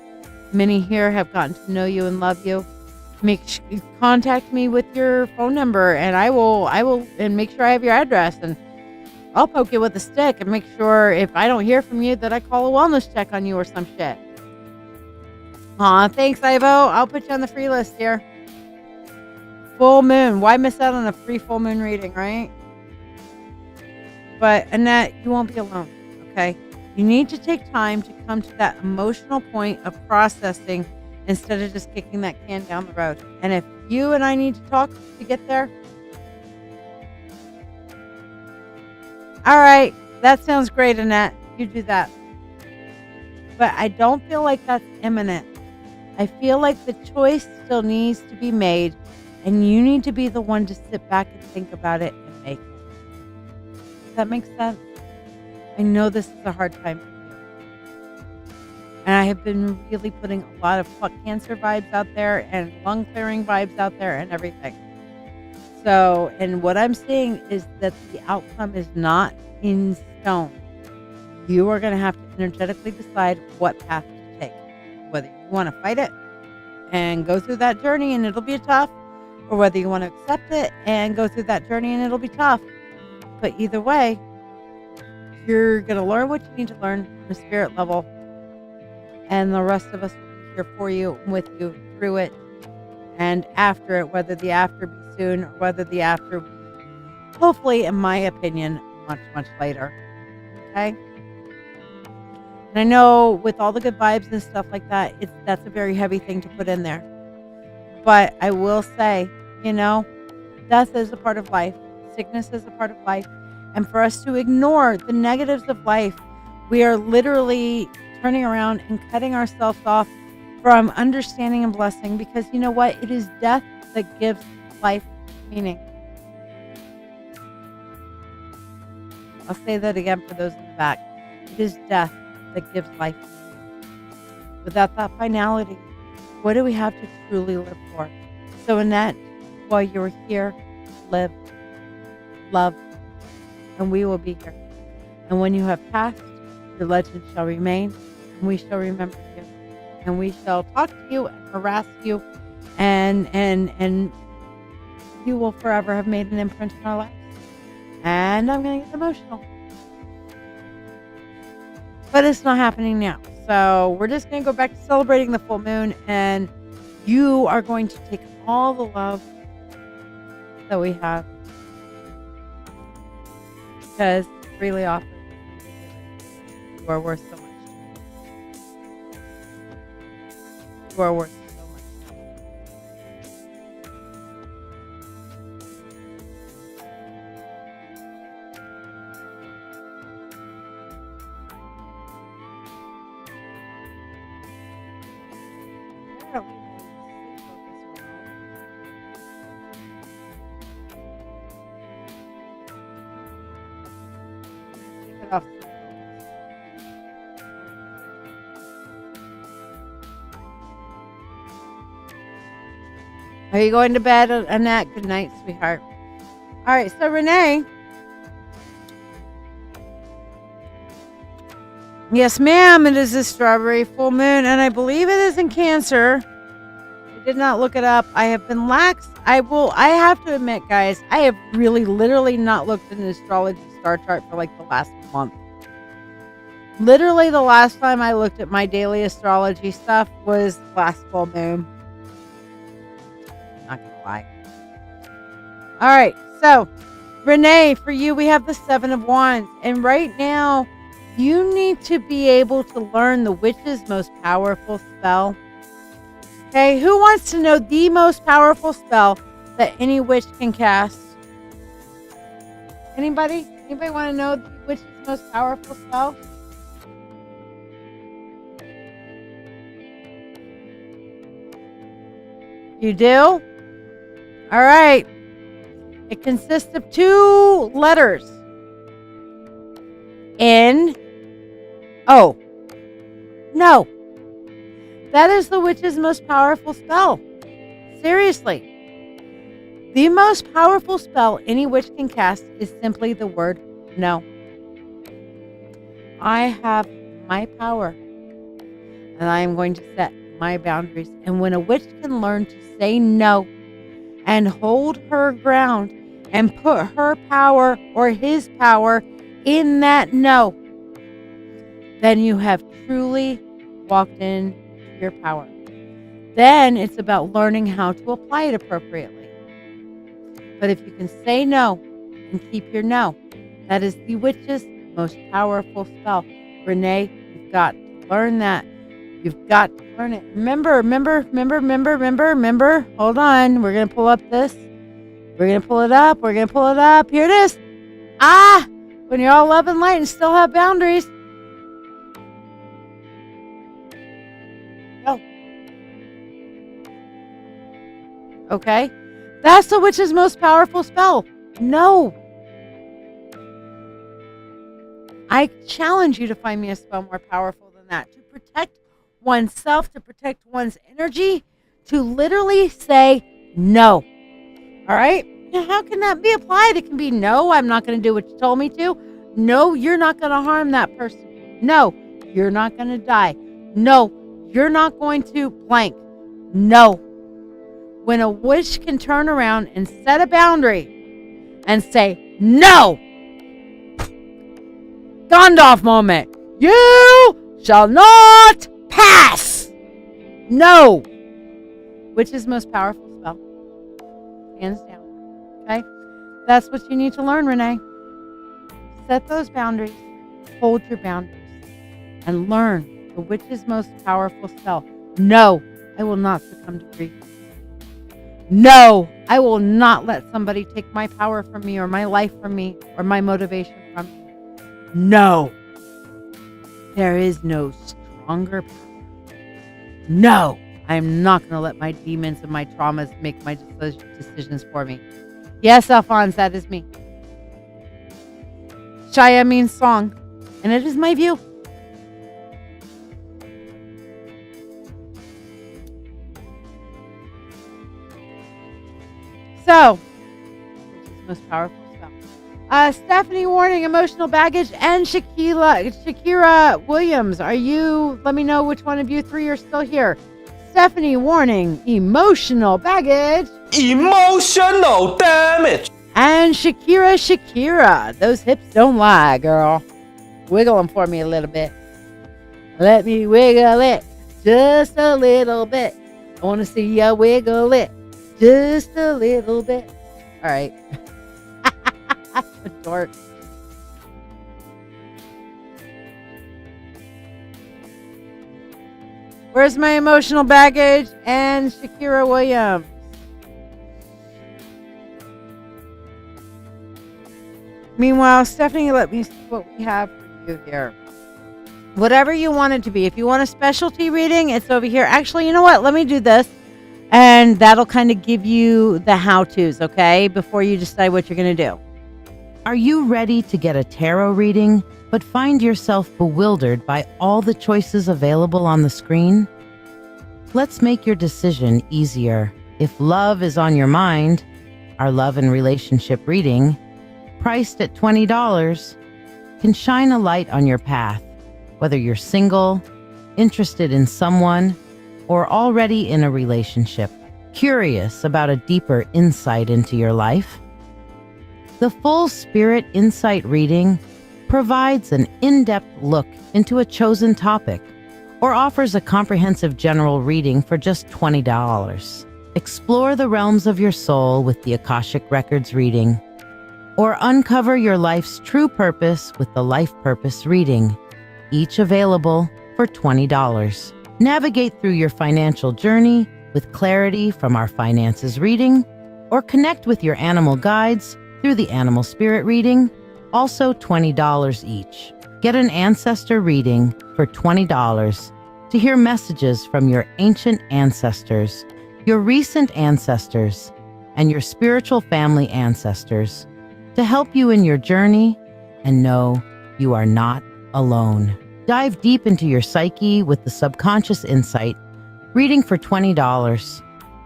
Many here have gotten to know you and love you. Contact me with your phone number, and I will, and make sure I have your address, and I'll poke you with a stick and make sure if I don't hear from you that I call a wellness check on you or some shit. Aw, thanks, Ivo. I'll put you on the free list here. Full moon. Why miss out on a free full moon reading, right? But Annette, you won't be alone, okay? You need to take time to come to that emotional point of processing instead of just kicking that can down the road. And if you and I need to talk to get there, all right, that sounds great, Annette. You do that. But I don't feel like that's imminent. I feel like the choice still needs to be made, and you need to be the one to sit back and think about it and make it. Does that make sense? I know this is a hard time for you. And I have been really putting a lot of fuck cancer vibes out there and lung clearing vibes out there and everything. So, and what I'm seeing is that the outcome is not in stone. You are going to have to energetically decide what path to take. Whether you want to fight it and go through that journey and it'll be tough, or whether you want to accept it and go through that journey and it'll be tough. But either way, you're going to learn what you need to learn on a spirit level. And the rest of us will be here for you and with you through it and after it, whether the after be soon or whether the after be, hopefully, in my opinion, much, much later. Okay? And I know with all the good vibes and stuff like that, that's a very heavy thing to put in there. But I will say, death is a part of life. Sickness is a part of life. And for us to ignore the negatives of life, we are literally turning around and cutting ourselves off from understanding and blessing, because you know what? It is death that gives life meaning. I'll say that again for those in the back. It is death that gives life meaning. Without that finality, what do we have to truly live for? So Annette, while you're here, live, love, and we will be here. And when you have passed, your legend shall remain, and we shall remember you. And we shall talk to you and harass you, and you will forever have made an imprint in our lives. And I'm going to get emotional. But it's not happening now. So we're just going to go back to celebrating the full moon, and you are going to take all the love that we have, because freely offered, you are worth so much. You are worth so much. Are you going to bed, Annette? Good night, sweetheart. All right, so Renee. Yes, ma'am, it is a strawberry full moon, and I believe it is in Cancer. I did not look it up. I have been lax. I have to admit, guys, I have really literally not looked at an astrology star chart for like the last month. Literally the last time I looked at my daily astrology stuff was last full moon. Not gonna lie. All right, so Renee, for you, we have the 7 of Wands, and right now you need to be able to learn the witch's most powerful spell. Okay, who wants to know the most powerful spell that any witch can cast? Anybody? Anybody want to know the witch's most powerful spell? You do? All right. It consists of 2 letters. N. O. No. That is the witch's most powerful spell. Seriously. The most powerful spell any witch can cast is simply the word no. I have my power, and I am going to set my boundaries. And when a witch can learn to say no and hold her ground and put her power or his power in that no, then you have truly walked in your power. Then it's about learning how to apply it appropriately. But if you can say no and keep your no That is the witch's most powerful spell. Renee, you've got to learn that. You've got to learn it. Remember. Hold on. We're going to pull up this. We're going to pull it up. Here it is. When you're all love and light and still have boundaries. Go. Okay? That's the witch's most powerful spell. No. I challenge you to find me a spell more powerful than that. To protect oneself, to protect one's energy, to literally say no. All right? Now, how can that be applied? It can be no, I'm not going to do what you told me to. No, you're not going to harm that person. No, you're not going to die. No, you're not going to blank. No. When a witch can turn around and set a boundary and say no, Gandalf moment, you shall not pass. No. Which is most powerful spell? Hands down. Okay? That's what you need to learn, Renee. Set those boundaries. Hold your boundaries. And learn the witch's most powerful spell. No, I will not succumb to grief. No, I will not let somebody take my power from me or my life from me or my motivation from me. No. There is no stronger power. No. I'm not going to let my demons and my traumas make my decisions for me. Yes, Alphonse, that is me. Shiya means song, and it is my view. So, which is the most powerful spell? Stephanie warning, emotional baggage, and Shakira Williams. Let me know which one of you three are still here. Stephanie warning, emotional baggage. Emotional damage. And Shakira. Those hips don't lie, girl. Wiggle them for me a little bit. Let me wiggle it just a little bit. I want to see you wiggle it just a little bit. All right. A dork. Where's my emotional baggage and Shakira Williams? Meanwhile, Stephanie, let me see what we have for you here. Whatever you want it to be. If you want a specialty reading, it's over here. Actually, you know what? Let me do this. And that'll kind of give you the how-tos, okay? Before you decide what you're going to do. Are you ready to get a tarot reading, but find yourself bewildered by all the choices available on the screen? Let's make your decision easier. If love is on your mind, our love and relationship reading, priced at $20, can shine a light on your path, whether you're single, interested in someone, or already in a relationship, curious about a deeper insight into your life. The full Spirit Insight reading provides an in-depth look into a chosen topic or offers a comprehensive general reading for just $20. Explore the realms of your soul with the Akashic Records reading, or uncover your life's true purpose with the Life Purpose reading, each available for $20. Navigate through your financial journey with clarity from our finances reading, or connect with your animal guides through the Animal Spirit reading, also $20 each. Get an ancestor reading for $20 to hear messages from your ancient ancestors, your recent ancestors, and your spiritual family ancestors to help you in your journey and know you are not alone. Dive deep into your psyche with the Subconscious Insight reading for $20,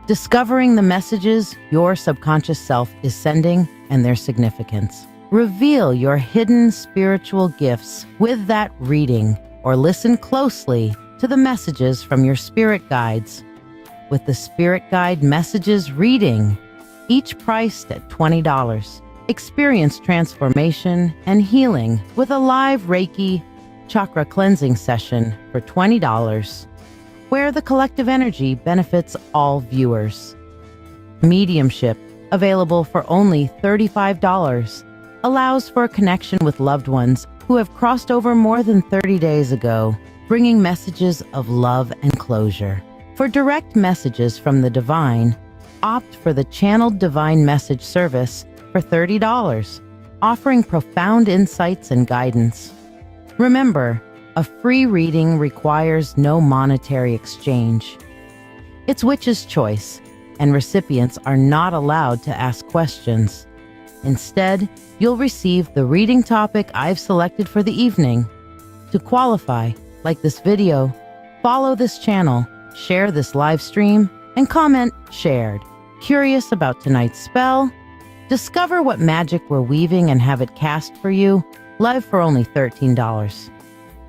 discovering the messages your subconscious self is sending and their significance. Reveal your hidden spiritual gifts with that reading, or listen closely to the messages from your spirit guides with the Spirit Guide Messages reading, each priced at $20. Experience transformation and healing with a live Reiki Chakra cleansing session for $20, where the collective energy benefits all viewers. Mediumship, available for only $35. allows for a connection with loved ones who have crossed over more than 30 days ago, bringing messages of love and closure. For direct messages from the divine, opt for the Channeled Divine Message service for $30, offering profound insights and guidance. Remember, a free reading requires no monetary exchange. It's witch's choice, and recipients are not allowed to ask questions. Instead, you'll receive the reading topic I've selected for the evening. To qualify, like this video, follow this channel, share this live stream, and comment shared. Curious about tonight's spell? Discover what magic we're weaving and have it cast for you, live for only $13.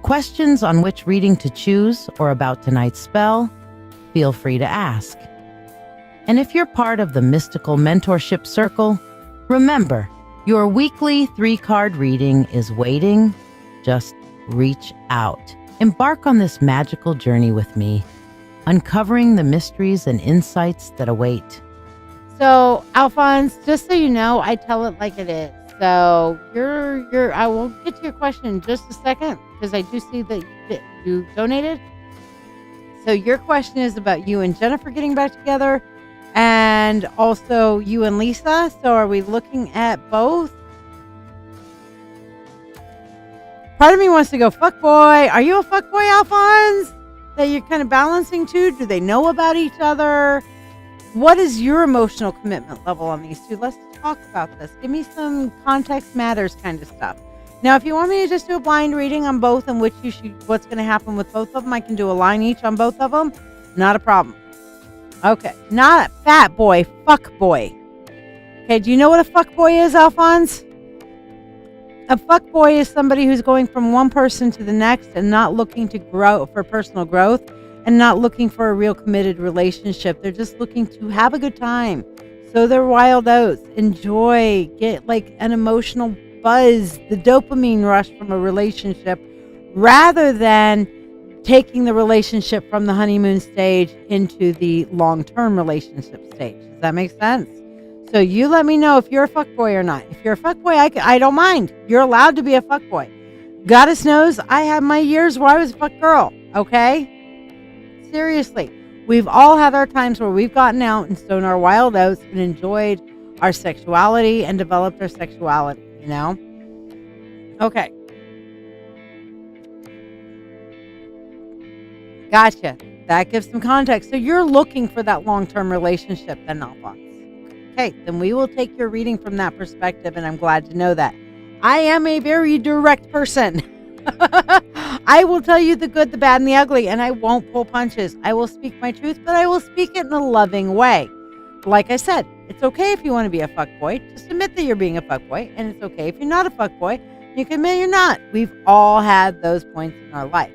Questions on which reading to choose or about tonight's spell? Feel free to ask. And if you're part of the Mystical Mentorship Circle, remember, your weekly 3-card reading is waiting. Just reach out. Embark on this magical journey with me, uncovering the mysteries and insights that await. So, Alphonse, just so you know, I tell it like it is. So, I will get to your question in just a second because I do see that you donated. So, your question is about you and Jennifer getting back together and also you and Lisa. So, are we looking at both? Part of me wants to go, fuck boy. Are you a fuck boy, Alphonse? That you're kind of balancing to? Do they know about each other? What is your emotional commitment level on these two? Let's talk about this. Give me some context matters kind of stuff. Now, if you want me to just do a blind reading on both and what's going to happen with both of them, I can do a line each on both of them. Not a problem. Okay. Not fat boy, fuck boy. Okay. Do you know what a fuck boy is, Alphonse? A fuck boy is somebody who's going from one person to the next and not looking to grow for personal growth and not looking for a real committed relationship. They're just looking to have a good time. So they're wild oats, enjoy, get like an emotional buzz, the dopamine rush from a relationship, rather than taking the relationship from the honeymoon stage into the long-term relationship stage. Does that make sense? So you let me know if you're a fuckboy or not. If you're a fuckboy, I don't mind. You're allowed to be a fuckboy. Goddess knows I had my years where I was a fuck girl, okay? Seriously, we've all had our times where we've gotten out and sown our wild oats and enjoyed our sexuality and developed our sexuality, you know? Okay. Gotcha. That gives some context. So you're looking for that long-term relationship then, Alphonse. Okay, then we will take your reading from that perspective, and I'm glad to know that. I am a very direct person. I will tell you the good, the bad, and the ugly, and I won't pull punches. I will speak my truth, but I will speak it in a loving way. Like I said, it's okay if you want to be a fuckboy. Just admit that you're being a fuckboy, and it's okay if you're not a fuckboy. You can admit you're not. We've all had those points in our life.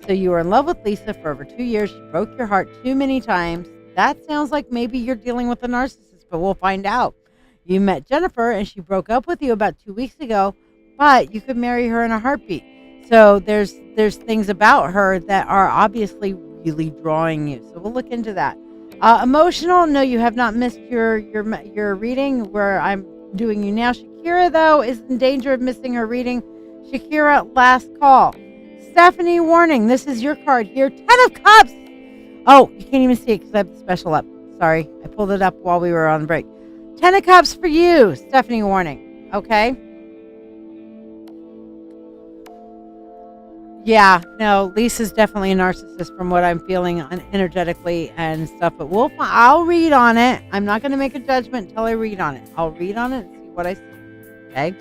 So you were in love with Lisa for over 2 years. She broke your heart too many times. That sounds like maybe you're dealing with a narcissist, but we'll find out. You met Jennifer, and she broke up with you about 2 weeks ago, but you could marry her in a heartbeat. So there's things about her that are obviously really drawing you. So we'll look into that. Emotional, no, you have not missed your reading where I'm doing you now. Shakira, though, is in danger of missing her reading. Shakira, last call. Stephanie, warning. This is your card here. 10 of Cups. Oh, you can't even see it because I have the special up. Sorry, I pulled it up while we were on break. 10 of Cups for you. Stephanie, warning. Okay. Yeah, no, Lisa's definitely a narcissist from what I'm feeling energetically and stuff, but I'll read on it. I'm not going to make a judgment until I read on it. I'll read on it and see what I see. Okay?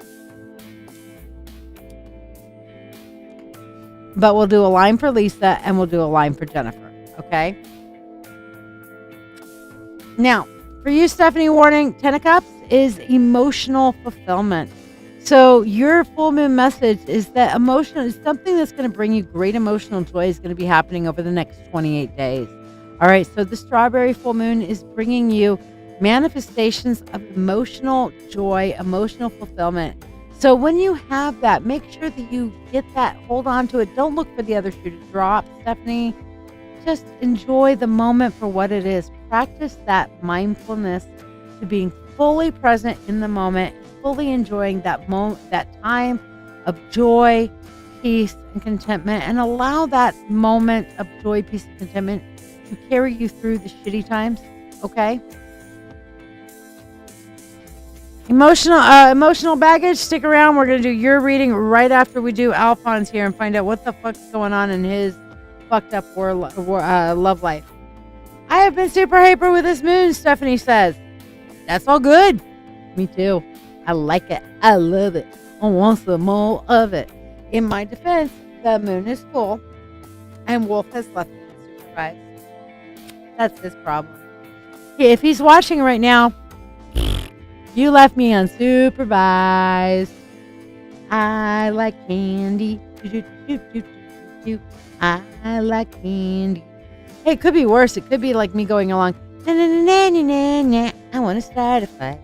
But we'll do a line for Lisa and we'll do a line for Jennifer. Okay? Now, for you, Stephanie, warning, 10 of Cups is emotional fulfillment. So your full moon message is that emotional is something that's going to bring you great emotional joy is going to be happening over the next 28 days. All right. So the strawberry full moon is bringing you manifestations of emotional joy, emotional fulfillment. So when you have that, make sure that you get that, hold on to it. Don't look for the other shoe to drop, Stephanie. Just enjoy the moment for what it is. Practice that mindfulness to being fully present in the moment. fully enjoying that moment, that time of joy, peace, and contentment, and allow that moment of joy, peace, and contentment to carry you through the shitty times. Okay? Emotional baggage, stick around. We're going to do your reading right after we do Alphonse here and find out what the fuck's going on in his fucked up love life. I have been super hyper with this moon, Stephanie says. That's all good. Me too. I like it. I love it. I want some more of it. In my defense, the moon is full and Wolf has left me unsupervised. That's his problem. If he's watching right now, you left me unsupervised. I like candy. I like candy. Hey, it could be worse. It could be like me going along. I want to start a fight.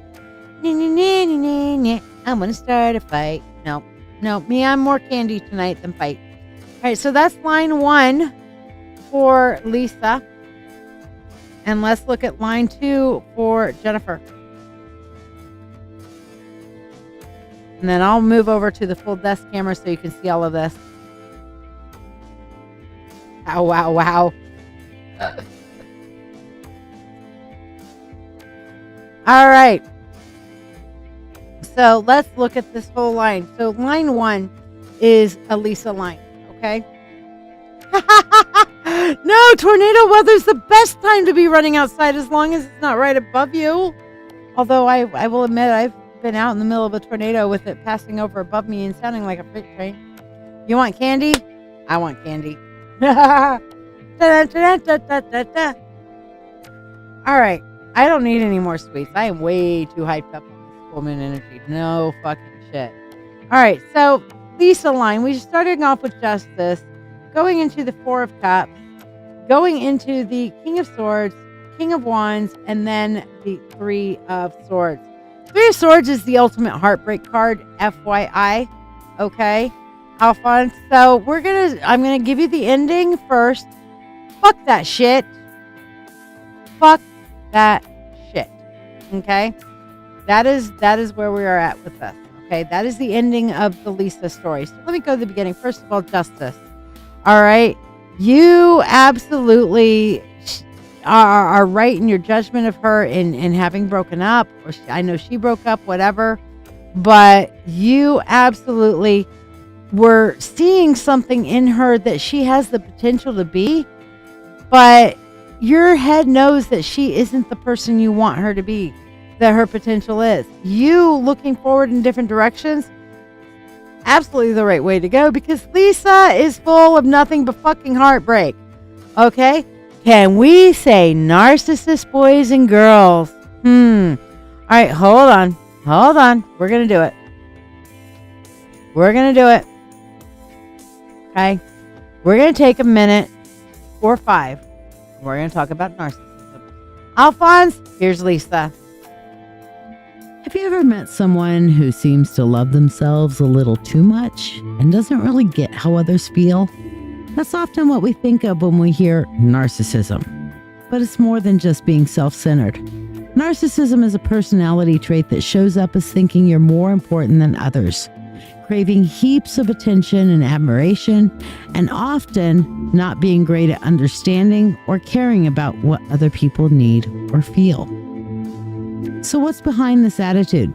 I want to start a fight. No, me, I'm more candy tonight than fight. All right, so that's line 1 for Lisa. And let's look at line 2 for Jennifer. And then I'll move over to the full desk camera so you can see all of this. Wow. All right. So let's look at this whole line. So line 1 is a Lisa line, okay? No, tornado weather's the best time to be running outside as long as it's not right above you. Although I will admit I've been out in the middle of a tornado with it passing over above me and sounding like a freight train. You want candy? I want candy. All right. I don't need any more sweets. I am way too hyped up on this full moon energy. No fucking shit. All right. So Lisa line, we started off with Justice, going into the 4 of Cups, going into the King of Swords, King of Wands, and then the 3 of Swords. 3 of Swords is the ultimate heartbreak card, FYI. Okay, Alphonse. So I'm gonna give you the ending first. Fuck that shit. Fuck that shit. Okay, that is where we are at with this. Okay, that is the ending of the Lisa story. So let me go to the beginning. First of all, Justice. All right, you absolutely are right in your judgment of her in having broken up, or I know she broke up, whatever, but you absolutely were seeing something in her that she has the potential to be, but your head knows that she isn't the person you want her to be, that her potential is. You looking forward in different directions, absolutely the right way to go, because Lisa is full of nothing but fucking heartbreak. Okay? Can we say narcissist boys and girls? All right, hold on. We're going to do it. Okay? We're going to take a minute or 5. We're going to talk about narcissism. Alphonse, here's Lisa. Have you ever met someone who seems to love themselves a little too much and doesn't really get how others feel? That's often what we think of when we hear narcissism. But it's more than just being self-centered. Narcissism is a personality trait that shows up as thinking you're more important than others, craving heaps of attention and admiration, and often not being great at understanding or caring about what other people need or feel. So what's behind this attitude?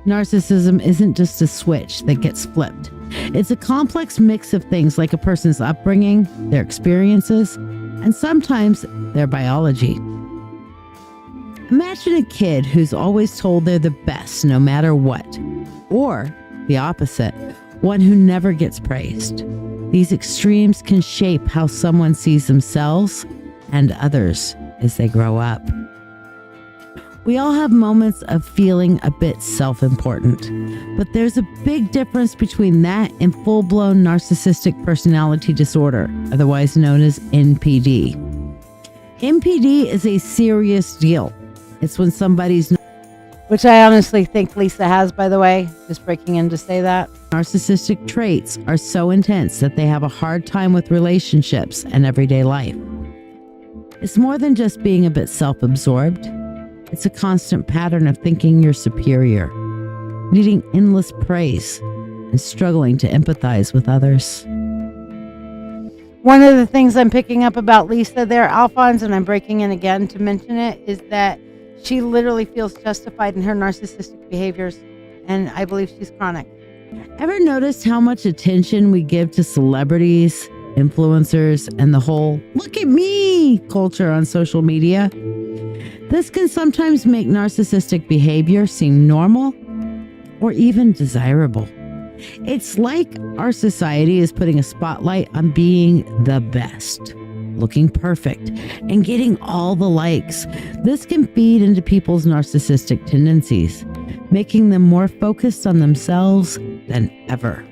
Narcissism isn't just a switch that gets flipped. It's a complex mix of things like a person's upbringing, their experiences, and sometimes their biology. Imagine a kid who's always told they're the best no matter what, or the opposite, one who never gets praised. These extremes can shape how someone sees themselves and others as they grow up. We all have moments of feeling a bit self-important, but there's a big difference between that and full-blown narcissistic personality disorder, otherwise known as NPD. NPD is a serious deal. It's when somebody's, which I honestly think Lisa has, by the way, just breaking in to say that. Narcissistic traits are so intense that they have a hard time with relationships and everyday life. It's more than just being a bit self-absorbed. It's a constant pattern of thinking you're superior. needing endless praise, and struggling to empathize with others. One of the things I'm picking up about Lisa there, Alphonse, and I'm breaking in again to mention it, is that she literally feels justified in her narcissistic behaviors, and I believe she's chronic. Ever noticed how much attention we give to celebrities, influencers, and the whole "look at me" culture on social media? This can sometimes make narcissistic behavior seem normal or even desirable. It's like our society is putting a spotlight on being the best, looking perfect, and getting all the likes. This can feed into people's narcissistic tendencies, making them more focused on themselves than ever.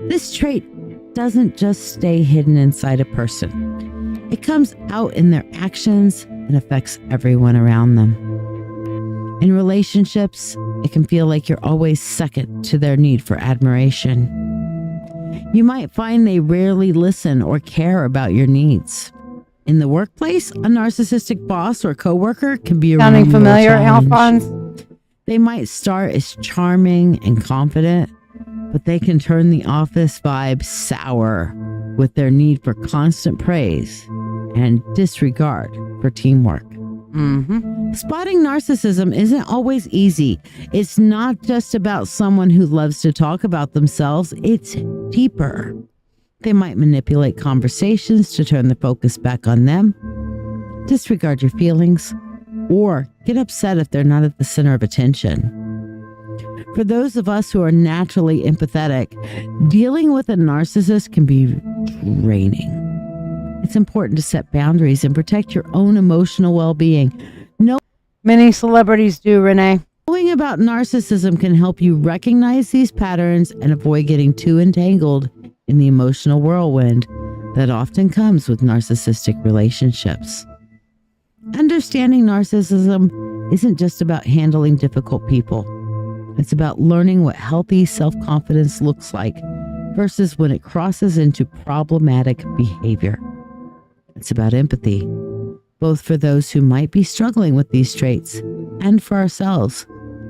This trait doesn't just stay hidden inside a person. It comes out in their actions and affects everyone around them. In relationships, it can feel like you're always second to their need for admiration. You might find they rarely listen or care about your needs. In the workplace, a narcissistic boss or coworker can be a Sounding real familiar, challenge. Alphonse? They might start as charming and confident, but they can turn the office vibe sour with their need for constant praise and disregard for teamwork. Spotting narcissism isn't always easy. It's not just about someone who loves to talk about themselves. It's deeper. They might manipulate conversations to turn the focus back on them, disregard your feelings, or get upset if they're not at the center of attention. For those of us who are naturally empathetic, dealing with a narcissist can be draining. It's important to set boundaries and protect your own emotional well-being. Many celebrities do, Renee. Knowing about narcissism can help you recognize these patterns and avoid getting too entangled in the emotional whirlwind that often comes with narcissistic relationships. Understanding narcissism isn't just about handling difficult people. It's about learning what healthy self-confidence looks like versus when it crosses into problematic behavior. It's about empathy, both for those who might be struggling with these traits and for ourselves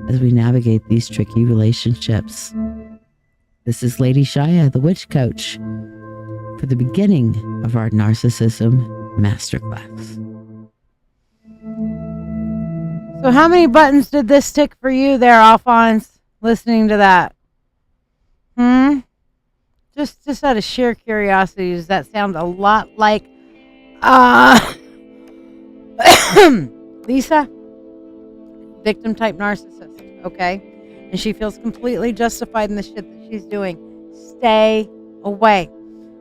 as we navigate these tricky relationships. This is LadyShiya, the Witch Coach, for the beginning of our Narcissism Masterclass. So how many buttons did this tick for you there, Alphonse, listening to that? Just out of sheer curiosity, does that sound a lot like Lisa? Victim type narcissist, okay? And she feels completely justified in the shit that she's doing. Stay away.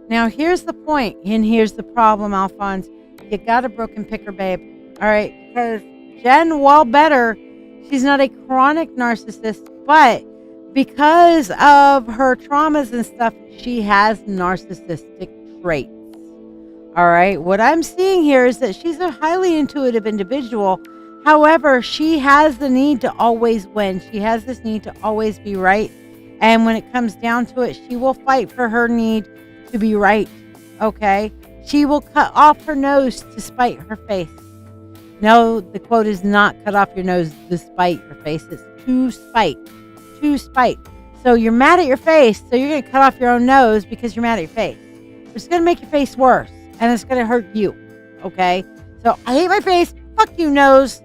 Now, here's the point, and here's the problem, Alphonse. You got a broken picker, babe. All right? Because Jen Wallbetter, she's not a chronic narcissist, but because of her traumas and stuff, she has narcissistic traits. All right. What I'm seeing here is that she's a highly intuitive individual. However, she has the need to always win. She has this need to always be right. And when it comes down to it, she will fight for her need to be right. Okay. She will cut off her nose to spite her face. No, the quote is not cut off your nose to spite your face. It's to spite. To spite. So you're mad at your face, so you're going to cut off your own nose because you're mad at your face. It's going to make your face worse, and it's going to hurt you. Okay? So I hate my face. Fuck you, nose.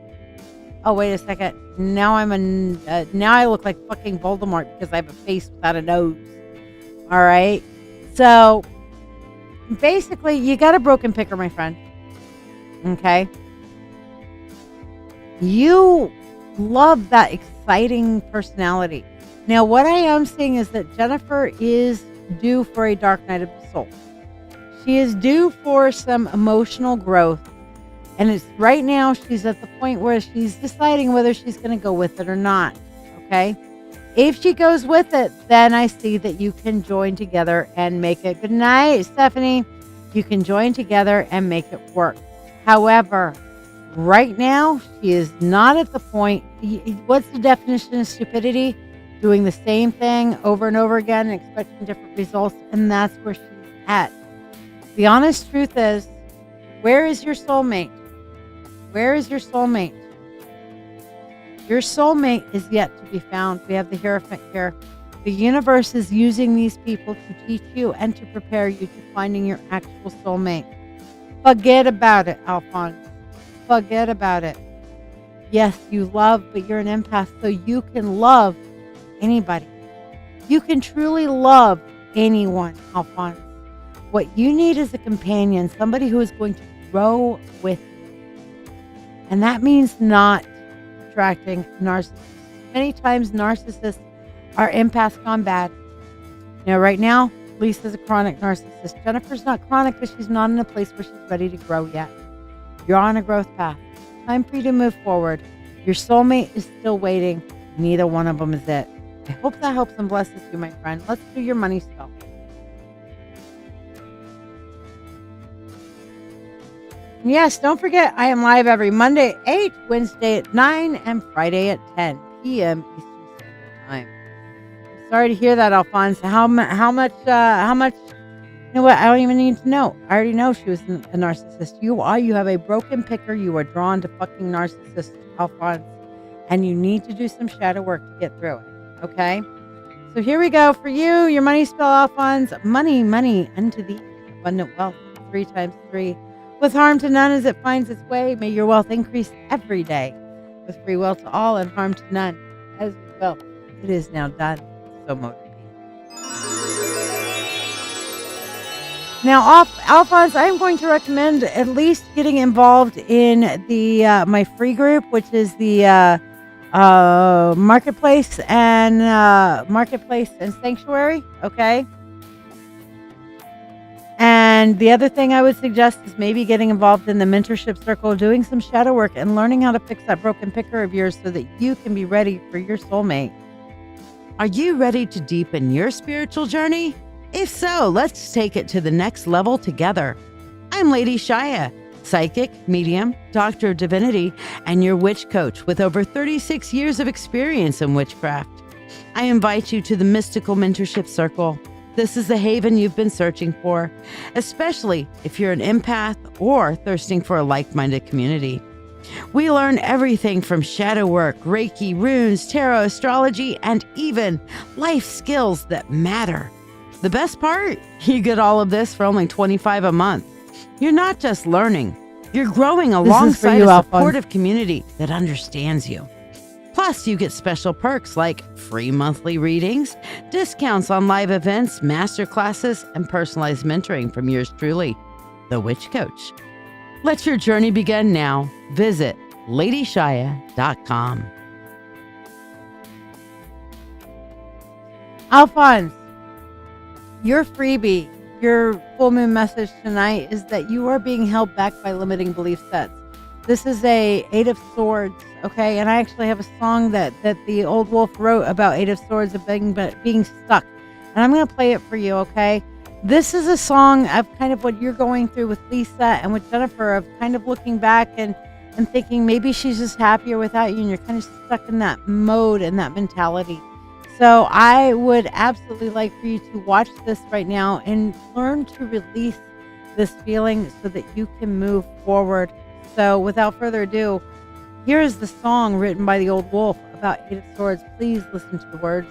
Oh, wait a second. Now now I look like fucking Voldemort because I have a face without a nose. All right? So basically, you got a broken picker, my friend. Okay? You love that exciting personality. Now, what I am seeing is that Jennifer is due for a dark night of the soul. She is due for some emotional growth. And it's right now she's at the point where she's deciding whether she's going to go with it or not. Okay? If she goes with it, then I see that you can join together and make it. Good night, Stephanie. You can join together and make it work. However, right now, she is not at the point. What's the definition of stupidity? Doing the same thing over and over again and expecting different results. And that's where she's at. The honest truth is, where is your soulmate? Where is your soulmate? Your soulmate is yet to be found. We have the Hierophant here. The universe is using these people to teach you and to prepare you to finding your actual soulmate. Forget about it, Alphonse. Forget about it. Yes, you love, but you're an empath, so you can love anybody. You can truly love anyone, Alphonse. What you need is a companion, somebody who is going to grow with you. And that means not attracting narcissists. Many times narcissists are empaths gone bad. You know, right now, Lisa's a chronic narcissist. Jennifer's not chronic, but she's not in a place where she's ready to grow yet. You're on a growth path. Time for you to move forward. Your soulmate is still waiting. Neither one of them is it. I hope that helps and blesses you, my friend. Let's do your money spell. And yes, don't forget, I am live every Monday at 8, Wednesday at 9, and Friday at 10 p.m. Eastern Standard Time. Sorry to hear that, Alphonse. How much, you know what? I don't even need to know. I already know she was a narcissist. You have a broken picker. You are drawn to fucking narcissists, Alphonse. And you need to do some shadow work to get through it. Okay? So here we go for you. Your money spell, Alphonse. Money, money unto thee. Abundant wealth. 3 times 3. With harm to none as it finds its way. May your wealth increase every day. With free will to all and harm to none. As you will. It is now done. So motivate. Now, Alphonse, I'm going to recommend at least getting involved in the my free group, which is the Marketplace and Sanctuary. Okay. And the other thing I would suggest is maybe getting involved in the mentorship circle, doing some shadow work, and learning how to fix that broken picker of yours so that you can be ready for your soulmate. Are you ready to deepen your spiritual journey? If so, let's take it to the next level together. I'm LadyShiya, psychic, medium, doctor of divinity, and your witch coach with over 36 years of experience in witchcraft. I invite you to the Mystical Mentorship Circle. This is the haven you've been searching for, especially if you're an empath or thirsting for a like-minded community. We learn everything from shadow work, Reiki, runes, tarot, astrology, and even life skills that matter. The best part? You get all of this for only $25 a month. You're not just learning, you're growing alongside a supportive community that understands you. Plus, you get special perks like free monthly readings, discounts on live events, master classes, and personalized mentoring from yours truly, the Witch Coach. Let your journey begin now. Visit LadyShiya.com. Alphonse, your freebie, your full moon message tonight is that you are being held back by limiting belief sets. This is a 8 of Swords, okay? And I actually have a song that the old wolf wrote about 8 of Swords of being stuck. And I'm going to play it for you, okay? This is a song of kind of what you're going through with Lisa and with Jennifer, of kind of looking back and thinking maybe she's just happier without you, and you're kind of stuck in that mode and that mentality. So I would absolutely like for you to watch this right now and learn to release this feeling so that you can move forward. So without further ado, here is the song written by the old wolf about 8 of Swords. Please listen to the words.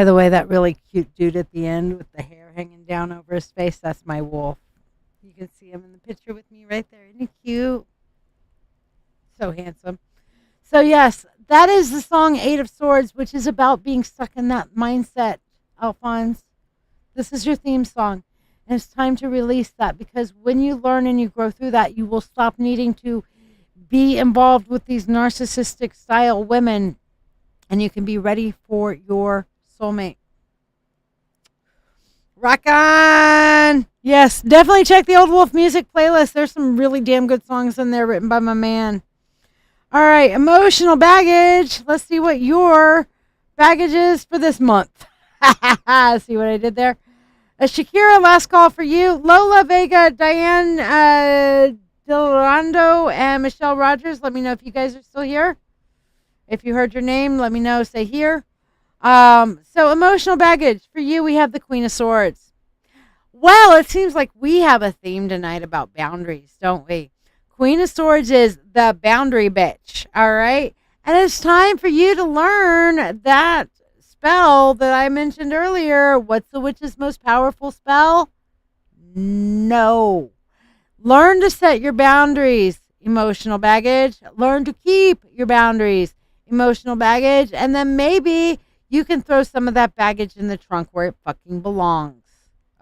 By the way, that really cute dude at the end with the hair hanging down over his face, that's my wolf. You can see him in the picture with me right there. Isn't he cute? So handsome. So yes, that is the song Eight of Swords, which is about being stuck in that mindset, Alphonse. This is your theme song. And it's time to release that, because when you learn and you grow through that, you will stop needing to be involved with these narcissistic style women, and you can be ready for your soulmate. Rock on! Yes, definitely check the Old Wolf Music playlist. There's some really damn good songs in there written by my man. All right, emotional baggage. Let's see what your baggage is for this month. See what I did there? Shakira, last call for you. Lola Vega, Diane Delorando, and Michelle Rogers. Let me know if you guys are still here. If you heard your name, let me know. Say here. So emotional baggage. For you, we have the Queen of Swords. Well, it seems like we have a theme tonight about boundaries, don't we? Queen of Swords is the boundary bitch, all right? And it's time for you to learn that spell that I mentioned earlier. What's the witch's most powerful spell? No. Learn to set your boundaries, emotional baggage. Learn to keep your boundaries, emotional baggage. And then maybe you can throw some of that baggage in the trunk where it fucking belongs,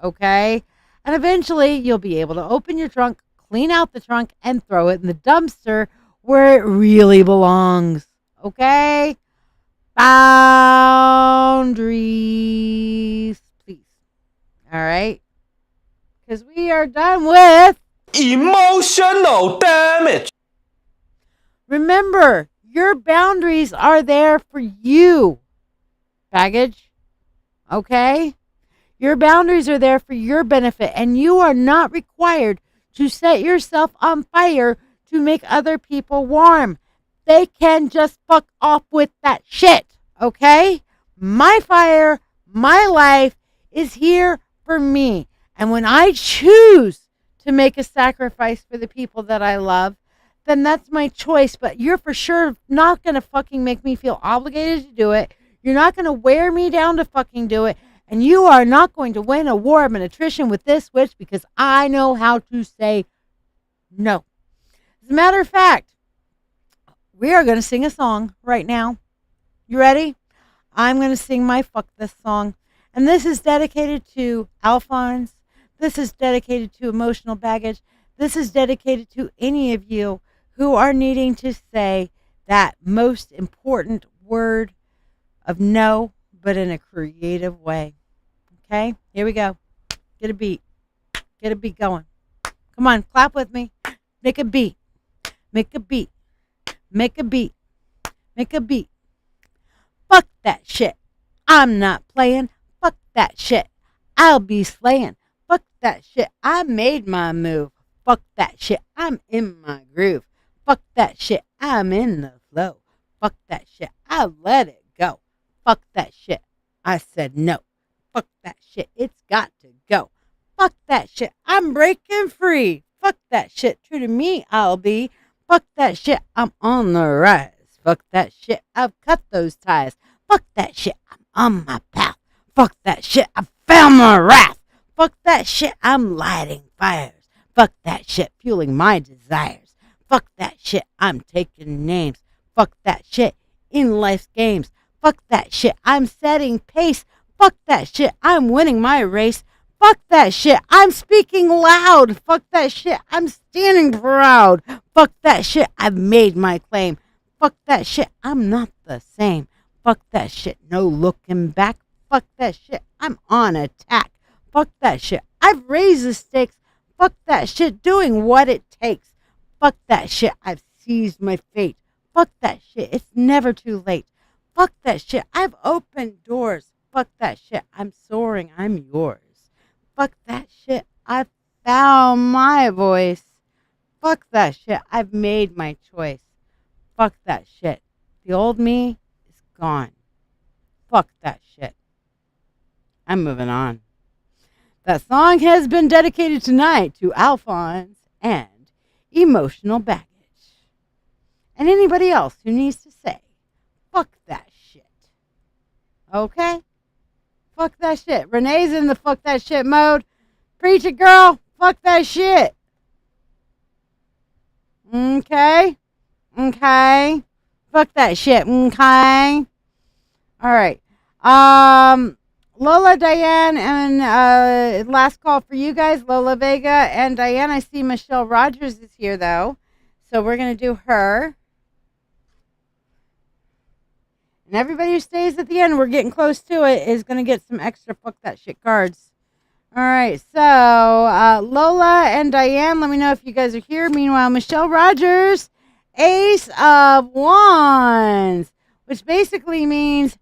okay? And eventually you'll be able to open your trunk, clean out the trunk, and throw it in the dumpster where it really belongs, okay? Boundaries, please. All right? Because we are done with emotional damage. Remember, your boundaries are there for you, baggage. Okay? Your boundaries are there for your benefit, and you are not required to set yourself on fire to make other people warm. They can just fuck off with that shit. Okay? My fire, my life is here for me. And when I choose to make a sacrifice for the people that I love, then that's my choice. But you're for sure not going to fucking make me feel obligated to do it. You're not going to wear me down to fucking do it. And you are not going to win a war of attrition with this witch, because I know how to say no. As a matter of fact, we are going to sing a song right now. You ready? I'm going to sing my Fuck This song. And this is dedicated to Alphonse. This is dedicated to emotional baggage. This is dedicated to any of you who are needing to say that most important word of no, but in a creative way. Okay? Here we go. Get a beat. Get a beat going. Come on, clap with me. Make a beat. Make a beat. Make a beat. Make a beat. Fuck that shit. I'm not playing. Fuck that shit. I'll be slaying. Fuck that shit. I made my move. Fuck that shit. I'm in my groove. Fuck that shit. I'm in the flow. Fuck that shit. I let it go. Fuck that shit. I said no. Fuck that shit. It's got to go. Fuck that shit. I'm breaking free. Fuck that shit. True to me, I'll be. Fuck that shit. I'm on the rise. Fuck that shit. I've cut those ties. Fuck that shit. I'm on my path. Fuck that shit. I found my wrath. Fuck that shit. I'm lighting fires. Fuck that shit. Fueling my desires. Fuck that shit. I'm taking names. Fuck that shit. In life's games. Fuck that shit. I'm setting pace. Fuck that shit. I'm winning my race. Fuck that shit. I'm speaking loud. Fuck that shit. I'm standing proud. Fuck that shit. I've made my claim. Fuck that shit. I'm not the same. Fuck that shit. No looking back. Fuck that shit. I'm on attack. Fuck that shit. I've raised the stakes. Fuck that shit. Doing what it takes. Fuck that shit. I've seized my fate. Fuck that shit. It's never too late. Fuck that shit. I've opened doors. Fuck that shit. I'm soaring. I'm yours. Fuck that shit. I found my voice. Fuck that shit. I've made my choice. Fuck that shit. The old me is gone. Fuck that shit. I'm moving on. That song has been dedicated tonight to Alphonse and emotional baggage. And anybody else who needs to say, fuck that shit. Okay? fuck that shit. Renee's in the fuck that shit mode. Preach it, girl. Fuck that shit. Okay. Okay. Fuck that shit. Okay. All right. Lola, Diane, and last call for you guys, Lola Vega and Diane. I see Michelle Rogers is here, though. So we're going to do her. And everybody who stays at the end, we're getting close to it, is going to get some extra fuck that shit cards. All right, so Lola and Diane, let me know if you guys are here. Meanwhile, Michelle Rogers, Ace of Wands, which basically means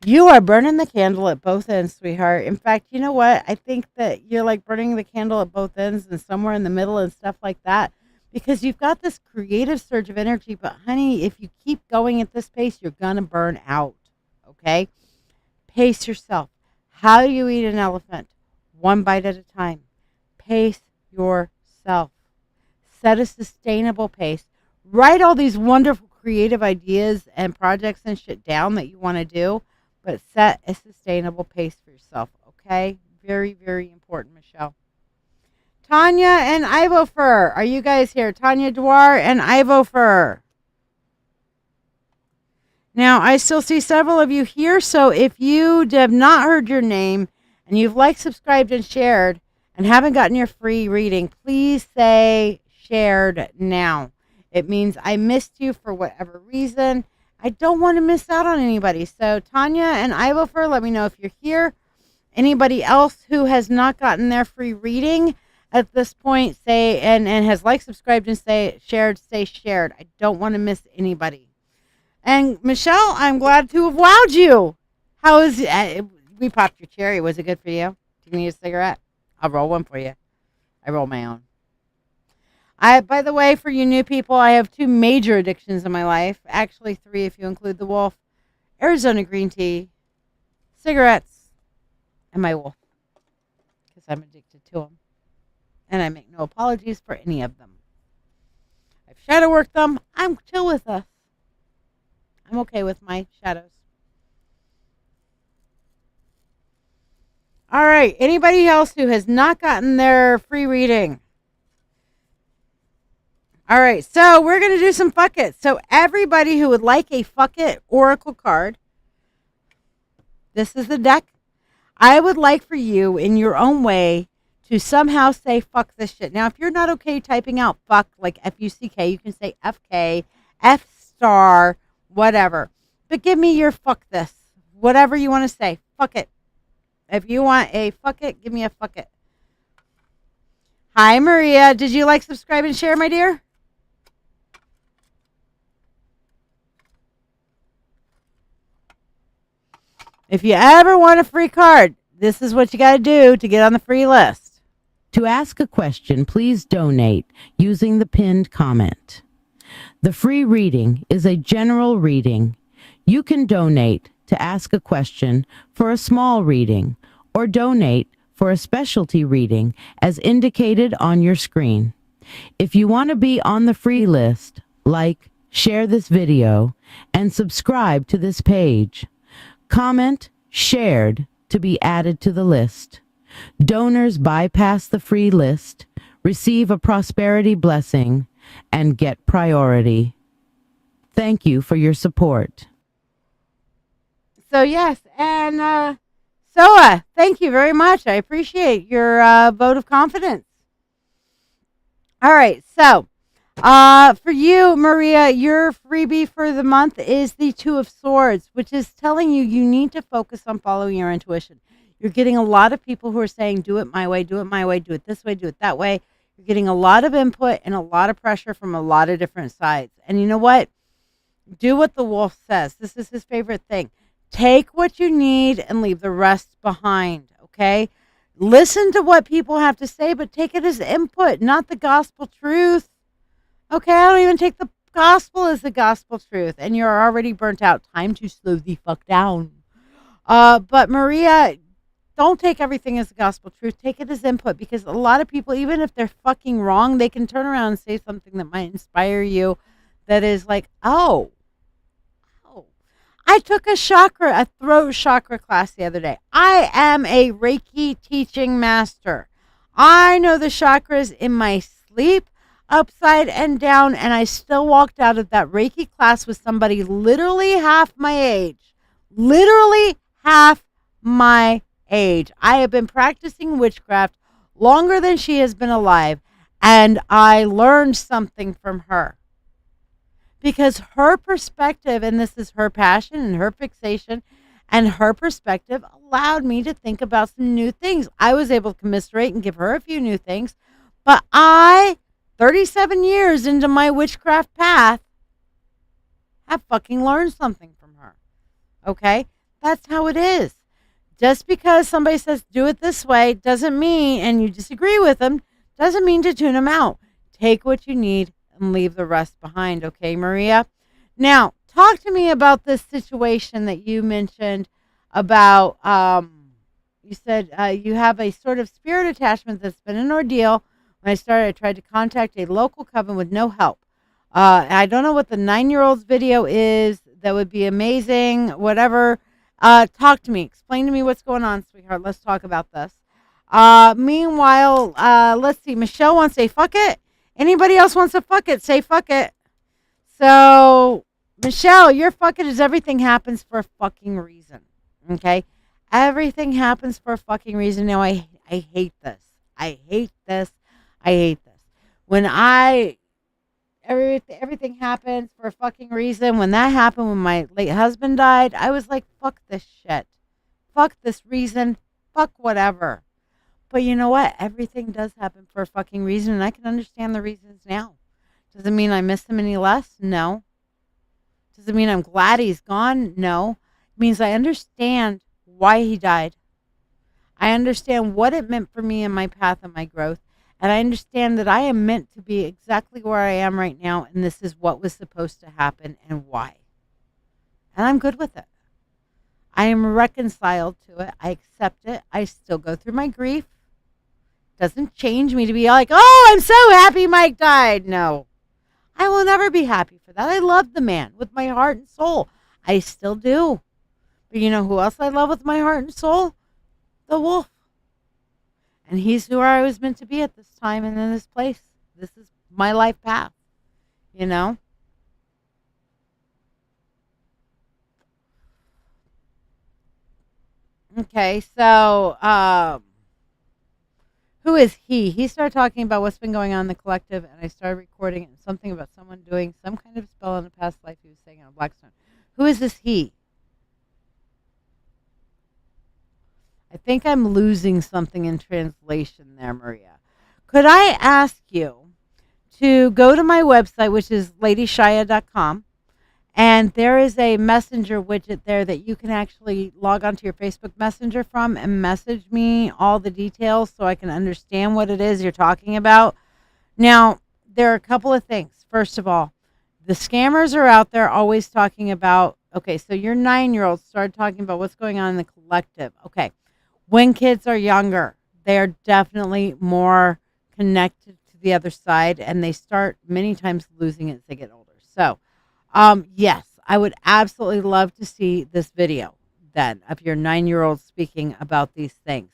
you are burning the candle at both ends, sweetheart. In fact, you know what? I think that you're like burning the candle at both ends and somewhere in the middle and stuff like that. Because you've got this creative surge of energy, but honey, if you keep going at this pace, you're going to burn out, okay? Pace yourself. How do you eat an elephant? One bite at a time. Pace yourself. Set a sustainable pace. Write all these wonderful creative ideas and projects and shit down that you want to do, but set a sustainable pace for yourself, okay? Very, very important, Michelle. Tanya and Ivo Fur. Are you guys here? Tanya Dwar and Ivo Fur. Now, I still see several of you here, so if you have not heard your name and you've liked, subscribed, and shared and haven't gotten your free reading, please say shared now. It means I missed you for whatever reason. I don't want to miss out on anybody. So Tanya and Ivo Fur, let me know if you're here. Anybody else who has not gotten their free reading, at this point, say and has liked, subscribed, and say shared. I don't want to miss anybody. And Michelle, I'm glad to have wowed you. How is we popped your cherry? Was it good for you? Do you need a cigarette? I'll roll one for you. I roll my own. By the way, for you new people, I have 2 major addictions in my life. Actually, 3 if you include the wolf. Arizona green tea, cigarettes, and my wolf. Because I'm addicted to them. And I make no apologies for any of them. I've shadow worked them. I'm chill with us. I'm okay with my shadows. All right. Anybody else who has not gotten their free reading? All right. So we're going to do some fuck it. So everybody who would like a fuck it oracle card, this is the deck. I would like for you in your own way to somehow say fuck this shit. Now, if you're not okay typing out fuck, like F-U-C-K, you can say F-K, F-star, whatever. But give me your fuck this. Whatever you want to say. Fuck it. If you want a fuck it, give me a fuck it. Hi, Maria. Did you like, subscribe, and share, my dear? If you ever want a free card, this is what you got to do to get on the free list. To ask a question, please donate using the pinned comment. The free reading is a general reading. You can donate to ask a question for a small reading or donate for a specialty reading as indicated on your screen. If you want to be on the free list, like, share this video, and subscribe to this page. Comment shared to be added to the list. Donors bypass the free list, receive a prosperity blessing, and get priority. Thank you for your support. So, yes, and Soa, thank you very much. I appreciate your vote of confidence. All right, so for you, Maria, your freebie for the month is the 2 of Swords, which is telling you need to focus on following your intuition. You're getting a lot of people who are saying, do it my way, do it my way, do it this way, do it that way. You're getting a lot of input and a lot of pressure from a lot of different sides. And you know what? Do what the wolf says. This is his favorite thing. Take what you need and leave the rest behind, okay? Listen to what people have to say, but take it as input, not the gospel truth. Okay, I don't even take the gospel as the gospel truth. And you're already burnt out. Time to slow the fuck down. But Maria, don't take everything as the gospel truth. Take it as input, because a lot of people, even if they're fucking wrong, they can turn around and say something that might inspire you that is like, oh, I took a throat chakra class the other day. I am a Reiki teaching master. I know the chakras in my sleep, upside and down, and I still walked out of that Reiki class with somebody literally half my age. Literally half my age. I have been practicing witchcraft longer than she has been alive, and I learned something from her. Because her perspective, and this is her passion and her fixation, and her perspective allowed me to think about some new things. I was able to commiserate and give her a few new things, but 37 years into my witchcraft path, have fucking learned something from her. Okay? That's how it is. Just because somebody says do it this way doesn't mean, and you disagree with them, doesn't mean to tune them out. Take what you need and leave the rest behind. Okay, Maria? Now, talk to me about this situation that you mentioned about, you said you have a sort of spirit attachment that's been an ordeal. When I started, I tried to contact a local coven with no help. I don't know what the 9-year-old's video is. That would be amazing. Whatever. Talk to me. Explain to me what's going on, sweetheart. Let's talk about this. Meanwhile, let's see. Michelle wants to say fuck it. Anybody else wants to fuck it? Say fuck it. So, Michelle, your fuck it is everything happens for a fucking reason. Okay? Everything happens for a fucking reason. Now, I hate this. I hate this. I hate this. When everything happens for a fucking reason. When that happened, when my late husband died, I was like, fuck this shit. Fuck this reason. Fuck whatever. But you know what? Everything does happen for a fucking reason, and I can understand the reasons now. Does it mean I miss him any less? No. Does it mean I'm glad he's gone? No. It means I understand why he died. I understand what it meant for me in my path and my growth. And I understand that I am meant to be exactly where I am right now, and this is what was supposed to happen and why. And I'm good with it. I am reconciled to it. I accept it. I still go through my grief. Doesn't change me to be like, oh, I'm so happy Mike died. No. I will never be happy for that. I love the man with my heart and soul. I still do. But you know who else I love with my heart and soul? The wolf. And he's who I was meant to be at this time and in this place. This is my life path, you know? Okay, so who is he? He started talking about what's been going on in the collective, and I started recording it, and something about someone doing some kind of spell in a past life he was saying on a Blackstone. Who is this he? I think I'm losing something in translation there, Maria. Could I ask you to go to my website, which is LadyShiya.com, and there is a messenger widget there that you can actually log onto your Facebook Messenger from and message me all the details so I can understand what it is you're talking about. Now, there are a couple of things. First of all, the scammers are out there always talking about, okay, so your 9-year-old started talking about what's going on in the collective. Okay. When kids are younger, they are definitely more connected to the other side, and they start many times losing it as they get older. So, yes, I would absolutely love to see this video then of your 9-year-old speaking about these things.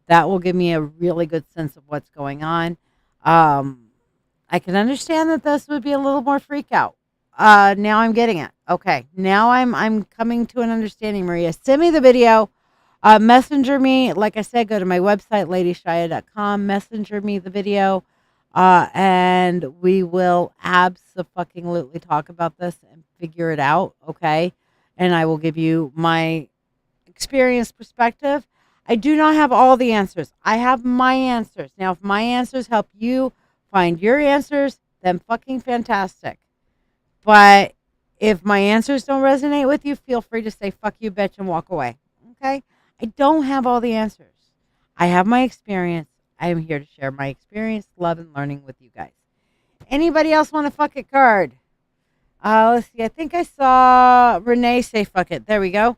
That will give me a really good sense of what's going on. I can understand that this would be a little more freak out. Now I'm getting it. Okay, now I'm coming to an understanding, Maria. Send me the video. Messenger me, like I said, go to my website, LadyShiya.com, messenger me the video, and we will abso-fucking-lutely talk about this and figure it out, okay? And I will give you my experience perspective. I do not have all the answers. I have my answers. Now, if my answers help you find your answers, then fucking fantastic. But if my answers don't resonate with you, feel free to say, fuck you, bitch, and walk away, okay? I don't have all the answers. I have my experience. I am here to share my experience, love, and learning with you guys. Anybody else want a fuck it card? Let's see. I think I saw Renee say fuck it. There we go.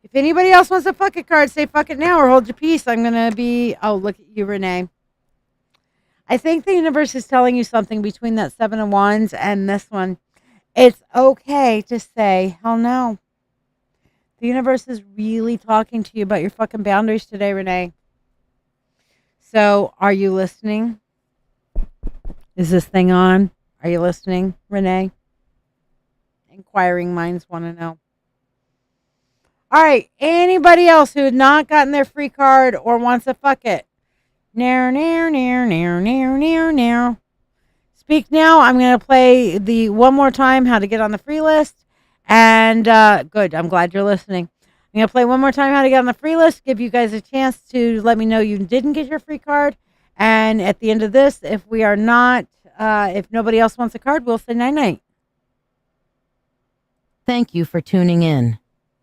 If anybody else wants a fuck it card, say fuck it now or hold your peace. I'm going to be... Oh, look at you, Renee. I think the universe is telling you something between that 7 of Wands and this one. It's okay to say, hell no. The universe is really talking to you about your fucking boundaries today, Renee. So, are you listening? Is this thing on? Are you listening, Renee? Inquiring minds want to know. All right. Anybody else who had not gotten their free card or wants to fuck it? Now. Speak now. I'm going to play the one more time how to get on the free list. And good. I'm glad you're listening. I'm going to play one more time how to get on the free list. Give you guys a chance to let me know you didn't get your free card. And at the end of this, if we are not, if nobody else wants a card, we'll say night-night. Thank you for tuning in.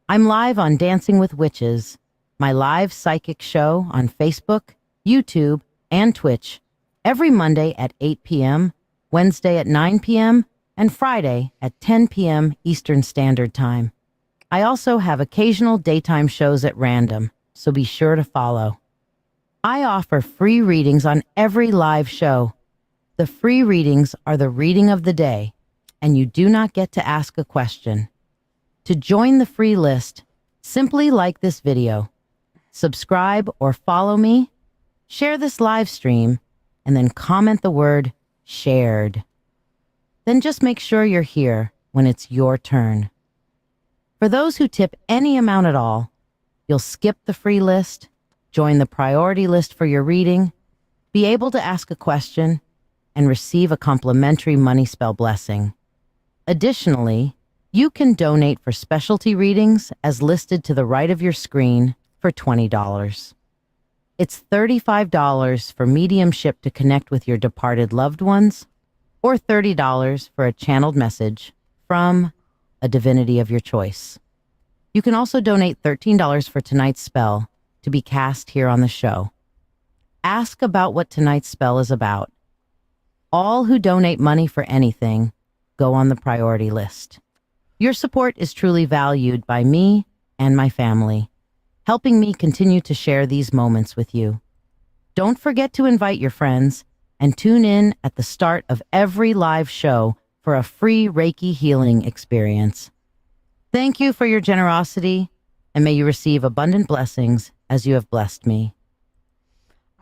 I'm live on Dancing with Witches, my live psychic show on Facebook, YouTube, and Twitch, every Monday at 8 p.m., Wednesday at 9 p.m., and Friday at 10 p.m. Eastern Standard Time. I also have occasional daytime shows at random, so be sure to follow. I offer free readings on every live show. The free readings are the reading of the day, and you do not get to ask a question. To join the free list, simply like this video, subscribe or follow me, share this live stream, and then comment the word shared. Then just make sure you're here when it's your turn. For those who tip any amount at all, you'll skip the free list, join the priority list for your reading, be able to ask a question, and receive a complimentary money spell blessing. Additionally, you can donate for specialty readings as listed to the right of your screen for $20. It's $35 for mediumship to connect with your departed loved ones, or $30 for a channeled message from a divinity of your choice. You can also donate $13 for tonight's spell to be cast here on the show. Ask about what tonight's spell is about. All who donate money for anything go on the priority list. Your support is truly valued by me and my family, helping me continue to share these moments with you. Don't forget to invite your friends and tune in at the start of every live show for a free Reiki healing experience. Thank you for your generosity, and may you receive abundant blessings as you have blessed me.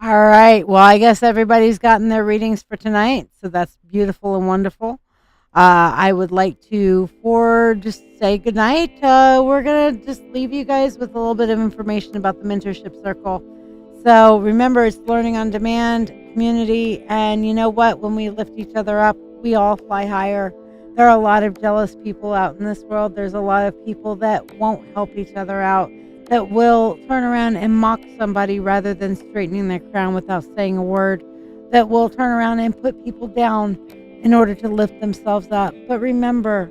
All right. Well, I guess everybody's gotten their readings for tonight, so that's beautiful and wonderful. I would like to, just say goodnight. We're going to just leave you guys with a little bit of information about the Mentorship Circle. So remember, it's learning on demand, community, and you know what? When we lift each other up, we all fly higher. There are a lot of jealous people out in this world. There's a lot of people that won't help each other out, that will turn around and mock somebody rather than straightening their crown without saying a word, that will turn around and put people down in order to lift themselves up. But remember,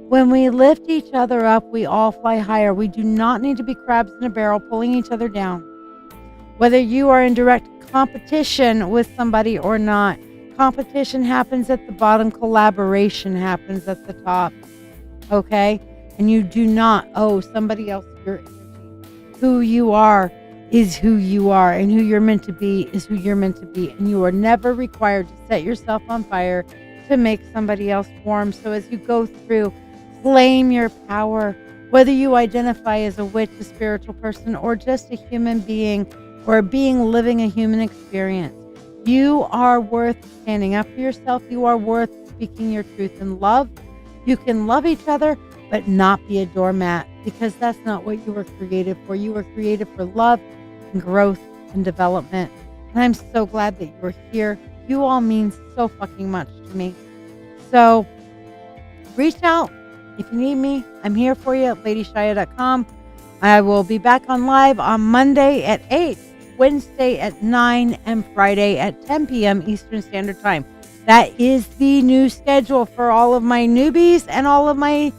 when we lift each other up, we all fly higher. We do not need to be crabs in a barrel pulling each other down. Whether you are in direct competition with somebody or not, competition happens at the bottom, collaboration happens at the top. Okay? And you do not owe somebody else your energy. Who you are is who you are, and who you're meant to be is who you're meant to be. And you are never required to set yourself on fire to make somebody else warm. So as you go through, claim your power, whether you identify as a witch, a spiritual person, or just a human being, or a being living a human experience. You are worth standing up for yourself. You are worth speaking your truth in love. You can love each other, but not be a doormat, because that's not what you were created for. You were created for love and growth and development. And I'm so glad that you're here. You all mean so fucking much to me. So reach out if you need me. I'm here for you at LadyShiya.com. I will be back on live on Monday at 8, Wednesday at 9, and Friday at 10 p.m. Eastern Standard Time. That is the new schedule for all of my newbies and all of my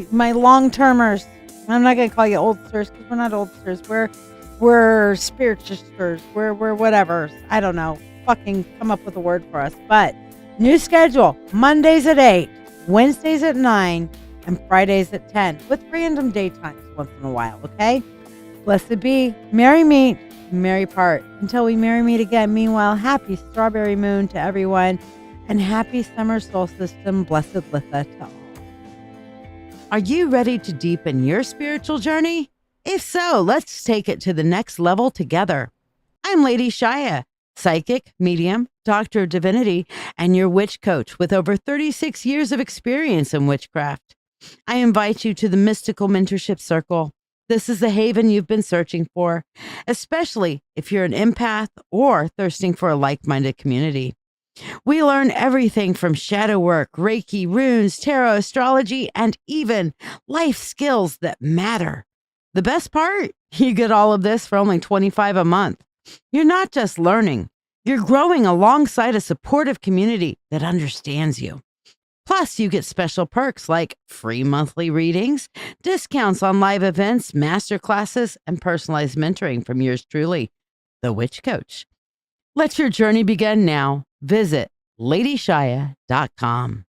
long-termers. I'm not going to call you oldsters, because we're not oldsters. We're spiritisters. We're whatever. I don't know. Fucking come up with a word for us. But new schedule, Mondays at 8, Wednesdays at 9, and Fridays at 10, with random daytimes once in a while, okay? Blessed be, merry meet, merry part. Until we merry meet again. Meanwhile, happy strawberry moon to everyone, and happy summer solstice and blessed Litha to all. Are you ready to deepen your spiritual journey? If so, let's take it to the next level together. I'm LadyShiya, psychic, medium, doctor of divinity, and your witch coach with over 36 years of experience in witchcraft. I invite you to the Mystical Mentorship Circle. This is the haven you've been searching for, especially if you're an empath or thirsting for a like-minded community. We learn everything from shadow work, Reiki, runes, tarot, astrology, and even life skills that matter. The best part? You get all of this for only $25 a month. You're not just learning, you're growing alongside a supportive community that understands you. Plus, you get special perks like free monthly readings, discounts on live events, master classes, and personalized mentoring from yours truly, the Witch Coach. Let your journey begin now. Visit LadyShiya.com.